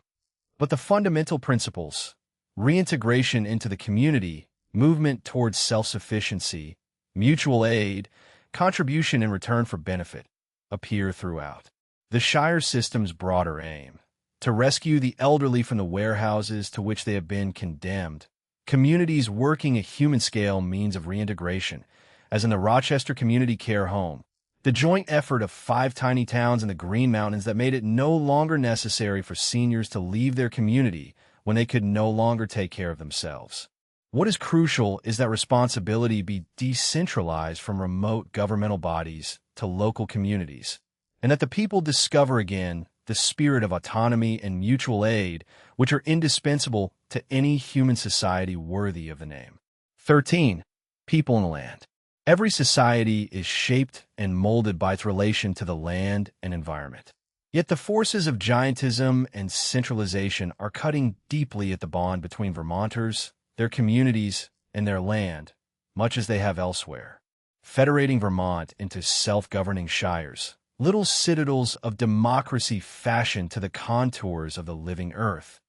But the fundamental principles, reintegration into the community, movement towards self-sufficiency, mutual aid, contribution in return for benefit, appear throughout. The Shire system's broader aim: to rescue the elderly from the warehouses to which they have been condemned. Communities working a human-scale means of reintegration, as in the Rochester Community Care Home, the joint effort of 5 tiny towns in the Green Mountains that made it no longer necessary for seniors to leave their community when they could no longer take care of themselves. What is crucial is that responsibility be decentralized from remote governmental bodies to local communities, and that the people discover again the spirit of autonomy and mutual aid, which are indispensable to any human society worthy of the name. 13. People and land. Every society is shaped and molded by its relation to the land and environment. Yet the forces of giantism and centralization are cutting deeply at the bond between Vermonters, their communities, and their land, much as they have elsewhere. Federating Vermont into self-governing shires, little citadels of democracy fashioned to the contours of the living earth,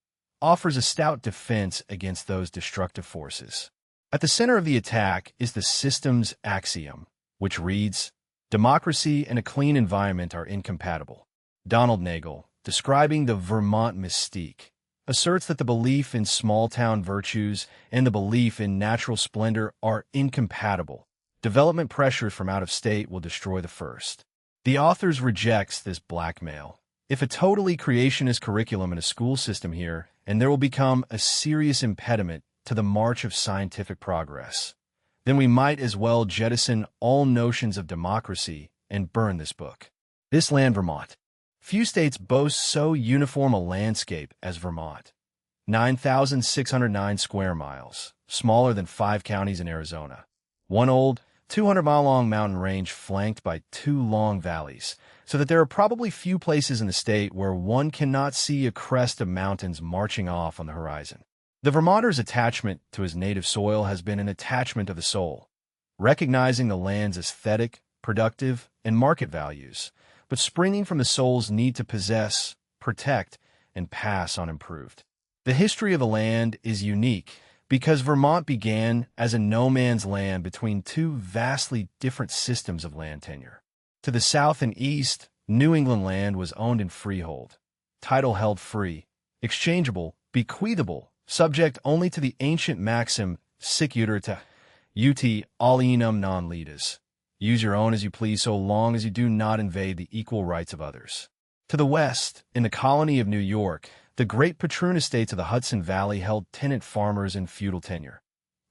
offers a stout defense against those destructive forces. At the center of the attack is the system's axiom, which reads, "Democracy and a clean environment are incompatible." Donald Nagel, describing the Vermont mystique, asserts that the belief in small-town virtues and the belief in natural splendor are incompatible. Development pressures from out of state will destroy the first. The authors rejects this blackmail. If a totally creationist curriculum in a school system here, and there will become a serious impediment to the march of scientific progress, then we might as well jettison all notions of democracy and burn this book. This land, Vermont. Few states boast so uniform a landscape as Vermont. 9,609 square miles, smaller than 5 counties in Arizona. One old, 200-mile-long mountain range flanked by 2 long valleys, so that there are probably few places in the state where one cannot see a crest of mountains marching off on the horizon. The Vermonter's attachment to his native soil has been an attachment of the soul, recognizing the land's aesthetic, productive, and market values, but springing from the soul's need to possess, protect, and pass on improved. The history of the land is unique because Vermont began as a no-man's land between 2 vastly different systems of land tenure. To the south and east, New England land was owned in freehold, title held free, exchangeable, bequeathable, subject only to the ancient maxim sic uterita ut alienum non litis. Use your own as you please so long as you do not invade the equal rights of others. To the west, in the colony of New York, the great patroon estates of the Hudson Valley held tenant farmers in feudal tenure.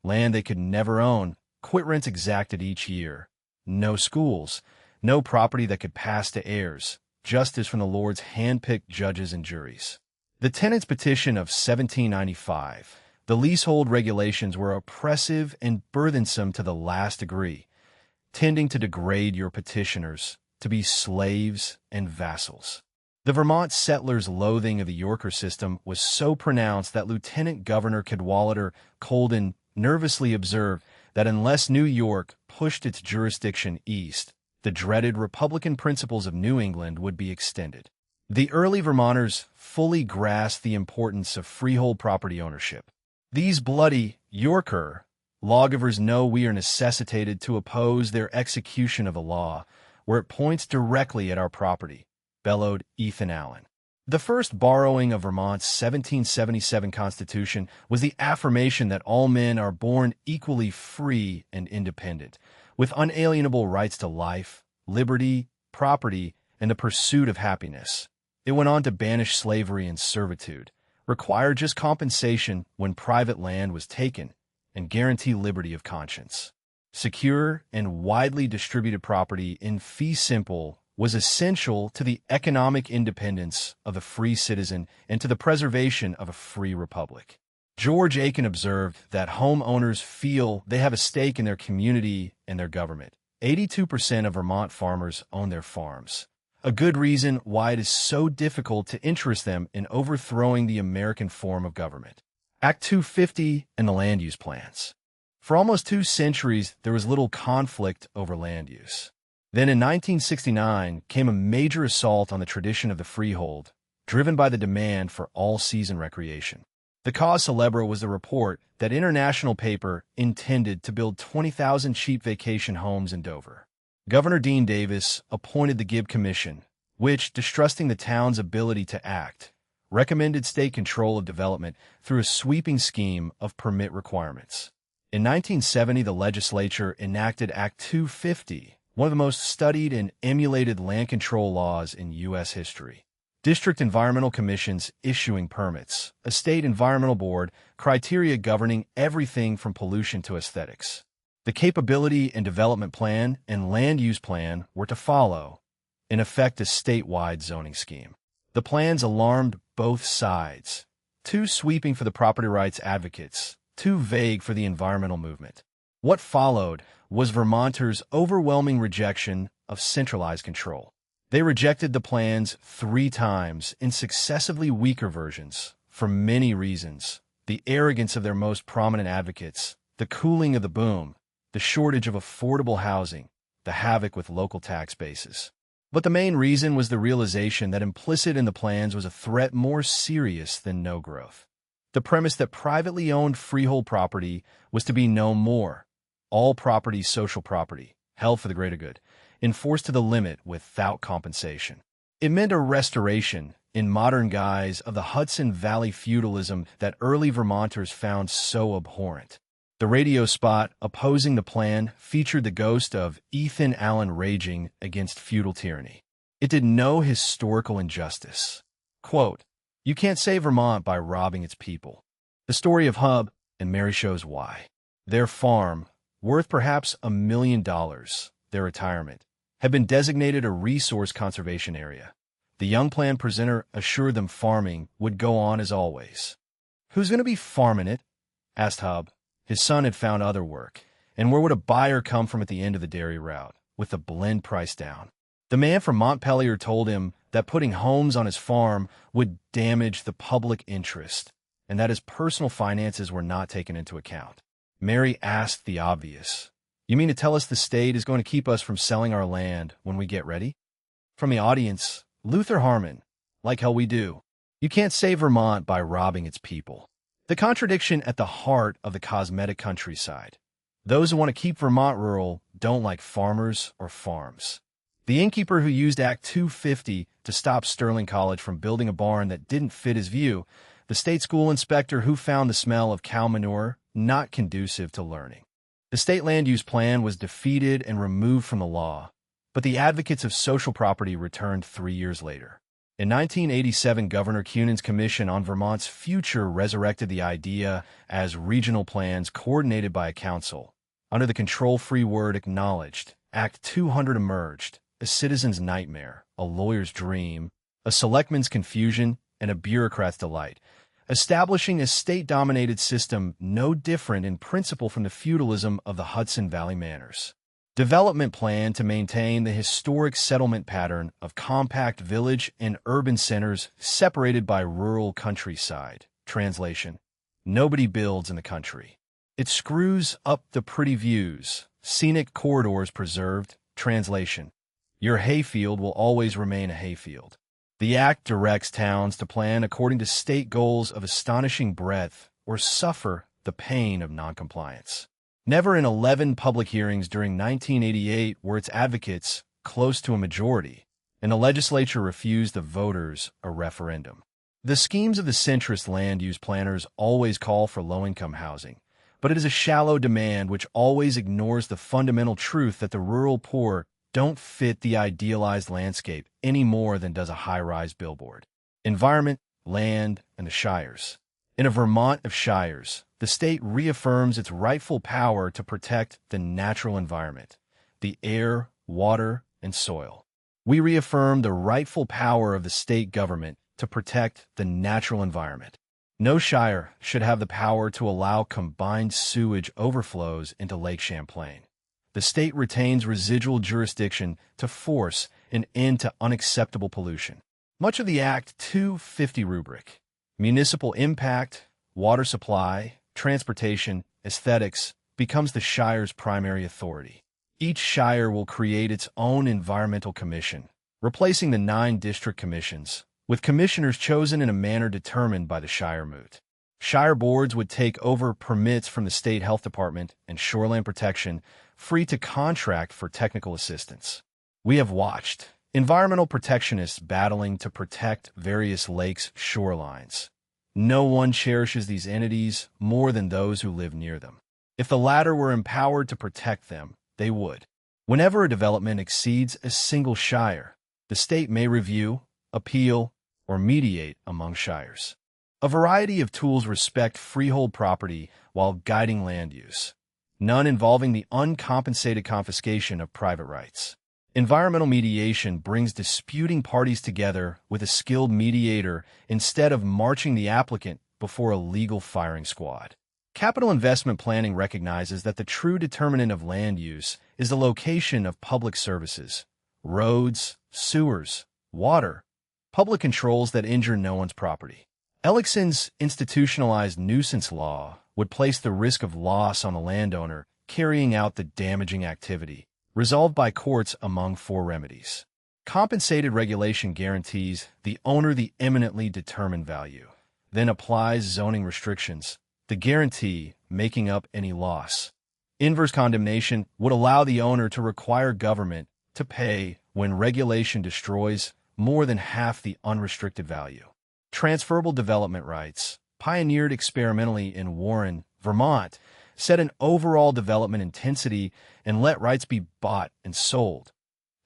Land they could never own, quit rents exacted each year. No schools, no property that could pass to heirs, justice from the Lord's hand-picked judges and juries. The tenants' petition of 1795, the leasehold regulations were oppressive and burdensome to the last degree, tending to degrade your petitioners to be slaves and vassals. The Vermont settlers' loathing of the Yorker system was so pronounced that Lieutenant Governor Cadwallader Colden nervously observed that unless New York pushed its jurisdiction east, the dreaded Republican principles of New England would be extended. The early Vermonters fully grasped the importance of freehold property ownership. These bloody Yorker lawgivers know we are necessitated to oppose their execution of a law where it points directly at our property, bellowed Ethan Allen. The first borrowing of Vermont's 1777 Constitution was the affirmation that all men are born equally free and independent, with unalienable rights to life, liberty, property, and the pursuit of happiness. It went on to banish slavery and servitude, require just compensation when private land was taken, and guarantee liberty of conscience. Secure and widely distributed property in fee simple was essential to the economic independence of the free citizen and to the preservation of a free republic. George Aiken observed that homeowners feel they have a stake in their community and their government. 82% of Vermont farmers own their farms, a good reason why it is so difficult to interest them in overthrowing the American form of government. Act 250 and the land use plans. For almost 2 centuries, there was little conflict over land use. Then in 1969 came a major assault on the tradition of the freehold, driven by the demand for all-season recreation. The cause célèbre was the report that international paper intended to build 20,000 cheap vacation homes in Dover. Governor Dean Davis appointed the Gibb Commission, which, distrusting the town's ability to act, recommended state control of development through a sweeping scheme of permit requirements. In 1970, the legislature enacted Act 250, one of the most studied and emulated land control laws in U.S. history. District environmental commissions issuing permits, a state environmental board, criteria governing everything from pollution to aesthetics. The capability and development plan and land use plan were to follow, in effect a statewide zoning scheme. The plans alarmed both sides, too sweeping for the property rights advocates, too vague for the environmental movement. What followed was Vermonters' overwhelming rejection of centralized control. They rejected the plans 3 times in successively weaker versions, for many reasons: the arrogance of their most prominent advocates, the cooling of the boom, the shortage of affordable housing, the havoc with local tax bases. But the main reason was the realization that implicit in the plans was a threat more serious than no growth. The premise that privately owned freehold property was to be no more, all property social property, held for the greater good, enforced to the limit without compensation. It meant a restoration, in modern guise, of the Hudson Valley feudalism that early Vermonters found so abhorrent. The radio spot opposing the plan featured the ghost of Ethan Allen raging against feudal tyranny. It did no historical injustice. Quote, "You can't save Vermont by robbing its people." The story of Hub and Mary shows why. Their farm, worth perhaps $1 million, their retirement, had been designated a resource conservation area. The young plan presenter assured them farming would go on as always. "Who's going to be farming it?" asked Hub. His son had found other work, and where would a buyer come from at the end of the dairy route, with the blend price down? The man from Montpelier told him that putting homes on his farm would damage the public interest, and that his personal finances were not taken into account. Mary asked the obvious. "You mean to tell us the state is going to keep us from selling our land when we get ready?" From the audience, Luther Harmon, "Like hell we do. You can't save Vermont by robbing its people." The contradiction at the heart of the cosmetic countryside. Those who want to keep Vermont rural don't like farmers or farms. The innkeeper who used Act 250 to stop Sterling College from building a barn that didn't fit his view, the state school inspector who found the smell of cow manure not conducive to learning. The state land use plan was defeated and removed from the law, but the advocates of social property returned 3 years later. In 1987, Governor Cunan's Commission on Vermont's Future resurrected the idea as regional plans coordinated by a council. Under the control-free word acknowledged, Act 200 emerged, a citizen's nightmare, a lawyer's dream, a selectman's confusion, and a bureaucrat's delight, establishing a state-dominated system no different in principle from the feudalism of the Hudson Valley manors. Development plan to maintain the historic settlement pattern of compact village and urban centers separated by rural countryside. Translation: nobody builds in the country. It screws up the pretty views. Scenic corridors preserved. Translation: your hayfield will always remain a hayfield. The Act directs towns to plan according to state goals of astonishing breadth or suffer the pain of noncompliance. Never in 11 public hearings during 1988 were its advocates close to a majority, and the legislature refused the voters a referendum. The schemes of the centrist land use planners always call for low-income housing, but it is a shallow demand which always ignores the fundamental truth that the rural poor don't fit the idealized landscape any more than does a high-rise billboard. Environment, land, and the shires. In a Vermont of shires, the state reaffirms its rightful power to protect the natural environment, the air, water, and soil. We reaffirm the rightful power of the state government to protect the natural environment. No shire should have the power to allow combined sewage overflows into Lake Champlain. The state retains residual jurisdiction to force an end to unacceptable pollution. Much of the Act 250 rubric, municipal impact, water supply, transportation, aesthetics, becomes the shire's primary authority. Each shire will create its own environmental commission, replacing the 9 district commissions, with commissioners chosen in a manner determined by the shire moot. Shire boards would take over permits from the state health department and shoreline protection, free to contract for technical assistance. We have watched environmental protectionists battling to protect various lakes' shorelines. No one cherishes these entities more than those who live near them. If the latter were empowered to protect them, they would. Whenever a development exceeds a single shire, the state may review, appeal, or mediate among shires. A variety of tools respect freehold property while guiding land use, none involving the uncompensated confiscation of private rights. Environmental mediation brings disputing parties together with a skilled mediator instead of marching the applicant before a legal firing squad. Capital investment planning recognizes that the true determinant of land use is the location of public services, roads, sewers, water, public controls that injure no one's property. Ellickson's institutionalized nuisance law would place the risk of loss on the landowner carrying out the damaging activity, resolved by courts among 4 remedies. Compensated regulation guarantees the owner the eminently determined value, then applies zoning restrictions, the guarantee making up any loss. Inverse condemnation would allow the owner to require government to pay when regulation destroys more than half the unrestricted value. Transferable development rights, pioneered experimentally in Warren, Vermont, set an overall development intensity and let rights be bought and sold,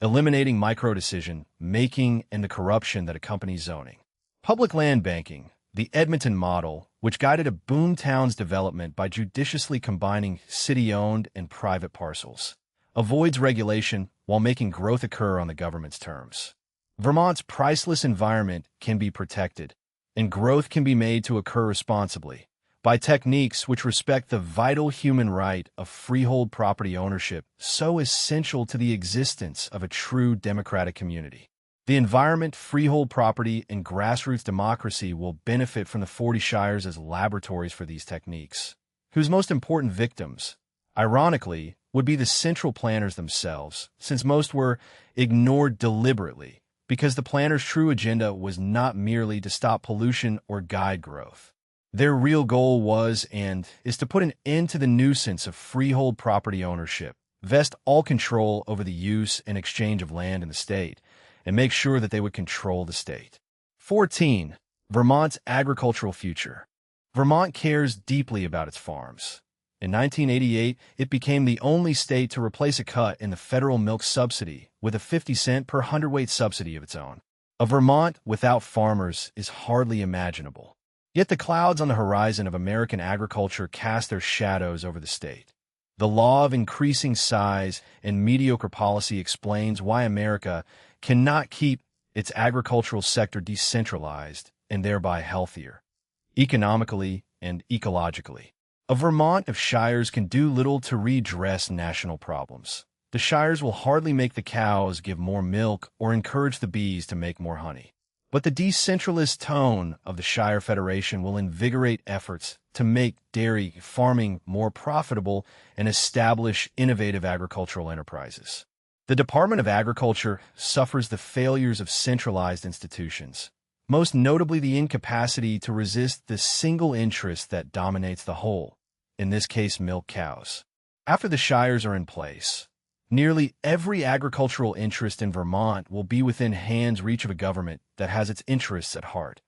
eliminating micro-decision making and the corruption that accompanies zoning. Public land banking, the Edmonton model, which guided a boomtown's development by judiciously combining city-owned and private parcels, avoids regulation while making growth occur on the government's terms. Vermont's priceless environment can be protected, and growth can be made to occur responsibly by techniques which respect the vital human right of freehold property ownership so essential to the existence of a true democratic community. The environment, freehold property, and grassroots democracy will benefit from the 40 shires as laboratories for these techniques, whose most important victims, ironically, would be the central planners themselves, since most were ignored deliberately because the planners' true agenda was not merely to stop pollution or guide growth. Their real goal was and is to put an end to the nuisance of freehold property ownership, vest all control over the use and exchange of land in the state, and make sure that they would control the state. 14. Vermont's agricultural future. Vermont cares deeply about its farms. In 1988, it became the only state to replace a cut in the federal milk subsidy with a 50-cent per hundredweight subsidy of its own. A Vermont without farmers is hardly imaginable. Yet the clouds on the horizon of American agriculture cast their shadows over the state. The law of increasing size and mediocre policy explains why America cannot keep its agricultural sector decentralized and thereby healthier, economically and ecologically. A Vermont of shires can do little to redress national problems. The shires will hardly make the cows give more milk or encourage the bees to make more honey. But the decentralist tone of the Shire Federation will invigorate efforts to make dairy farming more profitable and establish innovative agricultural enterprises. The Department of Agriculture suffers the failures of centralized institutions, most notably the incapacity to resist the single interest that dominates the whole, in this case milk cows. After the shires are in place, nearly every agricultural interest in Vermont will be within hand's reach of a government that has its interests at heart.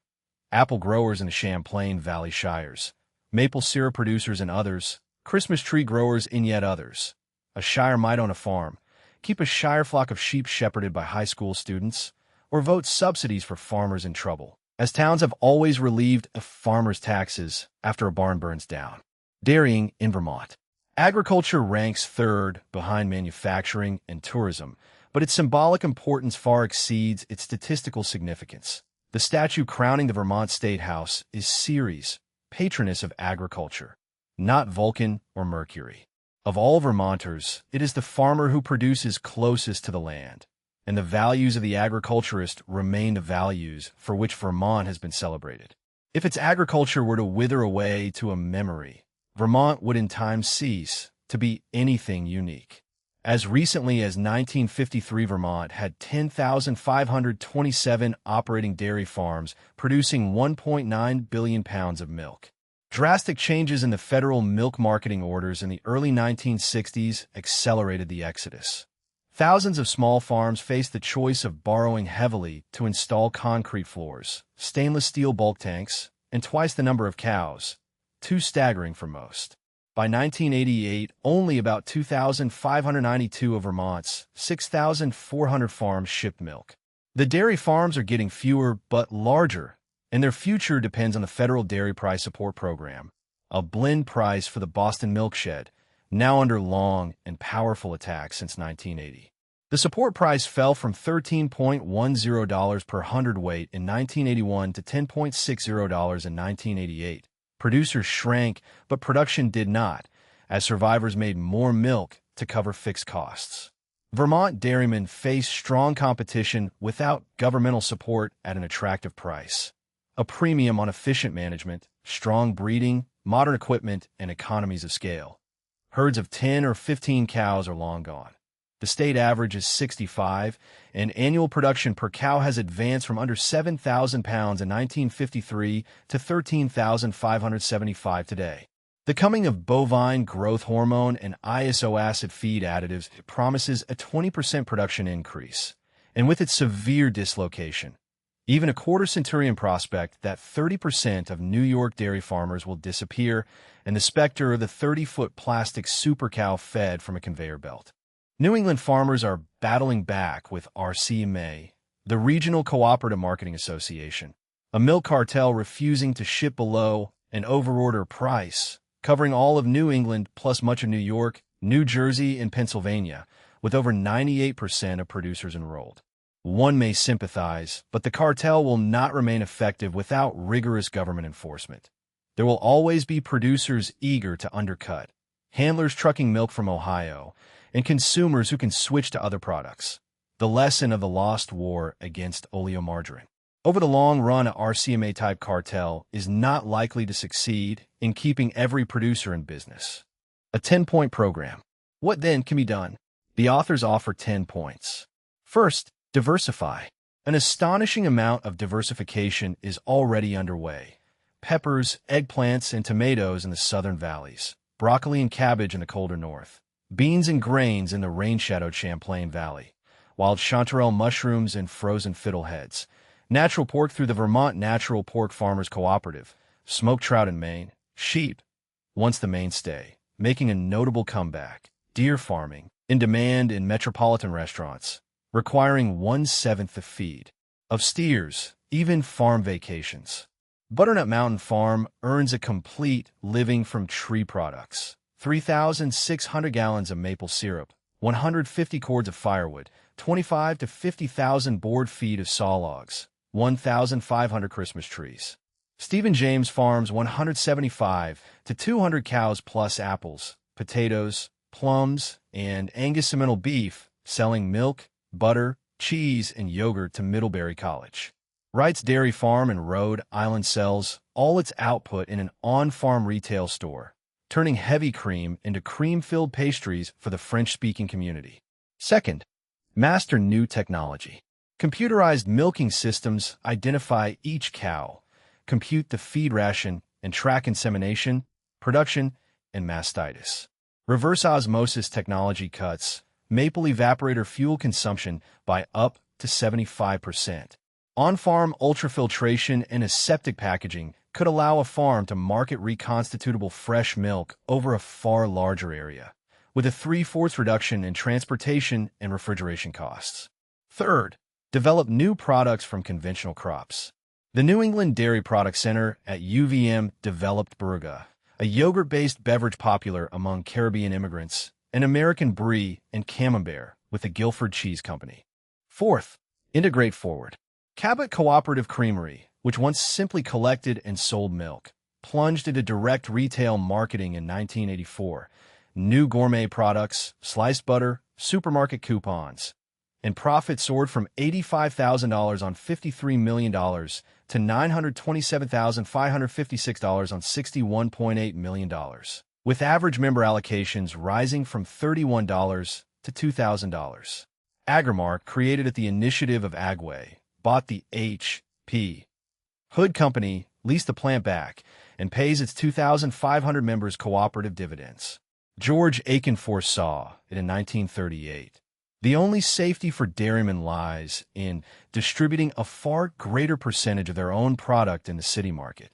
Apple growers in the Champlain Valley shires, maple syrup producers in others, Christmas tree growers in yet others. A shire might own a farm, keep a shire flock of sheep shepherded by high school students, or vote subsidies for farmers in trouble, as towns have always relieved of farmers' taxes after a barn burns down. Dairying in Vermont. Agriculture ranks third behind manufacturing and tourism, but its symbolic importance far exceeds its statistical significance. The statue crowning the Vermont State House is Ceres, patroness of agriculture, not Vulcan or Mercury. Of all Vermonters, it is the farmer who produces closest to the land, and the values of the agriculturist remain the values for which Vermont has been celebrated. If its agriculture were to wither away to a memory, Vermont would in time cease to be anything unique. As recently as 1953, Vermont had 10,527 operating dairy farms producing 1.9 billion pounds of milk. Drastic changes in the federal milk marketing orders in the early 1960s accelerated the exodus. Thousands of small farms faced the choice of borrowing heavily to install concrete floors, stainless steel bulk tanks, and twice the number of cows, too staggering for most. By 1988, only about 2,592 of Vermont's 6,400 farms shipped milk. The dairy farms are getting fewer but larger, and their future depends on the federal Dairy Price Support Program, a blend price for the Boston milk shed, now under long and powerful attack since 1980. The support price fell from $13.10 per hundredweight in 1981 to $10.60 in 1988. Producers shrank, but production did not, as survivors made more milk to cover fixed costs. Vermont dairymen face strong competition without governmental support at an attractive price. A premium on efficient management, strong breeding, modern equipment, and economies of scale. Herds of 10 or 15 cows are long gone. The state average is 65, and annual production per cow has advanced from under 7,000 pounds in 1953 to 13,575 today. The coming of bovine growth hormone and isoacid feed additives promises a 20% production increase, and with its severe dislocation, even a quarter-centurion prospect that 30% of New York dairy farmers will disappear, and the specter of the 30-foot plastic super cow fed from a conveyor belt. New England farmers are battling back with RCMA, the Regional Cooperative Marketing Association, a milk cartel refusing to ship below an overorder price, covering all of New England plus much of New York, New Jersey, and Pennsylvania, with over 98% of producers enrolled. One may sympathize, but the cartel will not remain effective without rigorous government enforcement. There will always be producers eager to undercut, handlers trucking milk from Ohio, and consumers who can switch to other products. The lesson of the lost war against oleomargarine. Over the long run, a RCMA-type cartel is not likely to succeed in keeping every producer in business. A 10-point program. What then can be done? The authors offer 10 points. First, diversify. An astonishing amount of diversification is already underway. Peppers, eggplants, and tomatoes in the southern valleys. Broccoli and cabbage in the colder north. Beans and grains in the rain-shadowed Champlain Valley, wild chanterelle mushrooms and frozen fiddleheads, natural pork through the Vermont Natural Pork Farmers Cooperative, smoked trout in Maine, sheep, once the mainstay, making a notable comeback, deer farming, in demand in metropolitan restaurants, requiring 1/7 the feed, of steers, even farm vacations. Butternut Mountain Farm earns a complete living from tree products. 3,600 gallons of maple syrup, 150 cords of firewood, 25 to 50,000 board feet of saw logs, 1,500 Christmas trees. Stephen James farms 175 to 200 cows plus apples, potatoes, plums, and Angus Seminole beef, selling milk, butter, cheese, and yogurt to Middlebury College. Wright's Dairy Farm in Rhode Island sells all its output in an on-farm retail store, turning heavy cream into cream-filled pastries for the French-speaking community. Second, master new technology. Computerized milking systems identify each cow, compute the feed ration, and track insemination, production, and mastitis. Reverse osmosis technology cuts maple evaporator fuel consumption by up to 75%. On-farm ultrafiltration and aseptic packaging could allow a farm to market reconstitutable fresh milk over a far larger area, with a 3/4 reduction in transportation and refrigeration costs. Third, develop new products from conventional crops. The New England Dairy Products Center at UVM developed Brugga, a yogurt-based beverage popular among Caribbean immigrants, and American Brie and Camembert with the Guilford Cheese Company. Fourth, integrate forward. Cabot Cooperative Creamery, which once simply collected and sold milk, plunged into direct retail marketing in 1984. New gourmet products, sliced butter, supermarket coupons, and profit soared from $85,000 on $53 million to $927,556 on $61.8 million, with average member allocations rising from $31 to $2,000. Agrimark, created at the initiative of Agway, bought the H.P. Hood Company, leased the plant back, and pays its 2,500 members cooperative dividends. George Aiken foresaw it in 1938. The only safety for dairymen lies in distributing a far greater percentage of their own product in the city market.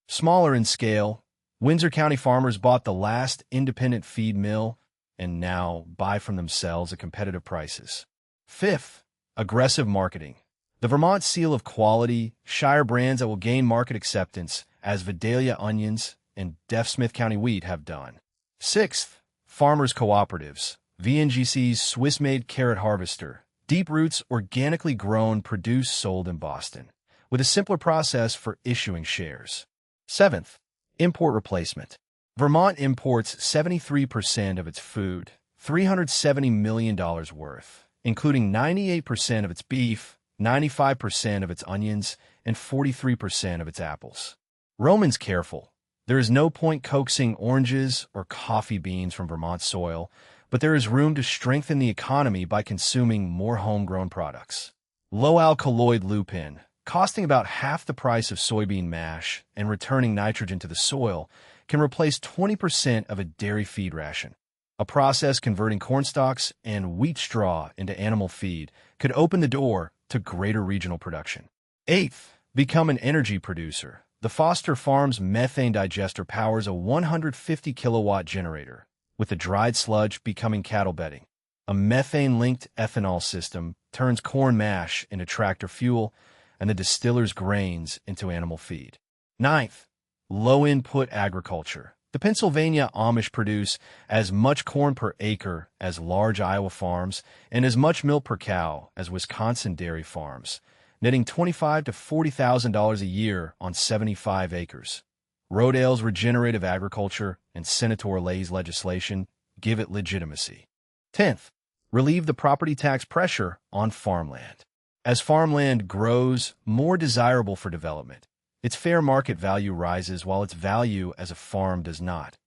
Smaller in scale, Windsor County farmers bought the last independent feed mill and now buy from themselves at competitive prices. Fifth, aggressive marketing. The Vermont seal of quality, Shire brands that will gain market acceptance, as Vidalia onions and Deaf Smith County wheat have done. Sixth, farmers' cooperatives. VNGC's Swiss-made carrot harvester, deep roots organically grown produce sold in Boston, with a simpler process for issuing shares. Seventh, import replacement. Vermont imports 73% of its food, $370 million worth, including 98% of its beef, 95% of its onions, and 43% of its apples. Roman's careful. There is no point coaxing oranges or coffee beans from Vermont soil, but there is room to strengthen the economy by consuming more homegrown products. Low-alkaloid lupin, costing about half the price of soybean mash and returning nitrogen to the soil, can replace 20% of a dairy feed ration. A process converting cornstalks and wheat straw into animal feed could open the door to greater regional production. Eighth, become an energy producer. The Foster Farms methane digester powers a 150-kilowatt generator, with the dried sludge becoming cattle bedding. A methane-linked ethanol system turns corn mash into tractor fuel and the distiller's grains into animal feed. Ninth, low-input agriculture. The Pennsylvania Amish produce as much corn per acre as large Iowa farms and as much milk per cow as Wisconsin dairy farms, netting $25,000 to $40,000 a year on 75 acres. Rodale's regenerative agriculture and Senator Lay's legislation give it legitimacy. 10th, relieve the property tax pressure on farmland. As farmland grows more desirable for development, its fair market value rises while its value as a farm does not.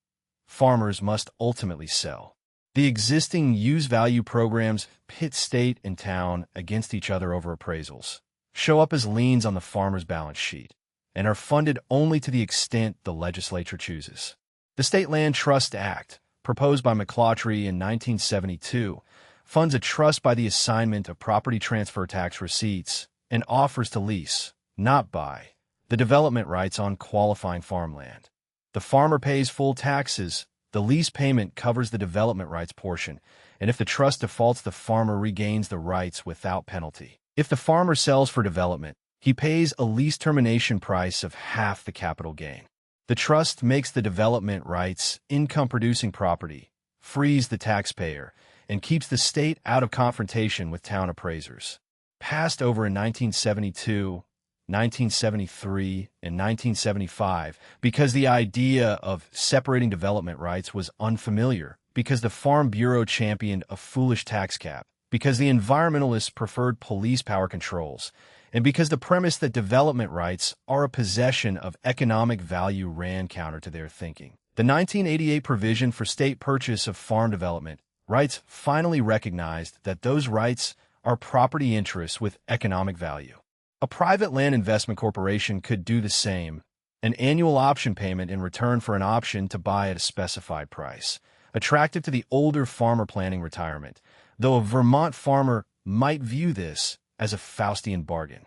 Farmers must ultimately sell. The existing use value programs pit state and town against each other over appraisals, show up as liens on the farmer's balance sheet, and are funded only to the extent the legislature chooses. The State Land Trust Act, proposed by McClaughry in 1972, funds a trust by the assignment of property transfer tax receipts and offers to lease, not buy, the development rights on qualifying farmland. The farmer pays full taxes, the lease payment covers the development rights portion, and if the trust defaults, the farmer regains the rights without penalty. If the farmer sells for development, he pays a lease termination price of half the capital gain. The trust makes the development rights income-producing property, frees the taxpayer, and keeps the state out of confrontation with town appraisers. Passed over in 1972, 1973, and 1975 because the idea of separating development rights was unfamiliar because the Farm Bureau championed a foolish tax cap, because the environmentalists preferred police power controls, and because the premise that development rights are a possession of economic value ran counter to their thinking. The 1988 provision for state purchase of farm development rights finally recognized that those rights are property interests with economic value. A private land investment corporation could do the same, an annual option payment in return for an option to buy at a specified price, attractive to the older farmer planning retirement, though a Vermont farmer might view this as a Faustian bargain.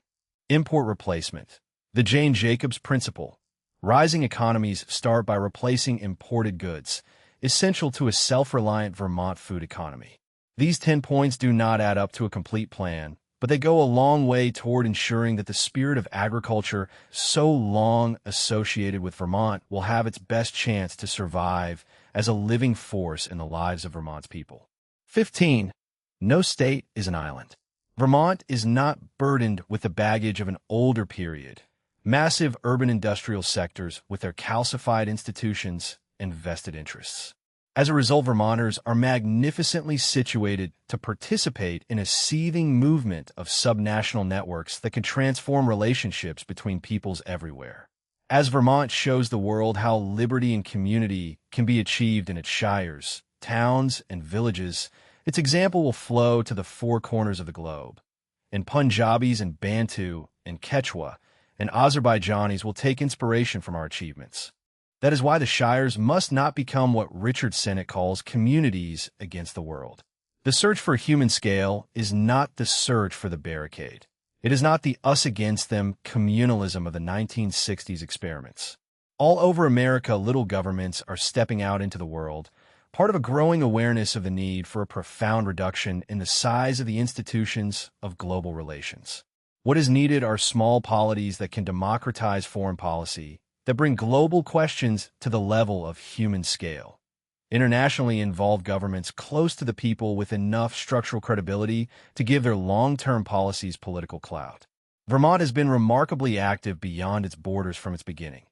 Import replacement. The Jane Jacobs principle. Rising economies start by replacing imported goods, essential to a self-reliant Vermont food economy. These 10 points do not add up to a complete plan, but they go a long way toward ensuring that the spirit of agriculture so long associated with Vermont will have its best chance to survive as a living force in the lives of Vermont's people. 15. No state is an island. Vermont is not burdened with the baggage of an older period. Massive urban industrial sectors with their calcified institutions and vested interests. As a result, Vermonters are magnificently situated to participate in a seething movement of subnational networks that can transform relationships between peoples everywhere. As Vermont shows the world how liberty and community can be achieved in its shires, towns, and villages, its example will flow to the four corners of the globe. And Punjabis and Bantu and Quechua and Azerbaijanis will take inspiration from our achievements. That is why the shires must not become what Richard Sennett calls communities against the world. The search for human scale is not the search for the barricade. It is not the us against them communalism of the 1960s experiments. All over America, little governments are stepping out into the world, part of a growing awareness of the need for a profound reduction in the size of the institutions of global relations. What is needed are small polities that can democratize foreign policy, that bring global questions to the level of human scale. Internationally involved governments close to the people with enough structural credibility to give their long-term policies political clout. Vermont has been remarkably active beyond its borders from its beginning.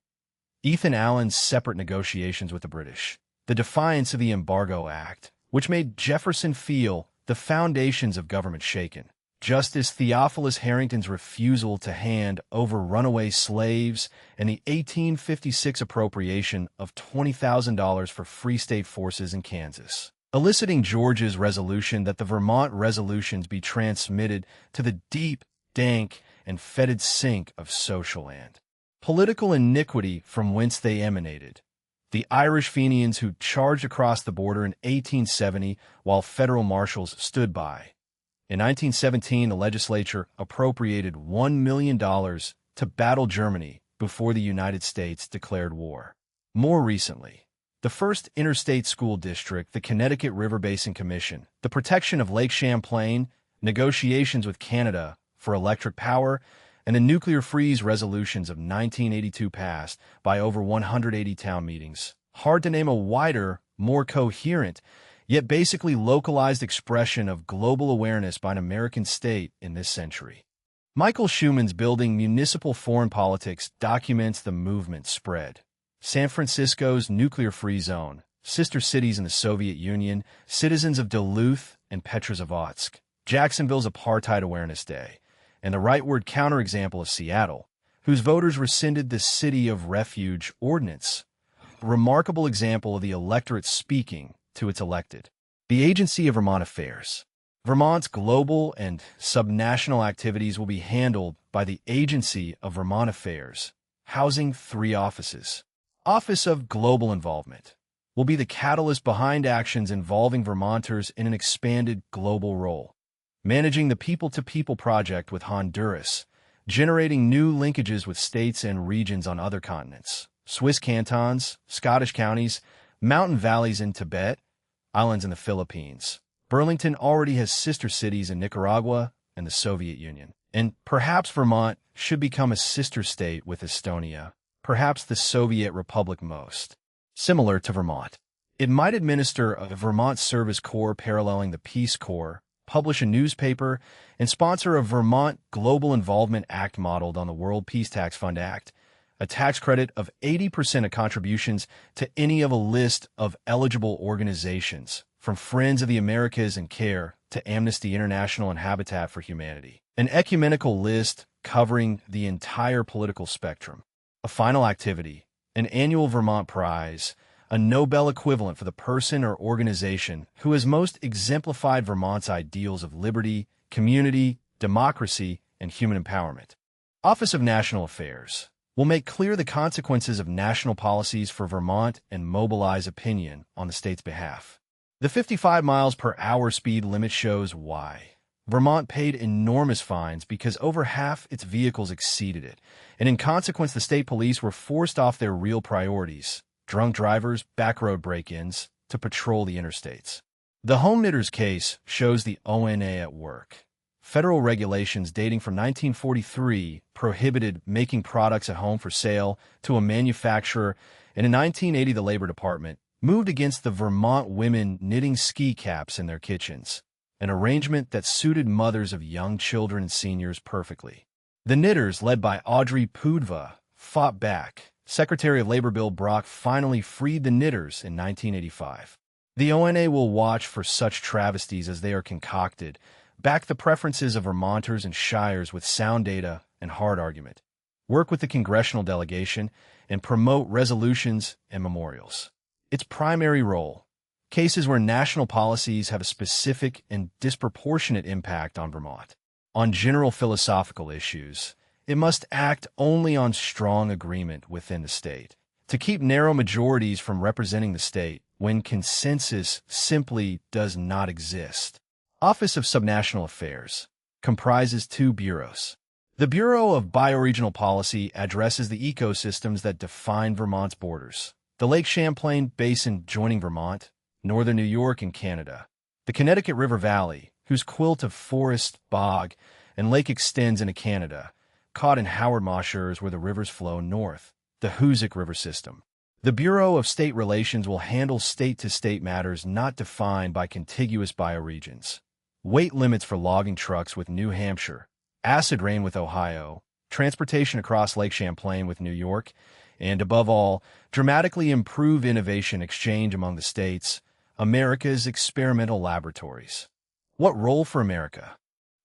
Ethan Allen's separate negotiations with the British, the defiance of the Embargo Act, which made Jefferson feel the foundations of government shaken, Justice Theophilus Harrington's refusal to hand over runaway slaves, and the 1856 appropriation of $20,000 for Free State forces in Kansas, eliciting Georgia's resolution that the Vermont resolutions be transmitted to the deep, dank, and fetid sink of social and political iniquity from whence they emanated. The Irish Fenians who charged across the border in 1870 while federal marshals stood by. In 1917, the legislature appropriated $1 million to battle Germany before the United States declared war. More recently, the first interstate school district, the Connecticut River Basin Commission, the protection of Lake Champlain, negotiations with Canada for electric power, and the nuclear freeze resolutions of 1982 passed by over 180 town meetings. Hard to name a wider, more coherent, yet basically localized expression of global awareness by an American state in this century. Michael Schumann's Building Municipal Foreign Politics documents the movement spread. San Francisco's nuclear-free zone, sister cities in the Soviet Union, citizens of Duluth and Petrozavodsk, Jacksonville's Apartheid Awareness Day, and the rightward counterexample of Seattle, whose voters rescinded the City of Refuge Ordinance. A remarkable example of the electorate speaking to its elected. The Agency of Vermont Affairs. Vermont's global and subnational activities will be handled by the Agency of Vermont Affairs, housing 3 offices. Office of Global Involvement will be the catalyst behind actions involving Vermonters in an expanded global role, managing the People-to-People project with Honduras, generating new linkages with states and regions on other continents, Swiss cantons, Scottish counties, mountain valleys in Tibet, islands in the Philippines. Burlington already has sister cities in Nicaragua and the Soviet Union. And perhaps Vermont should become a sister state with Estonia, perhaps the Soviet Republic most. Similar to Vermont, it might administer a Vermont Service Corps paralleling the Peace Corps, publish a newspaper, and sponsor a Vermont Global Involvement Act modeled on the World Peace Tax Fund Act, a tax credit of 80% of contributions to any of a list of eligible organizations, from Friends of the Americas and CARE to Amnesty International and Habitat for Humanity. An ecumenical list covering the entire political spectrum. A final activity, an annual Vermont prize, a Nobel equivalent for the person or organization who has most exemplified Vermont's ideals of liberty, community, democracy, and human empowerment. Office of National Affairs will make clear the consequences of national policies for Vermont and mobilize opinion on the state's behalf. The 55 miles per hour speed limit shows why. Vermont paid enormous fines because over half its vehicles exceeded it, and in consequence the state police were forced off their real priorities, drunk drivers, backroad break-ins, to patrol the interstates. The Home Knitters case shows the ONA at work. Federal regulations dating from 1943 prohibited making products at home for sale to a manufacturer, and in 1980 the Labor Department moved against the Vermont women knitting ski caps in their kitchens, an arrangement that suited mothers of young children and seniors perfectly. The Knitters, led by Audrey Pudva, fought back. Secretary of Labor Bill Brock finally freed the Knitters in 1985. The ONA will watch for such travesties as they are concocted, back the preferences of Vermonters and shires with sound data and hard argument, work with the congressional delegation, and promote resolutions and memorials. Its primary role: cases where national policies have a specific and disproportionate impact on Vermont. On general philosophical issues, it must act only on strong agreement within the state, to keep narrow majorities from representing the state when consensus simply does not exist. Office of Subnational Affairs comprises two bureaus. The Bureau of Bioregional Policy addresses the ecosystems that define Vermont's borders: the Lake Champlain Basin joining Vermont, northern New York, and Canada; the Connecticut River Valley, whose quilt of forest, bog, and lake extends into Canada, caught in Howard Moshers where the rivers flow north; the Hoosic River System. The Bureau of State Relations will handle state-to-state matters not defined by contiguous bioregions: weight limits for logging trucks with New Hampshire, acid rain with Ohio, transportation across Lake Champlain with New York, and, above all, dramatically improve innovation exchange among the states, America's experimental laboratories. What role for America?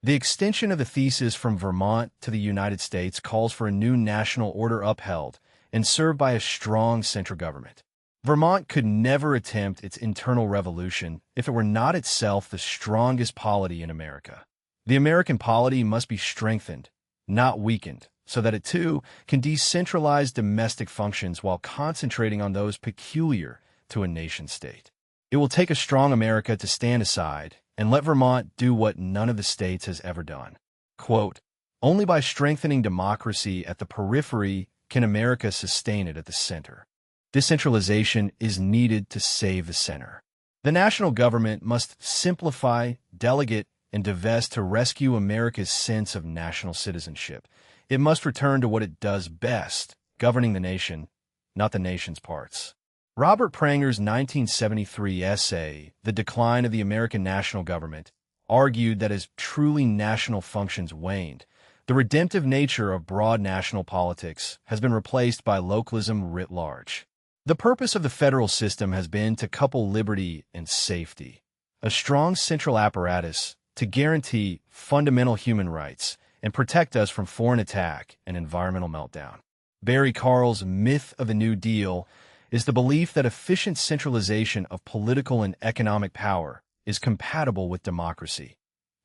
The extension of the thesis from Vermont to the United States calls for a new national order upheld and served by a strong central government. Vermont could never attempt its internal revolution if it were not itself the strongest polity in America. The American polity must be strengthened, not weakened, so that it too can decentralize domestic functions while concentrating on those peculiar to a nation-state. It will take a strong America to stand aside and let Vermont do what none of the states has ever done. Quote, "Only by strengthening democracy at the periphery can America sustain it at the center. Decentralization is needed to save the center. The national government must simplify, delegate, and divest to rescue America's sense of national citizenship. It must return to what it does best, governing the nation, not the nation's parts." Robert Pranger's 1973 essay, The Decline of the American National Government, argued that as truly national functions waned, the redemptive nature of broad national politics has been replaced by localism writ large. The purpose of the federal system has been to couple liberty and safety, a strong central apparatus to guarantee fundamental human rights and protect us from foreign attack and environmental meltdown. Barry Carl's myth of the New Deal is the belief that efficient centralization of political and economic power is compatible with democracy.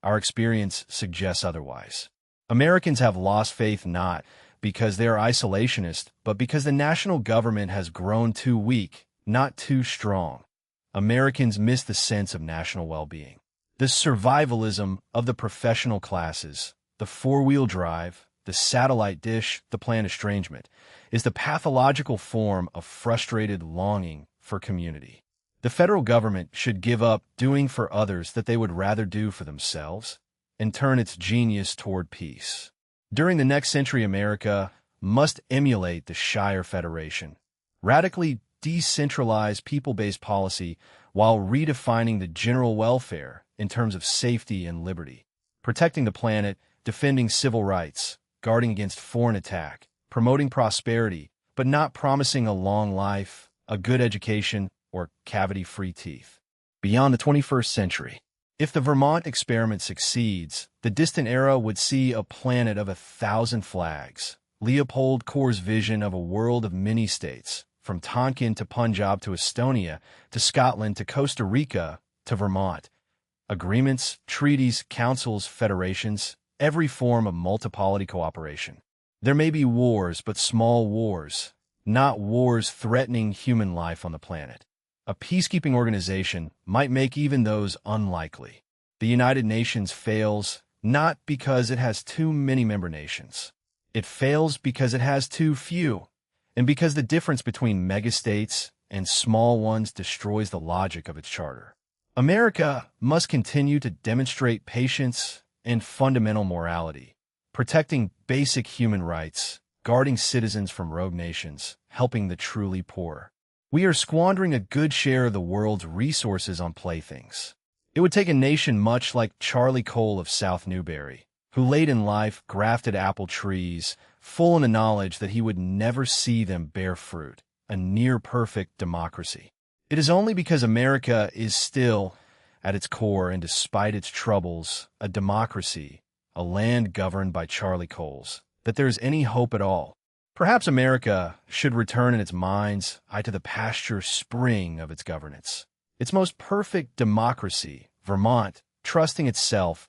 Our experience suggests otherwise. Americans have lost faith not because they are isolationist, but because the national government has grown too weak, not too strong. Americans miss the sense of national well-being. The survivalism of the professional classes, the four-wheel drive, the satellite dish, the planned estrangement, is the pathological form of frustrated longing for community. The federal government should give up doing for others that they would rather do for themselves and turn its genius toward peace. During the next century, America must emulate the Shire Federation, radically decentralize people-based policy while redefining the general welfare in terms of safety and liberty, protecting the planet, defending civil rights, guarding against foreign attack, promoting prosperity, but not promising a long life, a good education, or cavity-free teeth. Beyond the 21st century, if the Vermont experiment succeeds, the distant era would see a planet of 1,000 flags. Leopold Kohr's vision of a world of mini-states, from Tonkin to Punjab to Estonia, to Scotland to Costa Rica to Vermont. Agreements, treaties, councils, federations, every form of multipolarity cooperation. There may be wars, but small wars, not wars threatening human life on the planet. A peacekeeping organization might make even those unlikely. The United Nations fails not because it has too many member nations. It fails because it has too few, and because the difference between megastates and small ones destroys the logic of its charter. America must continue to demonstrate patience and fundamental morality, protecting basic human rights, guarding citizens from rogue nations, helping the truly poor. We are squandering a good share of the world's resources on playthings. It would take a nation much like Charlie Cole of South Newbury, who late in life grafted apple trees, full in the knowledge that he would never see them bear fruit, a near-perfect democracy. It is only because America is still, at its core and despite its troubles, a democracy, a land governed by Charlie Coles, that there is any hope at all. Perhaps America should return in its mind's eye to the pasture spring of its governance. Its most perfect democracy, Vermont, trusting itself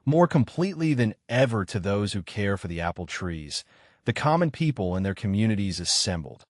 more completely than ever to those who care for the apple trees, the common people and their communities assembled.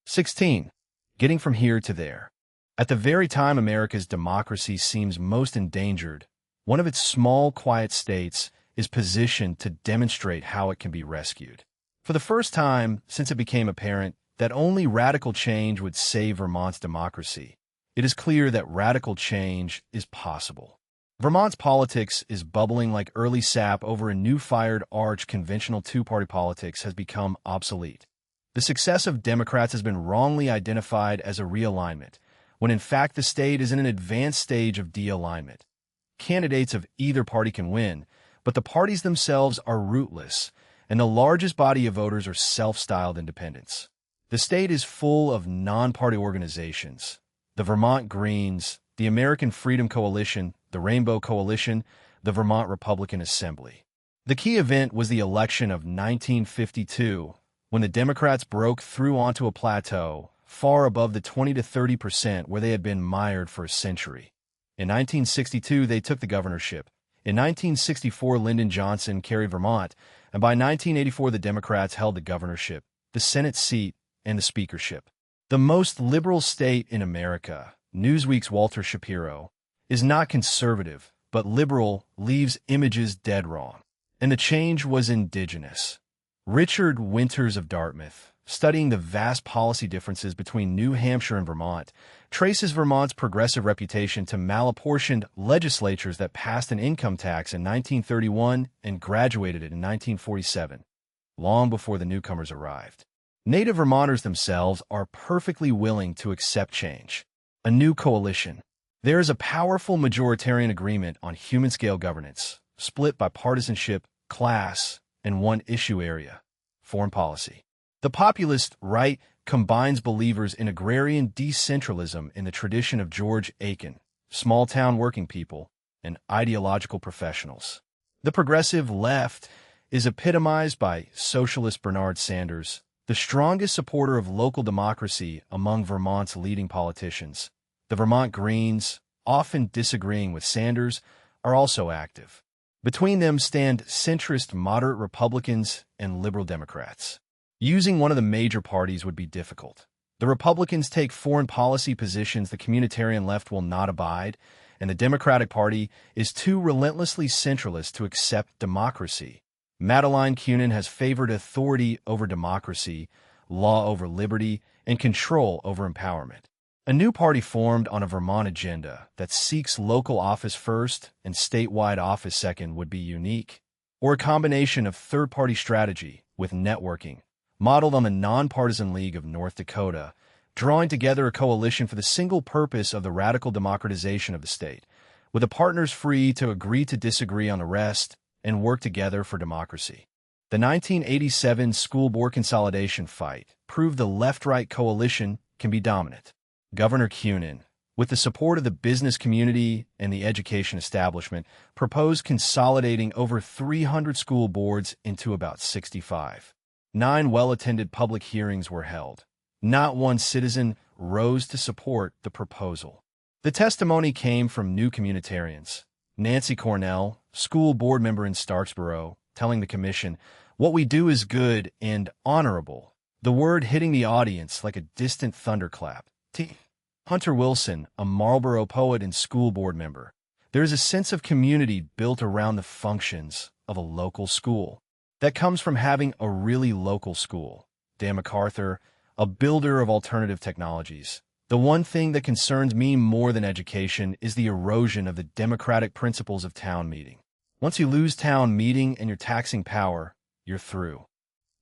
16. Getting from here to there. At the very time America's democracy seems most endangered, one of its small, quiet states is positioned to demonstrate how it can be rescued. For the first time since it became apparent that only radical change would save Vermont's democracy, it is clear that radical change is possible. Vermont's politics is bubbling like early sap over a new-fired arch. Conventional two-party politics has become obsolete. The success of Democrats has been wrongly identified as a realignment, when in fact the state is in an advanced stage of de-alignment. Candidates of either party can win, but the parties themselves are rootless, and the largest body of voters are self-styled independents. The state is full of non-party organizations. The Vermont Greens, the American Freedom Coalition, the Rainbow Coalition, the Vermont Republican Assembly. The key event was the election of 1952, when the Democrats broke through onto a plateau far above the 20 to 30% where they had been mired for a century. In 1962, they took the governorship. In 1964, Lyndon Johnson carried Vermont, and by 1984, the Democrats held the governorship, the Senate seat, and the speakership. The most liberal state in America, Newsweek's Walter Shapiro, is not conservative, but liberal leaves images dead wrong. And the change was indigenous. Richard Winters of Dartmouth, studying the vast policy differences between New Hampshire and Vermont, traces Vermont's progressive reputation to malapportioned legislatures that passed an income tax in 1931 and graduated it in 1947, long before the newcomers arrived. Native Vermonters themselves are perfectly willing to accept change. A new coalition. There is a powerful majoritarian agreement on human-scale governance, split by partisanship, class, and one issue area: foreign policy. The populist right combines believers in agrarian decentralism in the tradition of George Aiken, small-town working people, and ideological professionals. The progressive left is epitomized by socialist Bernard Sanders, the strongest supporter of local democracy among Vermont's leading politicians. The Vermont Greens, often disagreeing with Sanders, are also active. Between them stand centrist moderate Republicans and liberal Democrats. Using one of the major parties would be difficult. The Republicans take foreign policy positions the communitarian left will not abide, and the Democratic Party is too relentlessly centralist to accept democracy. Madeline Kunin has favored authority over democracy, law over liberty, and control over empowerment. A new party formed on a Vermont agenda that seeks local office first and statewide office second would be unique, or a combination of third-party strategy with networking, modeled on the Nonpartisan League of North Dakota, drawing together a coalition for the single purpose of the radical democratization of the state, with the partners free to agree to disagree on the rest and work together for democracy. The 1987 school board consolidation fight proved the left-right coalition can be dominant. Governor Cunin, with the support of the business community and the education establishment, proposed consolidating over 300 school boards into about 65. 9 well-attended public hearings were held. Not one citizen rose to support the proposal. The testimony came from new communitarians. Nancy Cornell, school board member in Starksboro, telling the commission, "What we do is good and honorable." The word hitting the audience like a distant thunderclap. Hunter Wilson, a Marlboro poet and school board member. There is a sense of community built around the functions of a local school. That comes from having a really local school. Dan McCarthy, a builder of alternative technologies. The one thing that concerns me more than education is the erosion of the democratic principles of town meeting. Once you lose town meeting and your taxing power, you're through.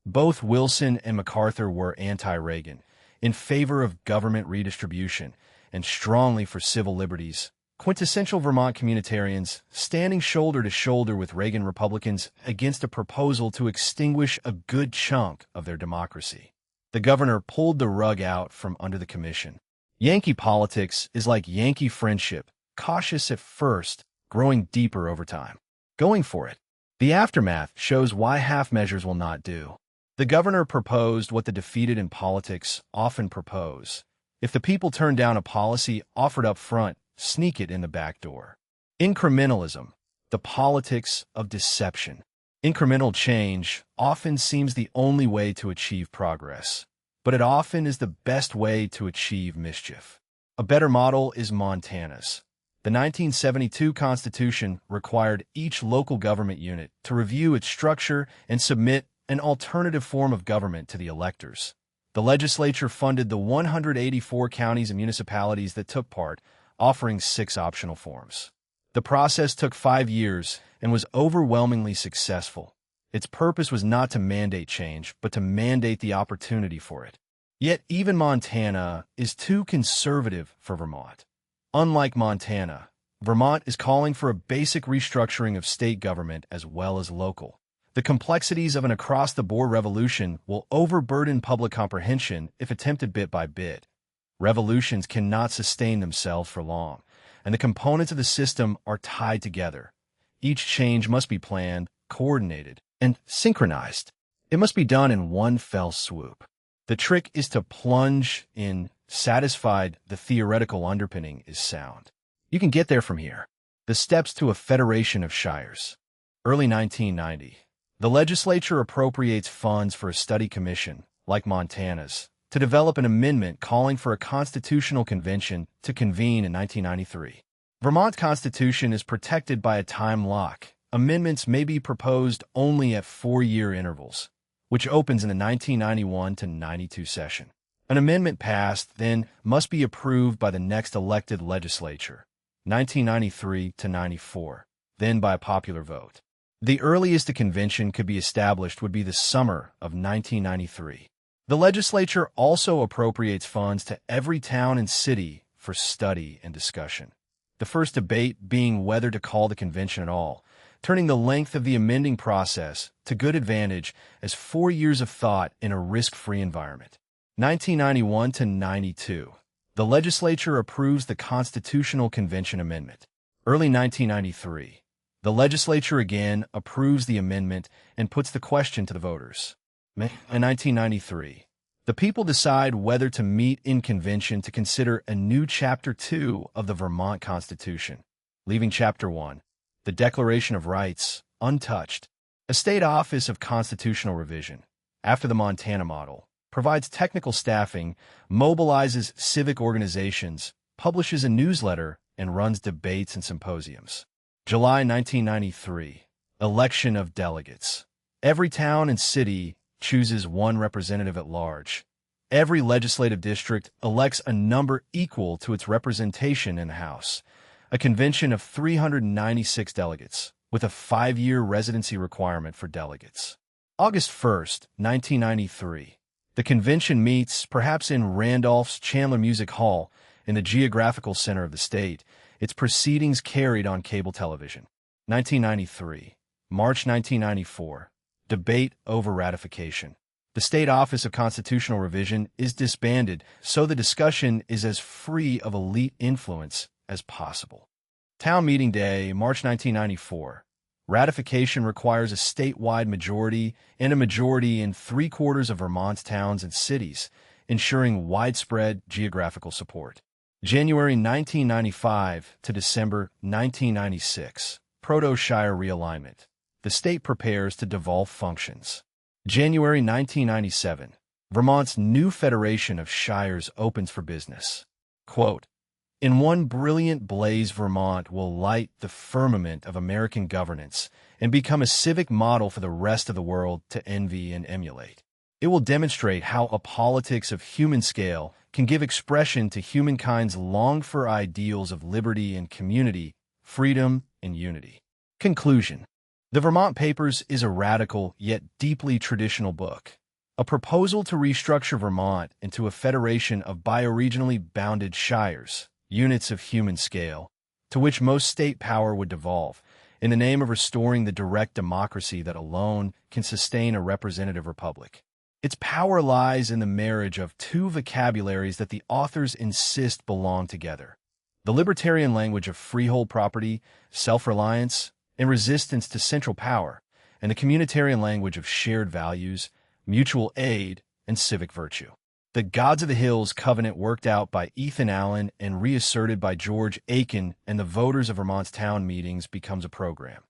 Both Wilson and McCarthy were anti-Reagan, in favor of government redistribution, and strongly for civil liberties. Quintessential Vermont communitarians, standing shoulder to shoulder with Reagan Republicans against a proposal to extinguish a good chunk of their democracy. The governor pulled the rug out from under the commission. Yankee politics is like Yankee friendship, cautious at first, growing deeper over time. Going for it. The aftermath shows why half measures will not do. The governor proposed what the defeated in politics often propose. If the people turn down a policy offered up front, sneak it in the back door. Incrementalism, the politics of deception. Incremental change often seems the only way to achieve progress, but it often is the best way to achieve mischief. A better model is Montana's. The 1972 Constitution required each local government unit to review its structure and submit an alternative form of government to the electors. The legislature funded the 184 counties and municipalities that took part, offering 6 optional forms. The process took 5 years and was overwhelmingly successful. Its purpose was not to mandate change, but to mandate the opportunity for it. Yet even Montana is too conservative for Vermont. Unlike Montana, Vermont is calling for a basic restructuring of state government as well as local. The complexities of an across-the-board revolution will overburden public comprehension if attempted bit by bit. Revolutions cannot sustain themselves for long, and the components of the system are tied together. Each change must be planned, coordinated, and synchronized. It must be done in one fell swoop. The trick is to plunge in, satisfied the theoretical underpinning is sound. You can get there from here. The steps to a federation of shires. Early 1990. The legislature appropriates funds for a study commission, like Montana's, to develop an amendment calling for a constitutional convention to convene in 1993. Vermont's constitution is protected by a time lock. Amendments may be proposed only at 4-year intervals, which opens in the 1991 to 92 session. An amendment passed, then, must be approved by the next elected legislature, 1993 to 94, then by a popular vote. The earliest a convention could be established would be the summer of 1993. The legislature also appropriates funds to every town and city for study and discussion. The first debate being whether to call the convention at all, turning the length of the amending process to good advantage as 4 years of thought in a risk-free environment. 1991 to 92. The legislature approves the Constitutional Convention Amendment. Early 1993. The legislature again approves the amendment and puts the question to the voters. In 1993, the people decide whether to meet in convention to consider a new Chapter 2 of the Vermont Constitution, leaving Chapter 1, the Declaration of Rights, untouched. A state office of constitutional revision, after the Montana model, provides technical staffing, mobilizes civic organizations, publishes a newsletter, and runs debates and symposiums. July 1993. Election of delegates. Every town and city chooses one representative at large. Every legislative district elects a number equal to its representation in the House. A convention of 396 delegates, with a 5-year residency requirement for delegates. August 1st, 1993. The convention meets, perhaps in Randolph's Chandler Music Hall, in the geographical center of the state, its proceedings carried on cable television. 1993. March 1994. Debate over ratification. The State Office of Constitutional Revision is disbanded, so the discussion is as free of elite influence as possible. Town Meeting Day, March 1994. Ratification requires a statewide majority and a majority in 3/4 of Vermont's towns and cities, ensuring widespread geographical support. January 1995 to December 1996. Proto-Shire realignment. The state prepares to devolve functions. January 1997. Vermont's new Federation of Shires opens for business. Quote, "In one brilliant blaze, Vermont will light the firmament of American governance and become a civic model for the rest of the world to envy and emulate. It will demonstrate how a politics of human scale can give expression to humankind's longed-for ideals of liberty and community, freedom and unity." Conclusion. The Vermont Papers is a radical yet deeply traditional book, a proposal to restructure Vermont into a federation of bioregionally bounded shires, units of human scale, to which most state power would devolve, in the name of restoring the direct democracy that alone can sustain a representative republic. Its power lies in the marriage of two vocabularies that the authors insist belong together: the libertarian language of freehold property, self-reliance, and resistance to central power, and the communitarian language of shared values, mutual aid, and civic virtue. The Gods of the Hills covenant worked out by Ethan Allen and reasserted by George Aiken and the voters of Vermont's town meetings becomes a program.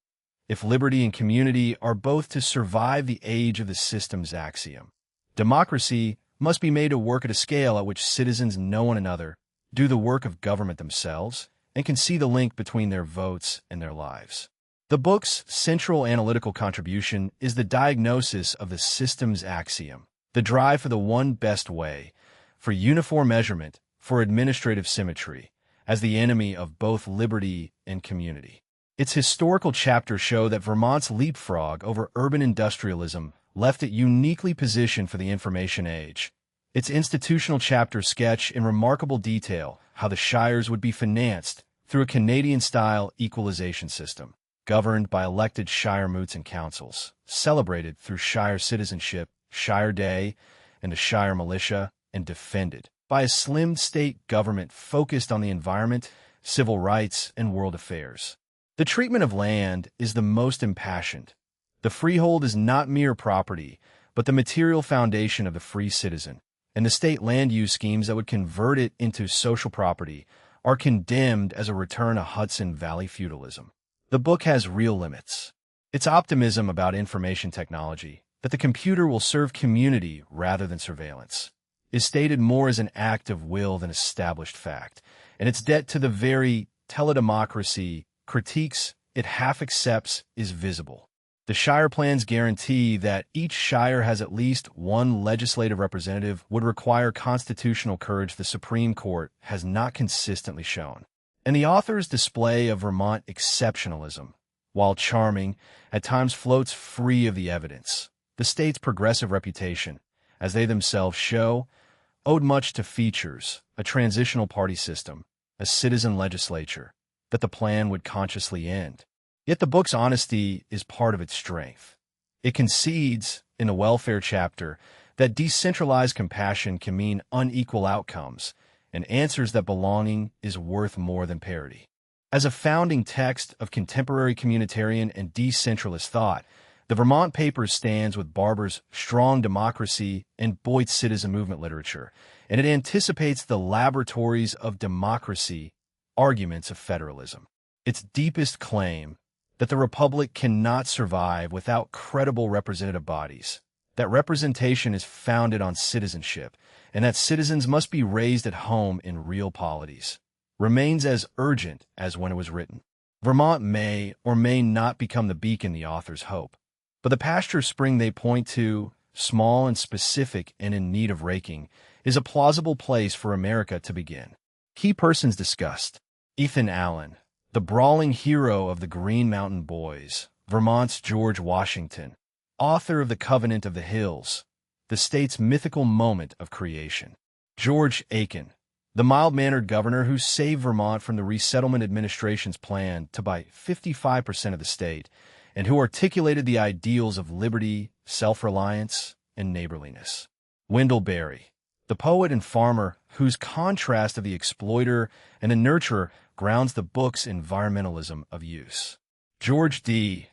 If liberty and community are both to survive the age of the system's axiom, democracy must be made to work at a scale at which citizens know one another, do the work of government themselves, and can see the link between their votes and their lives. The book's central analytical contribution is the diagnosis of the system's axiom, the drive for the one best way, for uniform measurement, for administrative symmetry, as the enemy of both liberty and community. Its historical chapters show that Vermont's leapfrog over urban industrialism left it uniquely positioned for the information age. Its institutional chapters sketch in remarkable detail how the shires would be financed through a Canadian-style equalization system, governed by elected shire moots and councils, celebrated through shire citizenship, Shire Day, and the Shire Militia, and defended by a slim state government focused on the environment, civil rights, and world affairs. The treatment of land is the most impassioned. The freehold is not mere property, but the material foundation of the free citizen, and the state land use schemes that would convert it into social property are condemned as a return to Hudson Valley feudalism. The book has real limits. Its optimism about information technology, that the computer will serve community rather than surveillance, is stated more as an act of will than established fact, and its debt to the very teledemocracy critiques it half accepts is visible. The Shire Plan's guarantee that each shire has at least one legislative representative would require constitutional courage the Supreme Court has not consistently shown. And the author's display of Vermont exceptionalism, while charming, at times floats free of the evidence. The state's progressive reputation, as they themselves show, owed much to features, a transitional party system, a citizen legislature, that the plan would consciously end. Yet the book's honesty is part of its strength. It concedes, in the welfare chapter, that decentralized compassion can mean unequal outcomes, and answers that belonging is worth more than parity. As a founding text of contemporary communitarian and decentralist thought, the Vermont Papers stands with Barber's Strong Democracy and Boyd's Citizen Movement literature, and it anticipates the laboratories of democracy arguments of federalism. Its deepest claim, that the Republic cannot survive without credible representative bodies, that representation is founded on citizenship, and that citizens must be raised at home in real polities, remains as urgent as when it was written. Vermont may or may not become the beacon the authors hope, but the pasture spring they point to, small and specific and in need of raking, is a plausible place for America to begin. Key persons discussed: Ethan Allen, the brawling hero of the Green Mountain Boys, Vermont's George Washington, author of the Covenant of the Hills, the state's mythical moment of creation. George Aiken, the mild-mannered governor who saved Vermont from the Resettlement Administration's plan to buy 55% of the state and who articulated the ideals of liberty, self-reliance, and neighborliness. Wendell Berry, the poet and farmer whose contrast of the exploiter and the nurturer grounds the book's environmentalism of use. George D.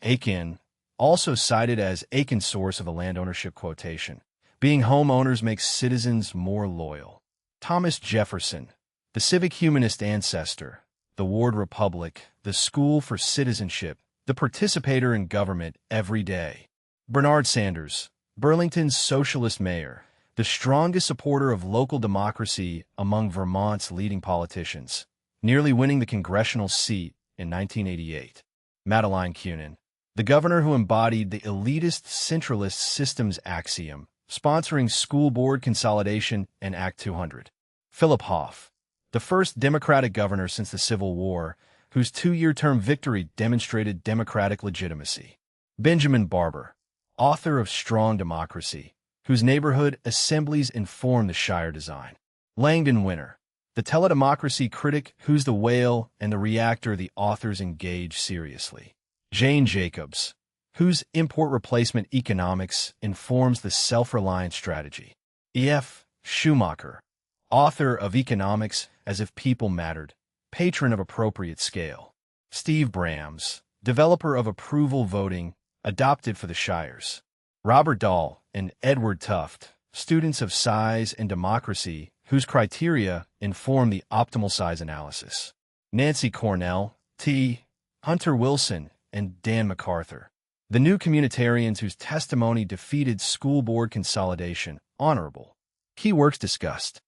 Aiken, also cited as Aiken's source of a land ownership quotation. Being homeowners makes citizens more loyal. Thomas Jefferson, the civic humanist ancestor, the Ward Republic, the school for citizenship, the participator in government every day. Bernard Sanders, Burlington's socialist mayor, the strongest supporter of local democracy among Vermont's leading politicians, nearly winning the congressional seat in 1988. Madeline Kunin, the governor who embodied the elitist centralist systems axiom, sponsoring school board consolidation and Act 200. Philip Hoff, the first Democratic governor since the Civil War, whose two-year term victory demonstrated democratic legitimacy. Benjamin Barber, author of Strong Democracy, whose neighborhood assemblies inform the Shire design. Langdon Winter, the teledemocracy critic whose The Whale and the Reactor the authors engage seriously. Jane Jacobs, whose import replacement economics informs the self-reliant strategy. E.F. Schumacher, author of Economics as if People Mattered, patron of appropriate scale. Steve Brams, developer of approval voting, adopted for the Shires. Robert Dahl and Edward Tuft, students of size and democracy, whose criteria inform the optimal size analysis. Nancy Cornell, T. Hunter Wilson, and Dan MacArthur, the new communitarians whose testimony defeated school board consolidation. Honorable. Key works discussed.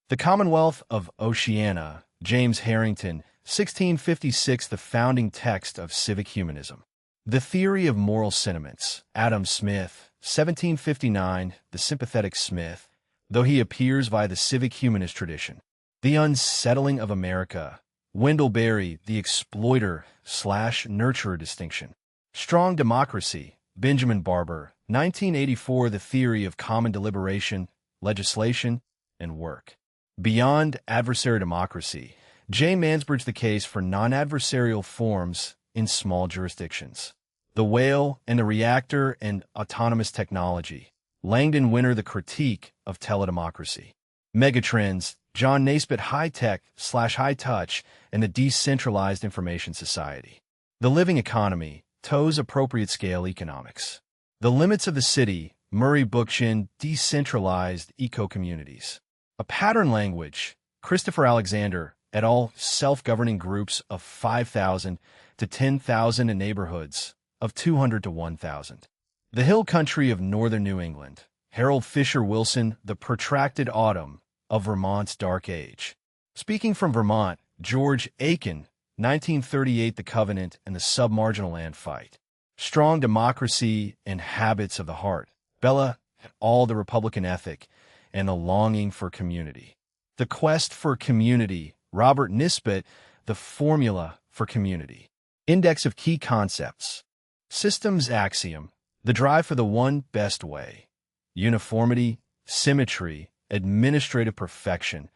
The Commonwealth of Oceania, James Harrington, 1656, the founding text of civic humanism. The Theory of Moral Sentiments, Adam Smith, 1759, the sympathetic Smith, though he appears via the civic humanist tradition. The Unsettling of America, Wendell Berry, the exploiter/nurturer distinction. Strong Democracy, Benjamin Barber, 1984, the theory of common deliberation, legislation, and work. Beyond Adversary Democracy, J. Mansbridge, the case for non-adversarial forms in small jurisdictions. The Whale and the Reactor and Autonomous Technology, Langdon Winter, the critique of teledemocracy. Megatrends, John Naisbitt, High-Tech/High Touch, and the Decentralized Information Society. The Living Economy, Toe's Appropriate Scale Economics. The Limits of the City, Murray Bookchin, Decentralized Eco-Communities. A Pattern Language, Christopher Alexander, et al., Self-Governing Groups of 5,000 to 10,000 and Neighborhoods of 200 to 1,000. The Hill Country of Northern New England, Harold Fisher Wilson, The Protracted Autumn of Vermont's Dark Age. Speaking from Vermont, George Aiken, 1938, The Covenant and the Submarginal Land Fight. Strong Democracy and Habits of the Heart, Bella et al., The Republican Ethic and the Longing for Community. The Quest for Community, Robert Nisbet, The Formula for Community. Index of Key Concepts. Systems Axiom, The Drive for the One Best Way. Uniformity, Symmetry, Administrative Perfection.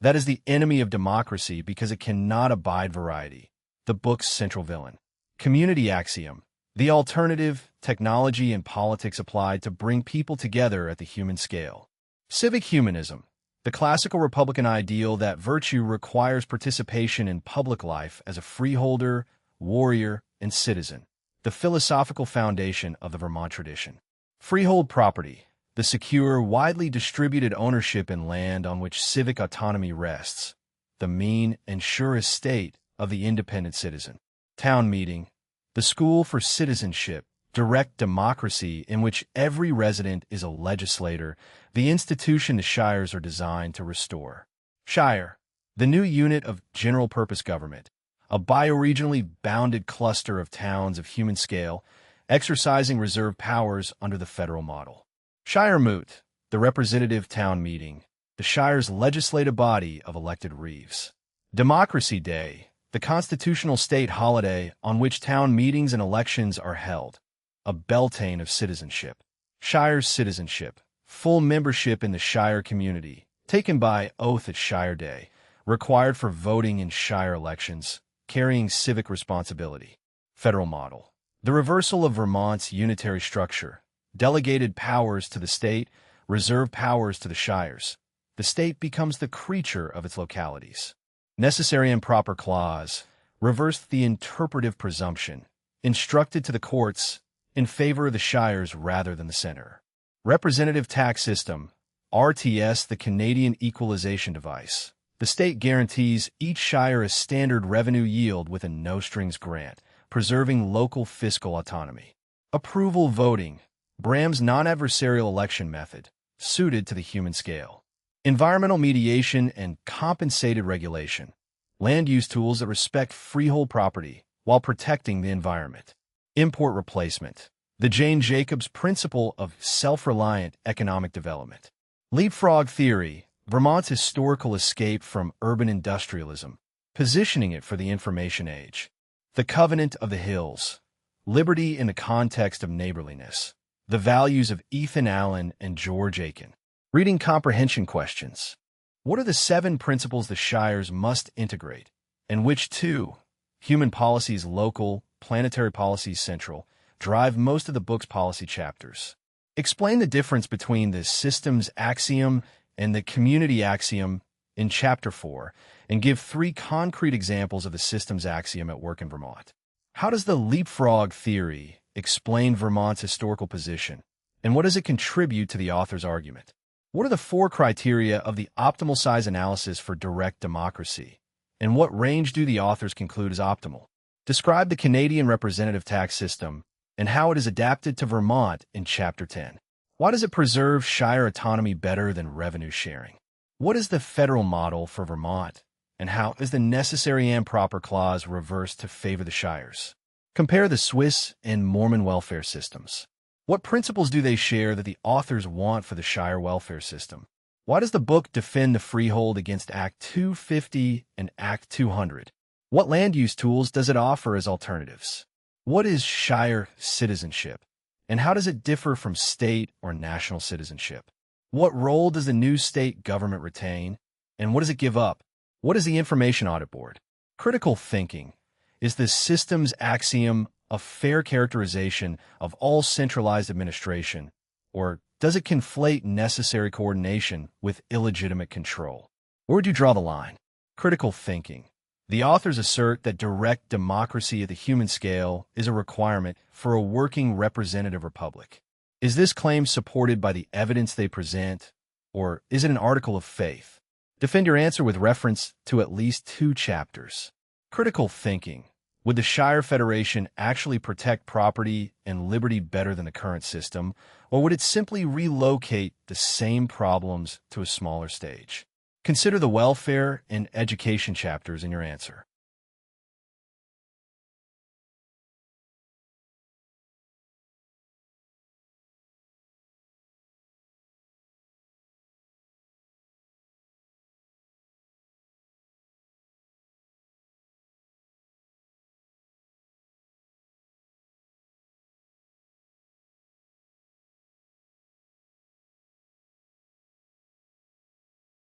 That is the enemy of democracy because it cannot abide variety. The book's central villain. Community Axiom, The Alternative, Technology and Politics Applied to Bring People Together at the Human Scale. Civic Humanism, the classical Republican ideal that virtue requires participation in public life as a freeholder, warrior, and citizen. The philosophical foundation of the Vermont tradition. Freehold property, the secure, widely distributed ownership in land on which civic autonomy rests. The mean and sure estate of the independent citizen. Town meeting, the school for citizenship, direct democracy in which every resident is a legislator, the institution the Shires are designed to restore. Shire, the new unit of general-purpose government, a bioregionally bounded cluster of towns of human scale, exercising reserved powers under the federal model. Shire Moot, the representative town meeting, the Shire's legislative body of elected reeves. Democracy Day, the constitutional state holiday on which town meetings and elections are held. A Beltane of citizenship. Shire's citizenship, full membership in the Shire community, taken by oath at Shire Day, required for voting in Shire elections, carrying civic responsibility. Federal model. The reversal of Vermont's unitary structure, delegated powers to the state, reserved powers to the shires. The state becomes the creature of its localities. Necessary and proper clause reversed the interpretive presumption, instructed to the courts in favor of the shires rather than the center. Representative tax system, RTS, the Canadian equalization device. The state guarantees each shire a standard revenue yield with a no-strings grant, preserving local fiscal autonomy. Approval voting, Bryan's non-adversarial election method, suited to the human scale. Environmental mediation and compensated regulation, land use tools that respect freehold property while protecting the environment. Import replacement, the Jane Jacobs principle of self-reliant economic development. Leapfrog theory, Vermont's historical escape from urban industrialism, positioning it for the information age. The Covenant of the Hills, liberty in the context of neighborliness. The values of Ethan Allen and George Aiken. Reading comprehension questions. What are the 7 principles the shires must integrate, and which 2, human policies local, planetary policies central, drive most of the book's policy chapters? Explain the difference between the systems axiom and the community axiom in Chapter 4, and give 3 concrete examples of the systems axiom at work in Vermont. How does the leapfrog theory explain Vermont's historical position, and what does it contribute to the author's argument? What are the 4 criteria of the optimal size analysis for direct democracy, and what range do the authors conclude is optimal? Describe the Canadian representative tax system and how it is adapted to Vermont in Chapter 10. Why does it preserve shire autonomy better than revenue sharing? What is the federal model for Vermont, and how is the necessary and proper clause reversed to favor the shires? Compare the Swiss and Mormon welfare systems. What principles do they share that the authors want for the shire welfare system? Why does the book defend the freehold against Act 250 and Act 200? What land use tools does it offer as alternatives? What is shire citizenship, and how does it differ from state or national citizenship? What role does the new state government retain, and what does it give up? What is the Information Audit Board? Critical thinking. Is the systems axiom a fair characterization of all centralized administration, or does it conflate necessary coordination with illegitimate control? Where would you draw the line? Critical thinking. The authors assert that direct democracy at the human scale is a requirement for a working representative republic. Is this claim supported by the evidence they present, or is it an article of faith? Defend your answer with reference to at least 2 chapters. Critical thinking. Would the Shire Federation actually protect property and liberty better than the current system, or would it simply relocate the same problems to a smaller stage? Consider the welfare and education chapters in your answer.